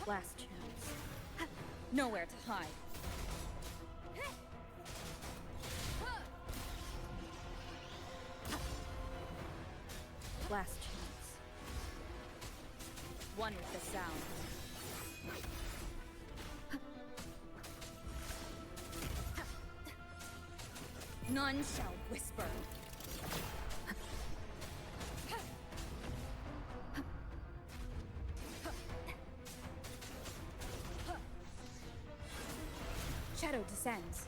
Last chance. Nowhere to hide. Last chance. One with the sound. None shall whisper. Shadow descends.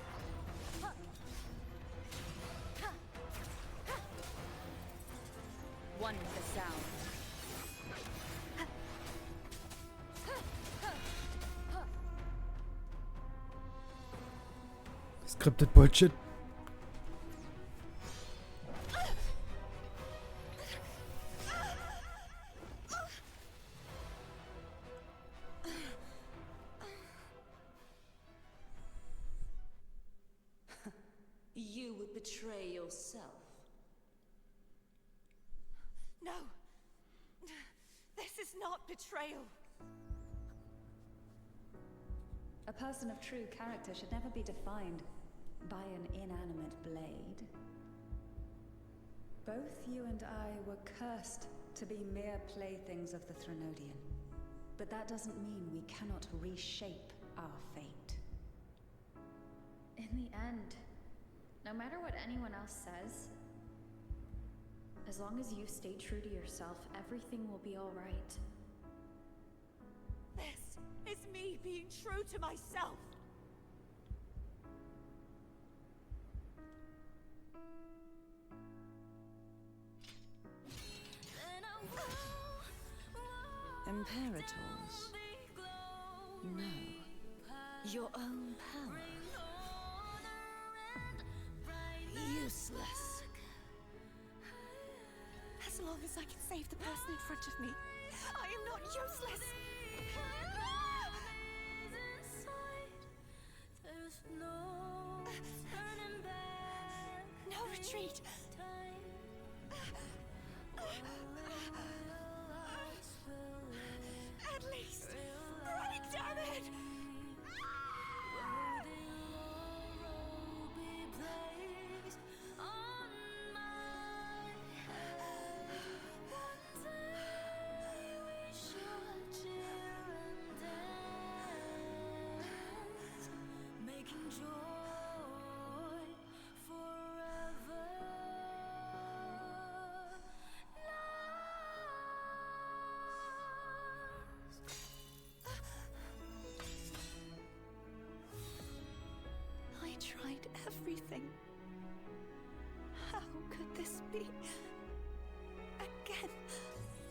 One with the sound. Scripted Bullshit. You would betray yourself. No! This is not betrayal! A person of true character should never be defined by an inanimate blade. Both you and I were cursed to be mere playthings of the Threnodian. But that doesn't mean we cannot reshape our fate. In the end, no matter what anyone else says, as long as you stay true to yourself, everything will be all right. This is me being true to myself! Imperators know your own power. Useless. As long as I can save the person in front of me, I am not useless. No retreat. At least running, damn it! everything. How could this be? Again,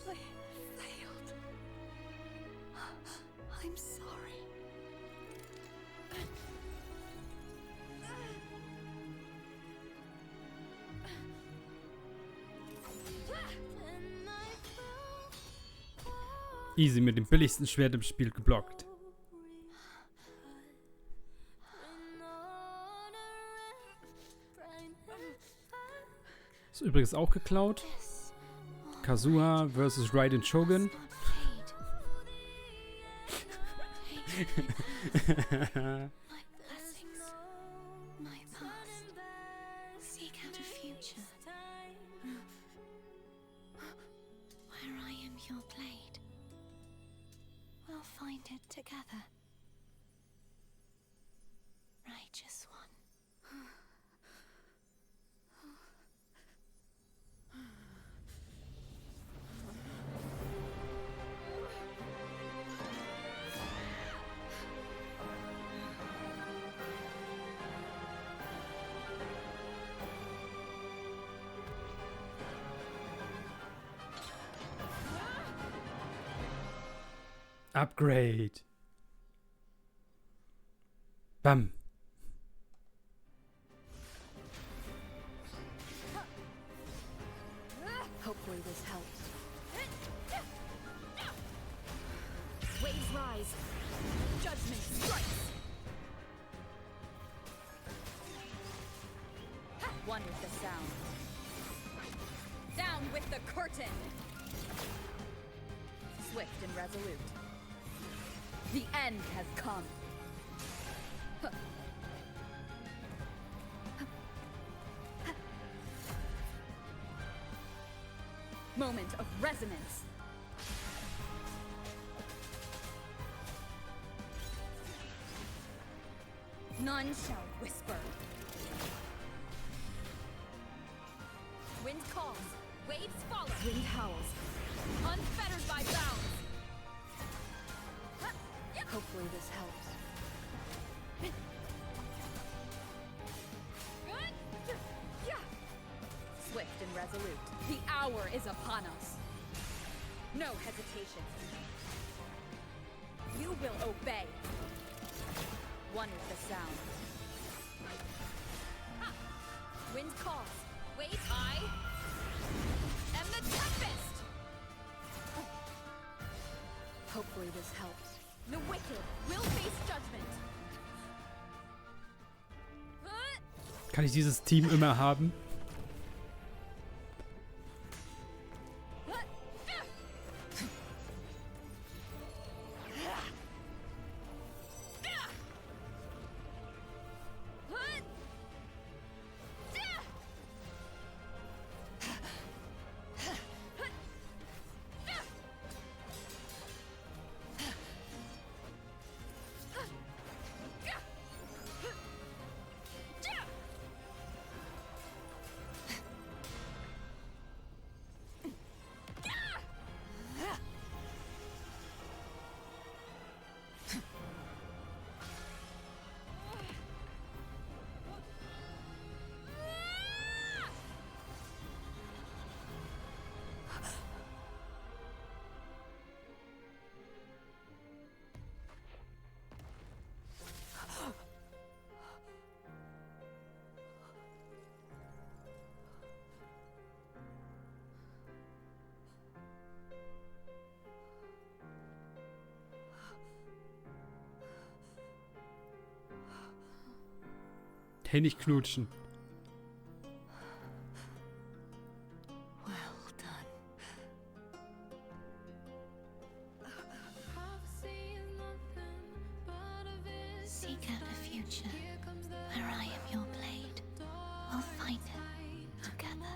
I failed. I'm sorry. Easy mit dem billigsten Schwert im Spiel geblockt. Ist übrigens auch geklaut. Kazuha vs. Raiden Shogun. Find it together. Righteous one. Upgrade. Bam. Hopefully this helps. Waves rise. Judgment strikes. One with the sound. Down with the curtain. Swift and resolute. The end has come. Moment of resonance. None shall whisper. Wind calls, waves follow. Wind howls, unfettered by bounds. Hopefully this helps. Swift and resolute. The hour is upon us. No hesitation. You will obey. One with the sound. Wind calls. Wait, I am the tempest. Hopefully this helps. The wicked will face judgment. Kann ich dieses Team immer haben? Hey, nicht knutschen. Well done. Seek out a future where I am your blade. We'll find it together.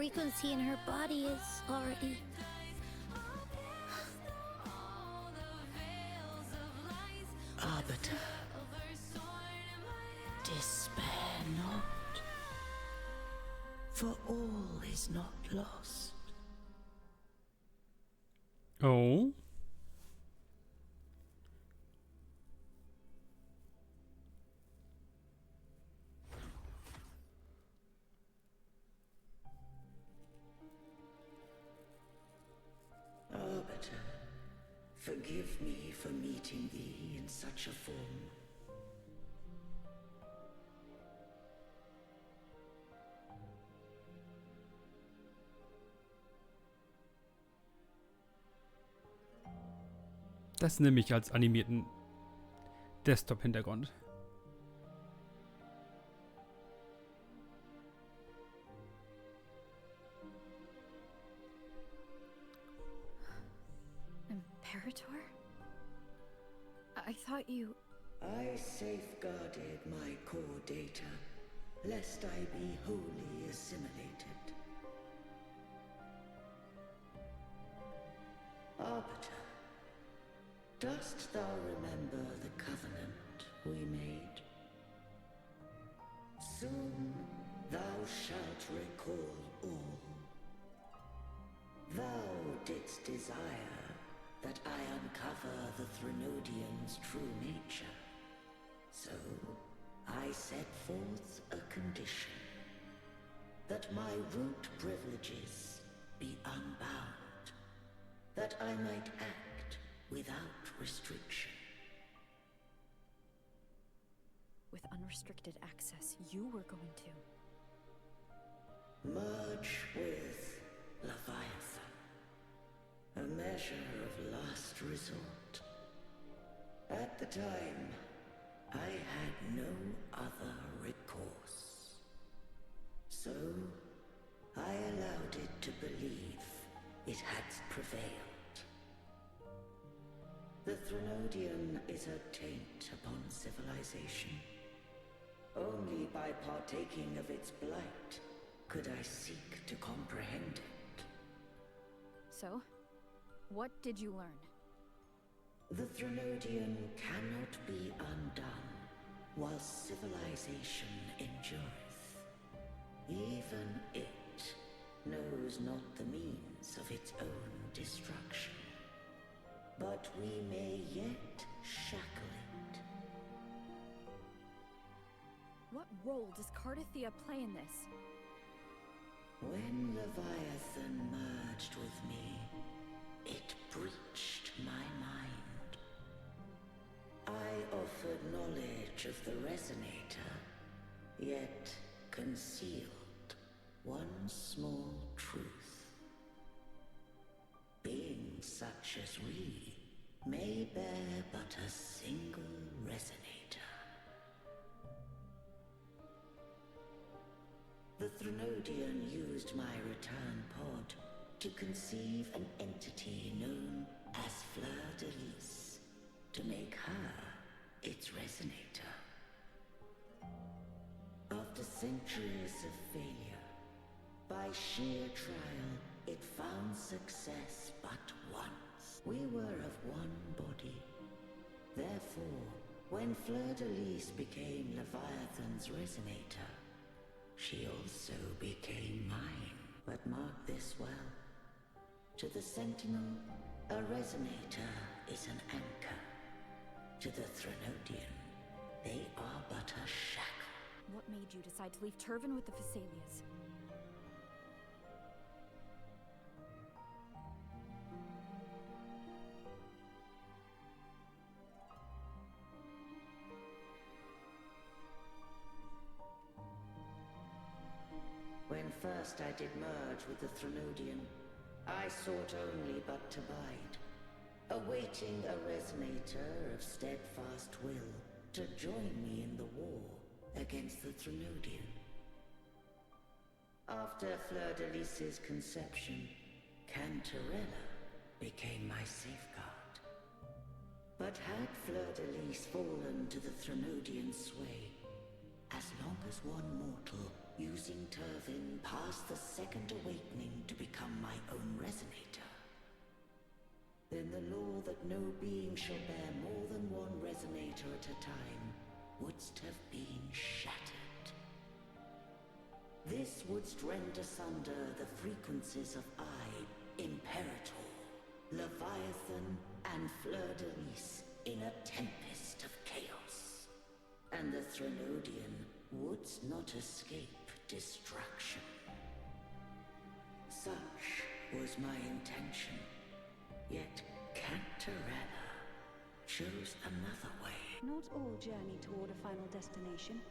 frequency in her body is already... Arbiter, despair not, for all is not lost. Oh. Arbiter, forgive me for meeting thee in such a form. Das nehme ich als animierten Desktop-Hintergrund. Imperator? I thought you... I safeguarded my core data, lest I be wholly assimilated. Arbiter, dost thou remember the covenant we made? Soon thou shalt recall all. Thou didst desire that I uncover the Threnodian's true nature. So, I set forth a condition. That my root privileges be unbound. That I might act without restriction. With unrestricted access, you were going to... Merge with Leviathan. A measure of last resort. At the time, I had no other recourse. So, I allowed it to believe it had prevailed. The Threnodian is a taint upon civilization. Only by partaking of its blight could I seek to comprehend it. So, what did you learn? The Threnodian cannot be undone while civilization endureth. Even it knows not the means of its own destruction. But we may yet shackle it. What role does Cardathia play in this? When Leviathan merged with me, it breached my mind. I offered knowledge of the Resonator, yet concealed one small truth. Beings such as we may bear but a single Resonator. The Threnodian used my return pod to conceive an entity known as Fleur-de-Lis, to make her its Resonator. After centuries of failure, by sheer trial, it found success but once. We were of one body. Therefore, when Fleur-de-Lis became Leviathan's Resonator, she also became mine. But mark this well. To the Sentinel, a Resonator is an anchor. To the Threnodian, they are but a shackle. What made you decide to leave Turvan with the Phasaelias? When first I did merge with the Threnodian, I sought only but to bide, awaiting a Resonator of steadfast will to join me in the war against the Threnodian. After Fleur-de-Lis's conception, Cantarella became my safeguard. But had Fleur-de-Lis fallen to the Threnodian sway, as long as one mortal using Turvin past the second awakening to become my own resonator. Then the law that no being shall bear more than one resonator at a time wouldst have been shattered. This wouldst rend asunder the frequencies of I, Imperator, Leviathan, and Fleur-de-Lis in a tempest of chaos. And the Threnodian wouldst not escape destruction. Such was my intention. Yet Cantarella chose another way. Not all journey toward a final destination.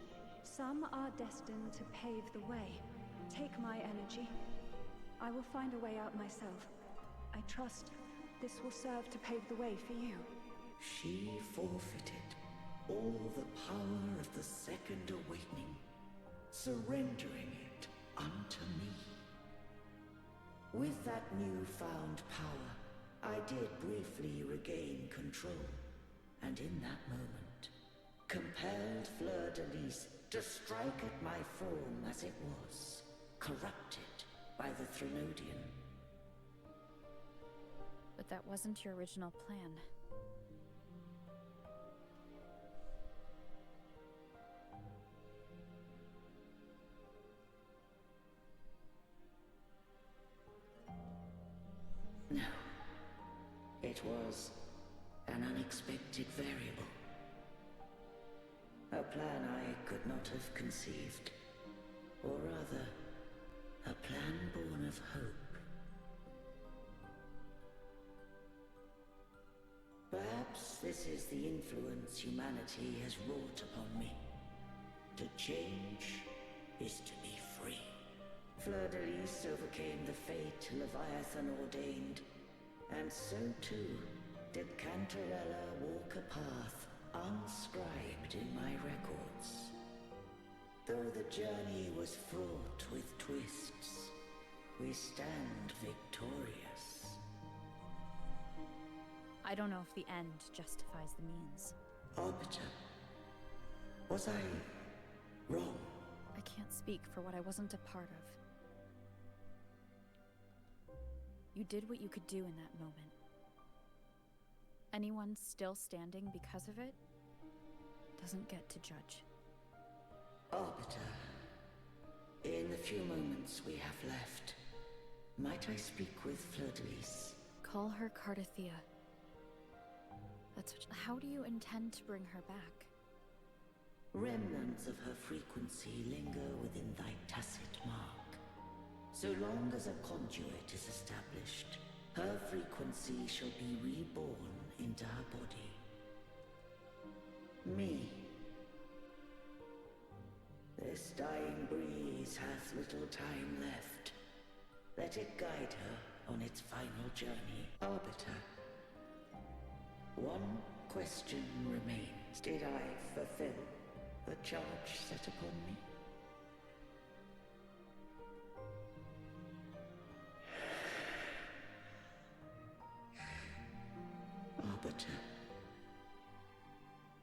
Some are destined to pave the way. Take my energy. I will find a way out myself. I trust this will serve to pave the way for you. She forfeited all the power of the second awakening, surrendering it unto me. With that newfound power, I did briefly regain control, and in that moment, compelled Fleur-de-Lis to strike at my form as it was, corrupted by the Threnodian. But that wasn't your original plan. No. It was an unexpected variable. A plan I could not have conceived. Or rather, a plan born of hope. Perhaps this is the influence humanity has wrought upon me. To change is to be free. Fleur-de-Lis overcame the fate Leviathan ordained, and so too did Cantarella walk a path unscribed in my records. Though the journey was fraught with twists, we stand victorious. I don't know if the end justifies the means. Arbiter, was I wrong? I can't speak for what I wasn't a part of. You did what you could do in that moment. Anyone still standing because of it doesn't get to judge. Arbiter, in the few moments we have left, might I speak with Fleur-de-Lis? Call her Cardathea. That's what. How do you intend to bring her back? Remnants of her frequency linger within thy tacit mark. So long as a conduit is established, her frequency shall be reborn into her body. Me. This dying breeze hath little time left. Let it guide her on its final journey. Arbiter, one question remains. Did I fulfill the charge set upon me? Arbiter,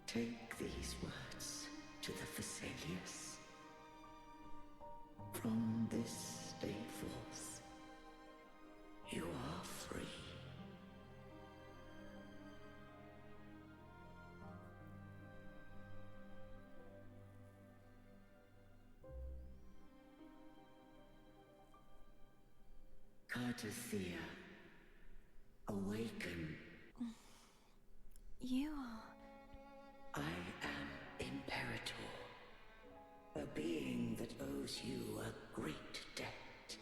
take these words to the Phasaelius. From this day forth, you are free. Cardathea, awaken. You are... I am Imperator, a being that owes you a great debt.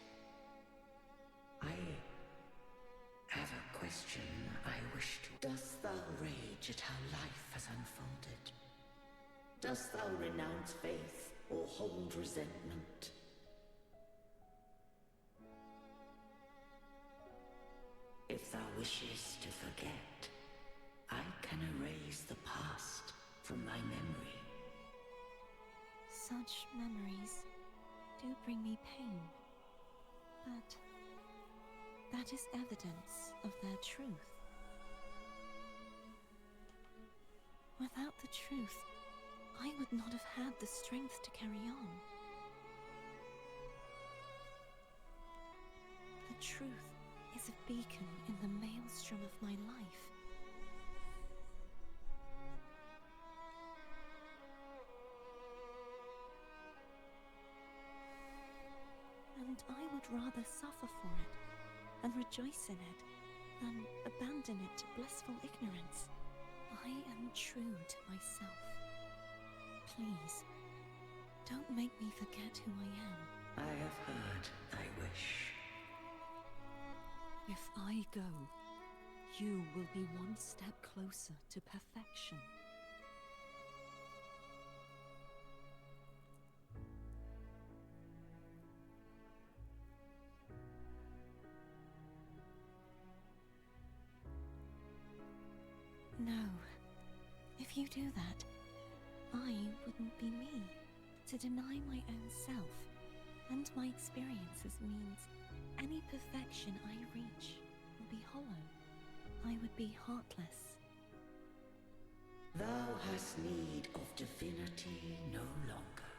I have a question I wish to... Dost thou rage at how life has unfolded? Dost thou renounce faith or hold resentment? If thou wishes to forget, I can erase the past from thy memory. Such memories do bring me pain. But that is evidence of their truth. Without the truth, I would not have had the strength to carry on. the truth is a beacon in the maelstrom of my life. And I would rather suffer for it and rejoice in it than abandon it to blissful ignorance. I am true to myself. Please, don't make me forget who I am. I have heard thy wish. If I go, you will be one step closer to perfection. No. If you do that, I wouldn't be me. To deny my own self and my experiences means any perfection I reach will be hollow. I would be heartless. Thou hast need of divinity no longer.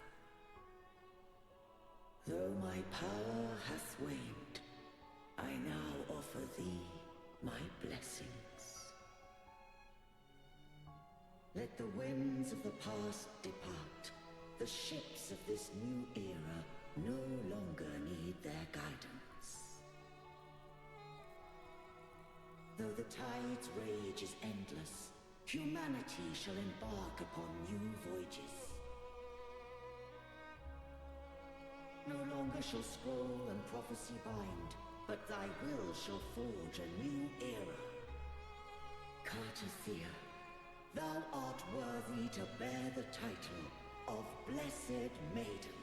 Though my power hath waned, I now offer thee my blessings. Let the winds of the past depart. The ships of this new era no longer need their guidance. Though the tide's rage is endless, humanity shall embark upon new voyages. No longer shall scroll and prophecy bind, but thy will shall forge a new era. Cartethia, thou art worthy to bear the title of Blessed Maiden.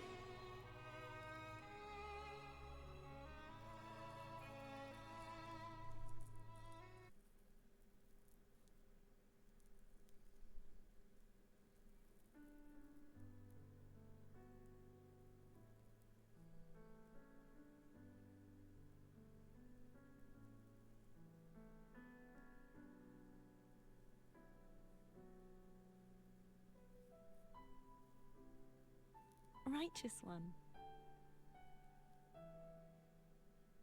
Righteous one.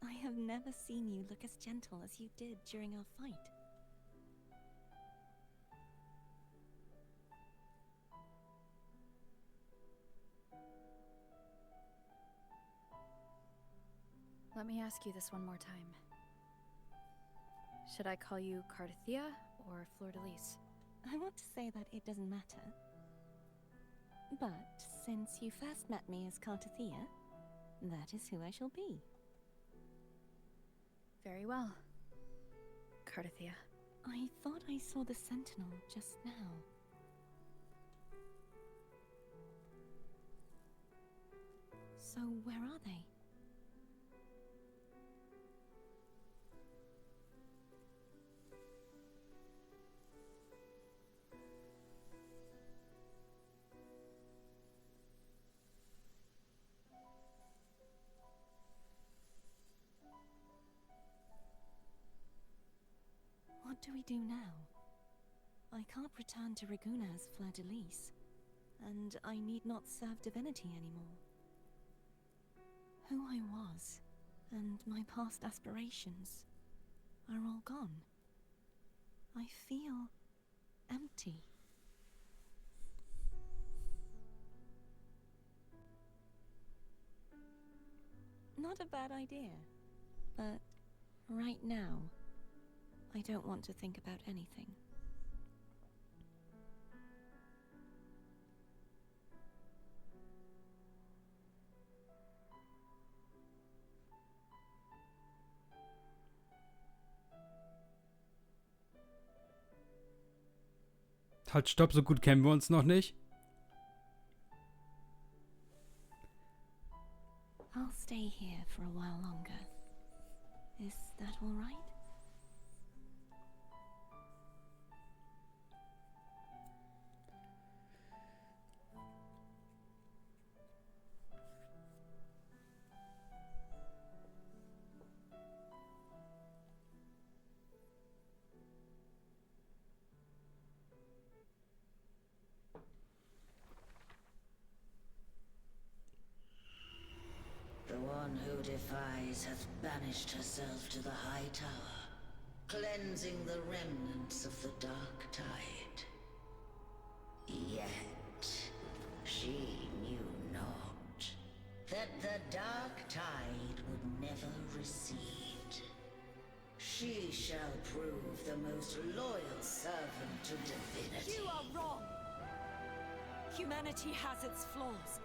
I have never seen you look as gentle as you did during our fight. Let me ask you this one more time. Should I call you Cartethia or Fleur-de-Lis? I want to say that it doesn't matter. But since you first met me as Cartethia, that is who I shall be. Very well, Cartethia. I thought I saw the Sentinel just now. So where are they? What do we do now? I can't return to Raguna as Fleur-de-Lis, and I need not serve divinity anymore. Who I was, and my past aspirations, are all gone. I feel empty. Not a bad idea, but right now, I don't want to think about anything. Halt, stopp, so gut kennen wir uns noch nicht. I'll stay here for a while longer. Is that all right? defies hath banished herself to the high tower, cleansing the remnants of the dark tide. Yet she knew not that the dark tide would never recede. She shall prove the most loyal servant to divinity. You are wrong! Humanity has its flaws,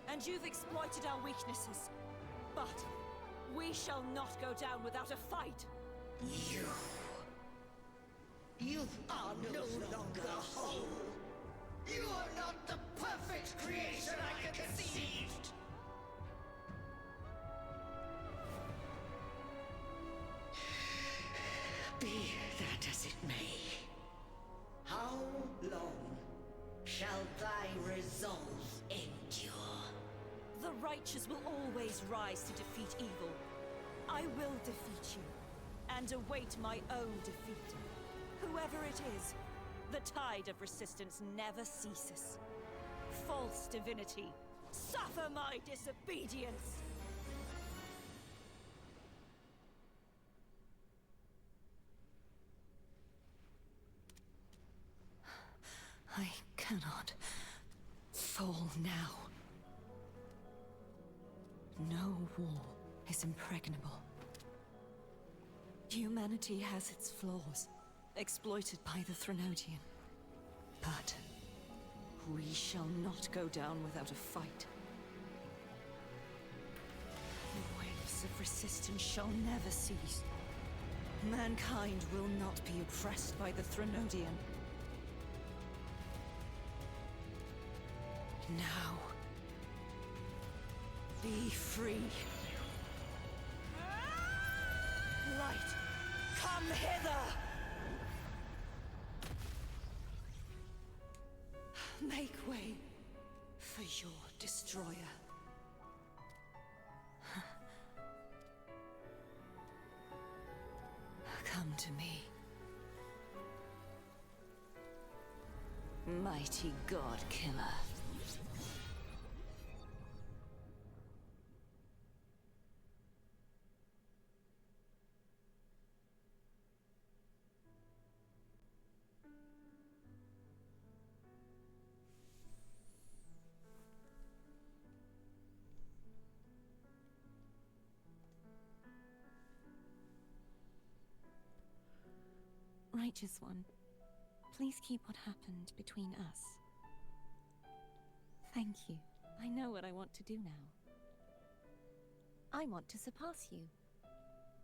and you've exploited our weaknesses. But we shall not go down without a fight! You are no longer whole! You are not the perfect creation I conceived! Be that as it may, how long shall thy resolve endure? The righteous will always rise to defeat evil. I will defeat you, and await my own defeat. Whoever it is, the tide of resistance never ceases. False divinity, suffer my disobedience! I cannot fall now. No wall is impregnable. Humanity has its flaws, exploited by the Threnodian. But we shall not go down without a fight. The waves of resistance shall never cease. Mankind will not be oppressed by the Threnodian. Now, be free. Light, come hither! Make way for your destroyer. Come to me. Mighty God Killer. Righteous One, please keep what happened between us. Thank you. I know what I want to do now. I want to surpass you.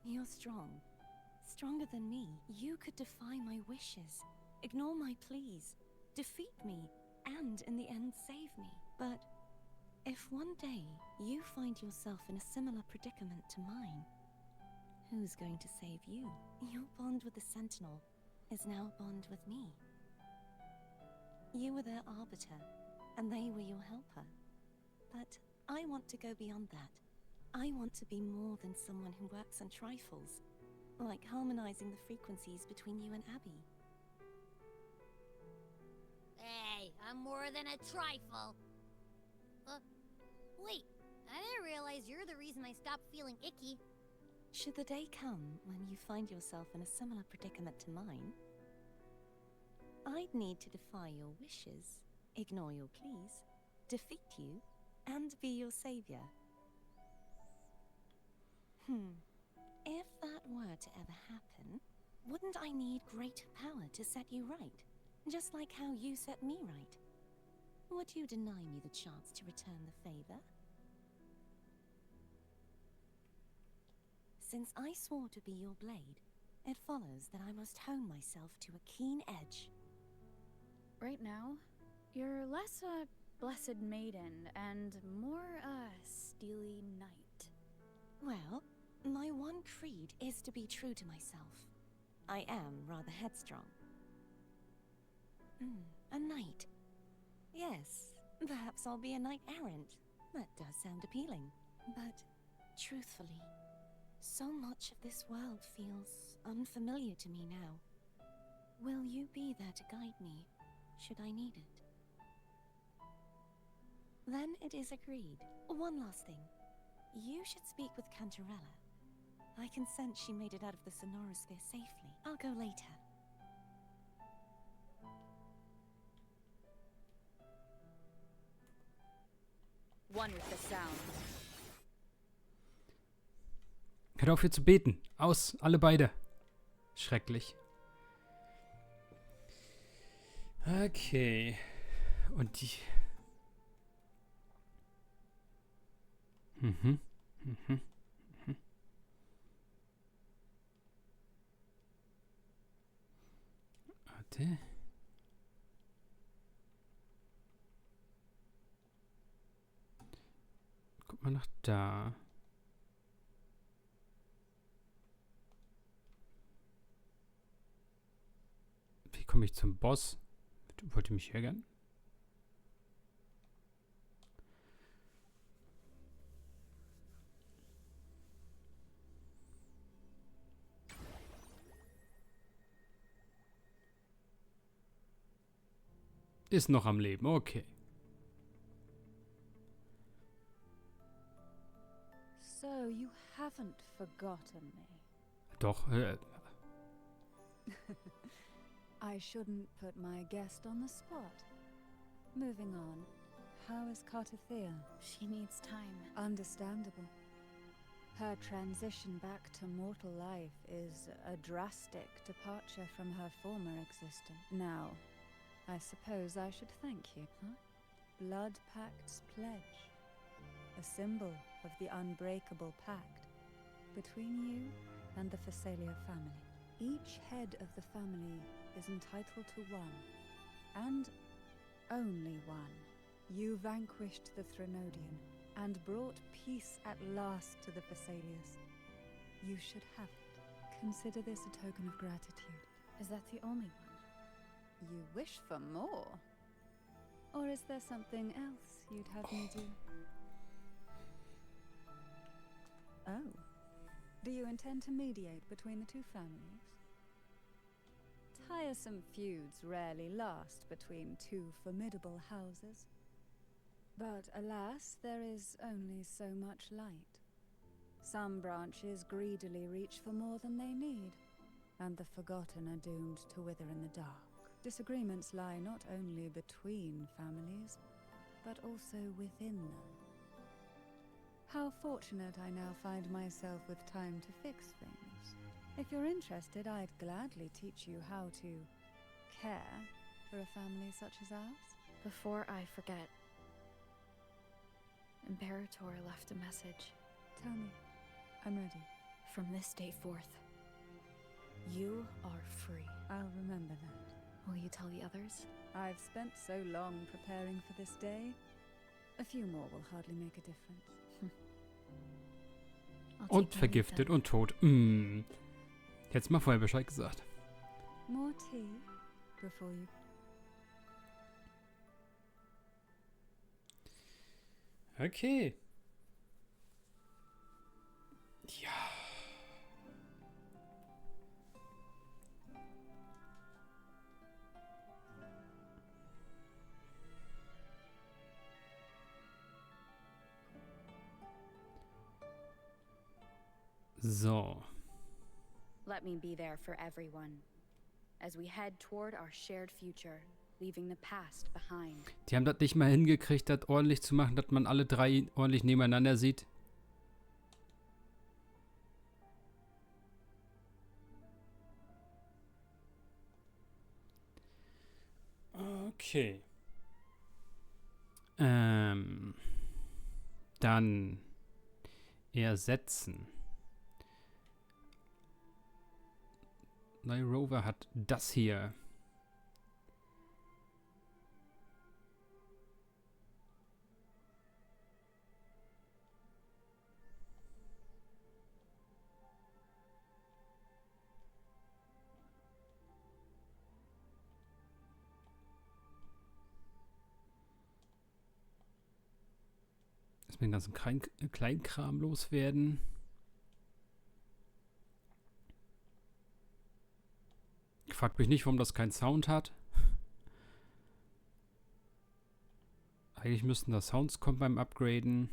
You're strong. Stronger than me. You could defy my wishes, ignore my pleas, defeat me, and in the end save me. But if one day you find yourself in a similar predicament to mine, who's going to save you? Your bond with the Sentinel is now a bond with me. You were their arbiter, and they were your helper. But I want to go beyond that. I want to be more than someone who works on trifles, like harmonizing the frequencies between you and Abby. Hey, I'm more than a trifle. Wait, I didn't realize you're the reason I stopped feeling icky. Should the day come when you find yourself in a similar predicament to mine, I'd need to defy your wishes, ignore your pleas, defeat you, and be your savior. If that were to ever happen, wouldn't I need greater power to set you right? Just like how you set me right. Would you deny me the chance to return the favor? Since I swore to be your blade, it follows that I must hone myself to a keen edge. Right now, you're less a blessed maiden and more a steely knight. Well, my one creed is to be true to myself. I am rather headstrong. A knight. Yes, perhaps I'll be a knight-errant. That does sound appealing. But, truthfully, so much of this world feels unfamiliar to me now. Will you be there to guide me, should I need it? Then it is agreed. One last thing. You should speak with Cantarella. I can sense she made it out of the sonorosphere safely. I'll go later. One with the sound. Hört auf hier zu beten. Aus, alle beide. Schrecklich. Okay. Und die... Warte. Guck mal nach da. Wie komme ich zum Boss? Wollt ihr mich ärgern? Ist noch am Leben, okay. So, you haven't forgotten me. Doch, I shouldn't put my guest on the spot. Moving on. How is Cartathea? She needs time. Understandable. Her transition back to mortal life is a drastic departure from her former existence. Now, I suppose I should thank you, huh? Blood Pact's pledge. A symbol of the unbreakable pact between you and the Phasalia family. Each head of the family is entitled to one, and only one. You vanquished the Threnodian and brought peace at last to the Phasalias. You should have it. Consider this a token of gratitude. Is that the only one? You wish for more? Or is there something else you'd have me do? Oh. Do you intend to mediate between the two families? Tiresome feuds rarely last between two formidable houses. But alas, there is only so much light. Some branches greedily reach for more than they need, and the forgotten are doomed to wither in the dark. Disagreements lie not only between families, but also within them. How fortunate I now find myself with time to fix things. If you're interested, I'd gladly teach you how to care for a family such as ours. Before I forget, Imperator left a message. Tell me. I'm ready. From this day forth, you are free. I'll remember that. Will you tell the others? I've spent so long preparing for this day. A few more will hardly make a difference. und vergiftet und tot. Hättest mal vorher Bescheid gesagt. More tea before you... Okay. Ja. So. Let me be there for everyone as we head toward our shared future, leaving the past behind. Die haben das nicht mal hingekriegt, das ordentlich zu machen, dass man alle drei ordentlich nebeneinander sieht. Okay. Dann ersetzen. Neue Rover hat das hier. Erstmal den ganzen Kleinkram loswerden. Fragt mich nicht, warum das keinen Sound hat. Eigentlich müssten da Sounds kommen beim Upgraden.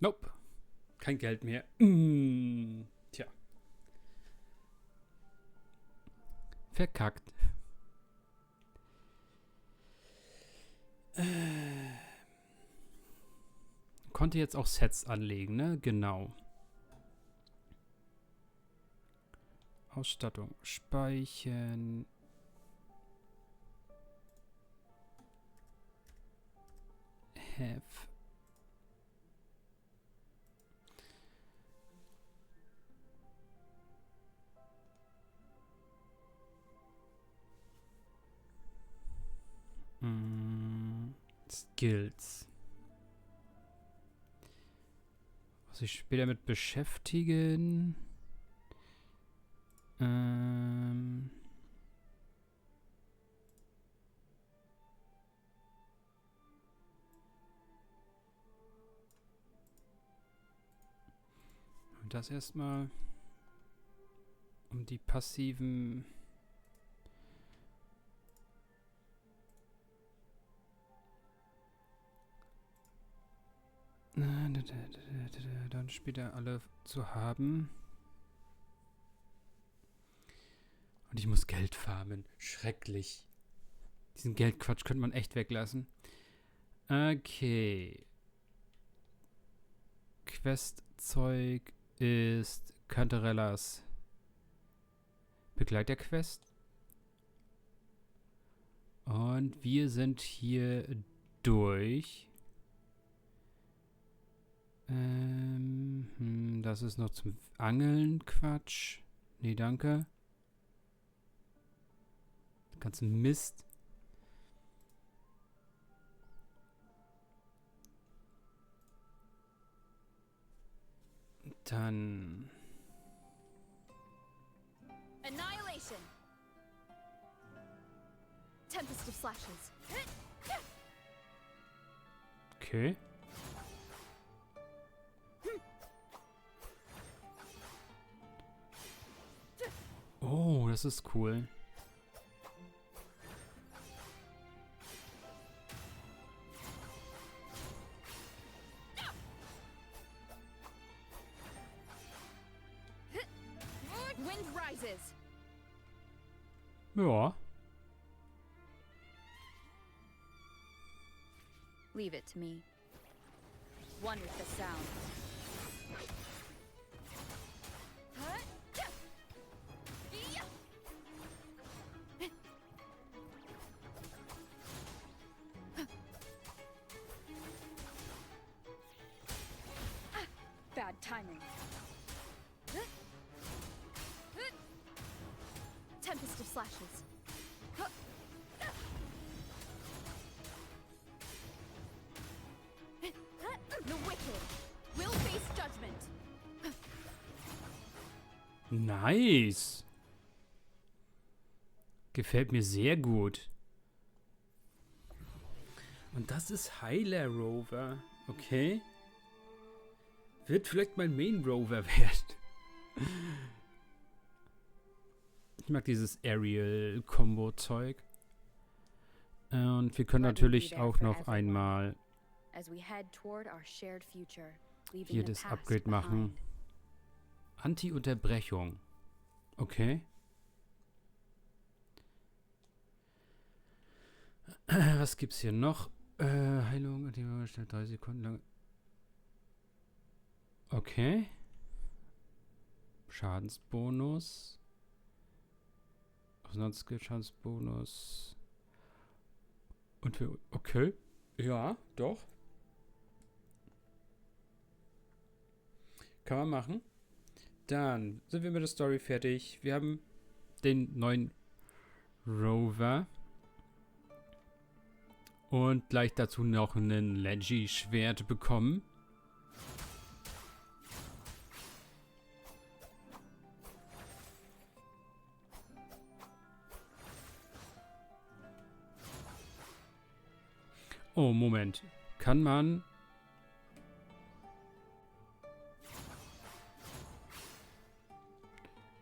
Nope. Kein Geld mehr. Tja. Verkackt. Konnte jetzt auch Sets anlegen, ne? Genau. Ausstattung. Speichern. Have. Skills. Was ich später mit beschäftigen. Und das erstmal um die passiven dann später alle zu haben. Und ich muss Geld farmen. Schrecklich. Diesen Geldquatsch könnte man echt weglassen. Okay. Questzeug ist Cantarellas Begleiterquest. Und wir sind hier durch. Das ist noch zum Angeln. Quatsch. Nee, danke. Ganzen Mist. Dann. Annihilation. Tempest of Slashes. Okay. Oh, das ist cool. Wind rises. Ja. Leave it to me. One with the sound. Bad timing. Tempest of Slashes. The wicked will face judgment. Nice. Gefällt mir sehr gut. Und das ist Heiler Rover. Okay. Wird vielleicht mein Main Rover werden. Ich mag dieses Aerial-Combo-Zeug. Und wir können natürlich auch noch einmal hier das Upgrade machen. Anti-Unterbrechung. Okay. Was gibt's hier noch? Heilung, 3 Sekunden lang. Okay. Schadensbonus. Schadensbonus. Und wir. Okay. Ja, doch. Kann man machen. Dann sind wir mit der Story fertig. Wir haben den neuen Rover. Und gleich dazu noch ein Leggy-Schwert bekommen. Oh, Moment. Kann man...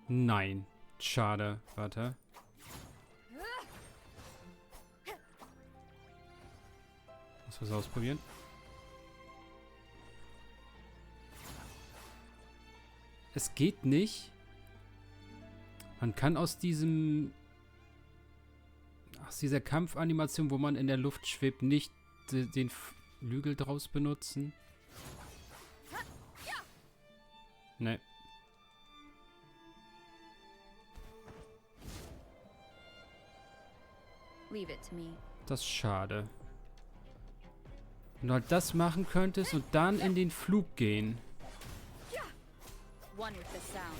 Nein. Schade. Warte. Muss was ausprobieren. es geht nicht. Man kann aus dieser Kampfanimation, wo man in der Luft schwebt, nicht den Flügel draus benutzen. Ne. Leave it to me. Das ist schade. Wenn du halt das machen könntest und dann in den Flug gehen. One with the sound.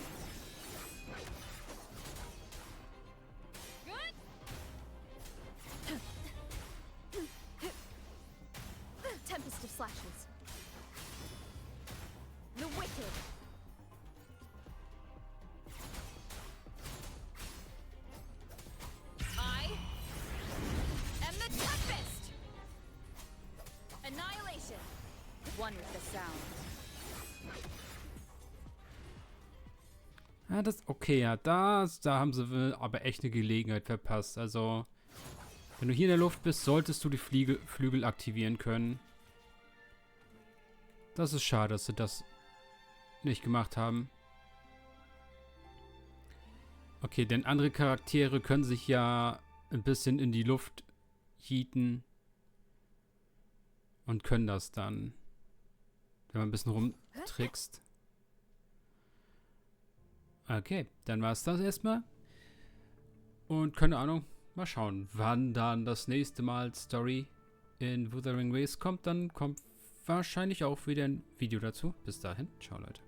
Tempest of slashes. The wicked. I am the Tempest! Annihilation! One with the sound. Ja, okay, ja, da haben sie aber echt eine Gelegenheit verpasst. Also, wenn du hier in der Luft bist, solltest du die Flügel aktivieren können. Das ist schade, dass sie das nicht gemacht haben. Okay, denn andere Charaktere können sich ja ein bisschen in die Luft jieten und können das dann, wenn man ein bisschen rumtrickst. Okay, dann war es das erstmal. Und keine Ahnung, mal schauen, wann dann das nächste Mal Story in Wuthering Waves kommt. Dann kommt wahrscheinlich auch wieder ein Video dazu. Bis dahin, ciao Leute.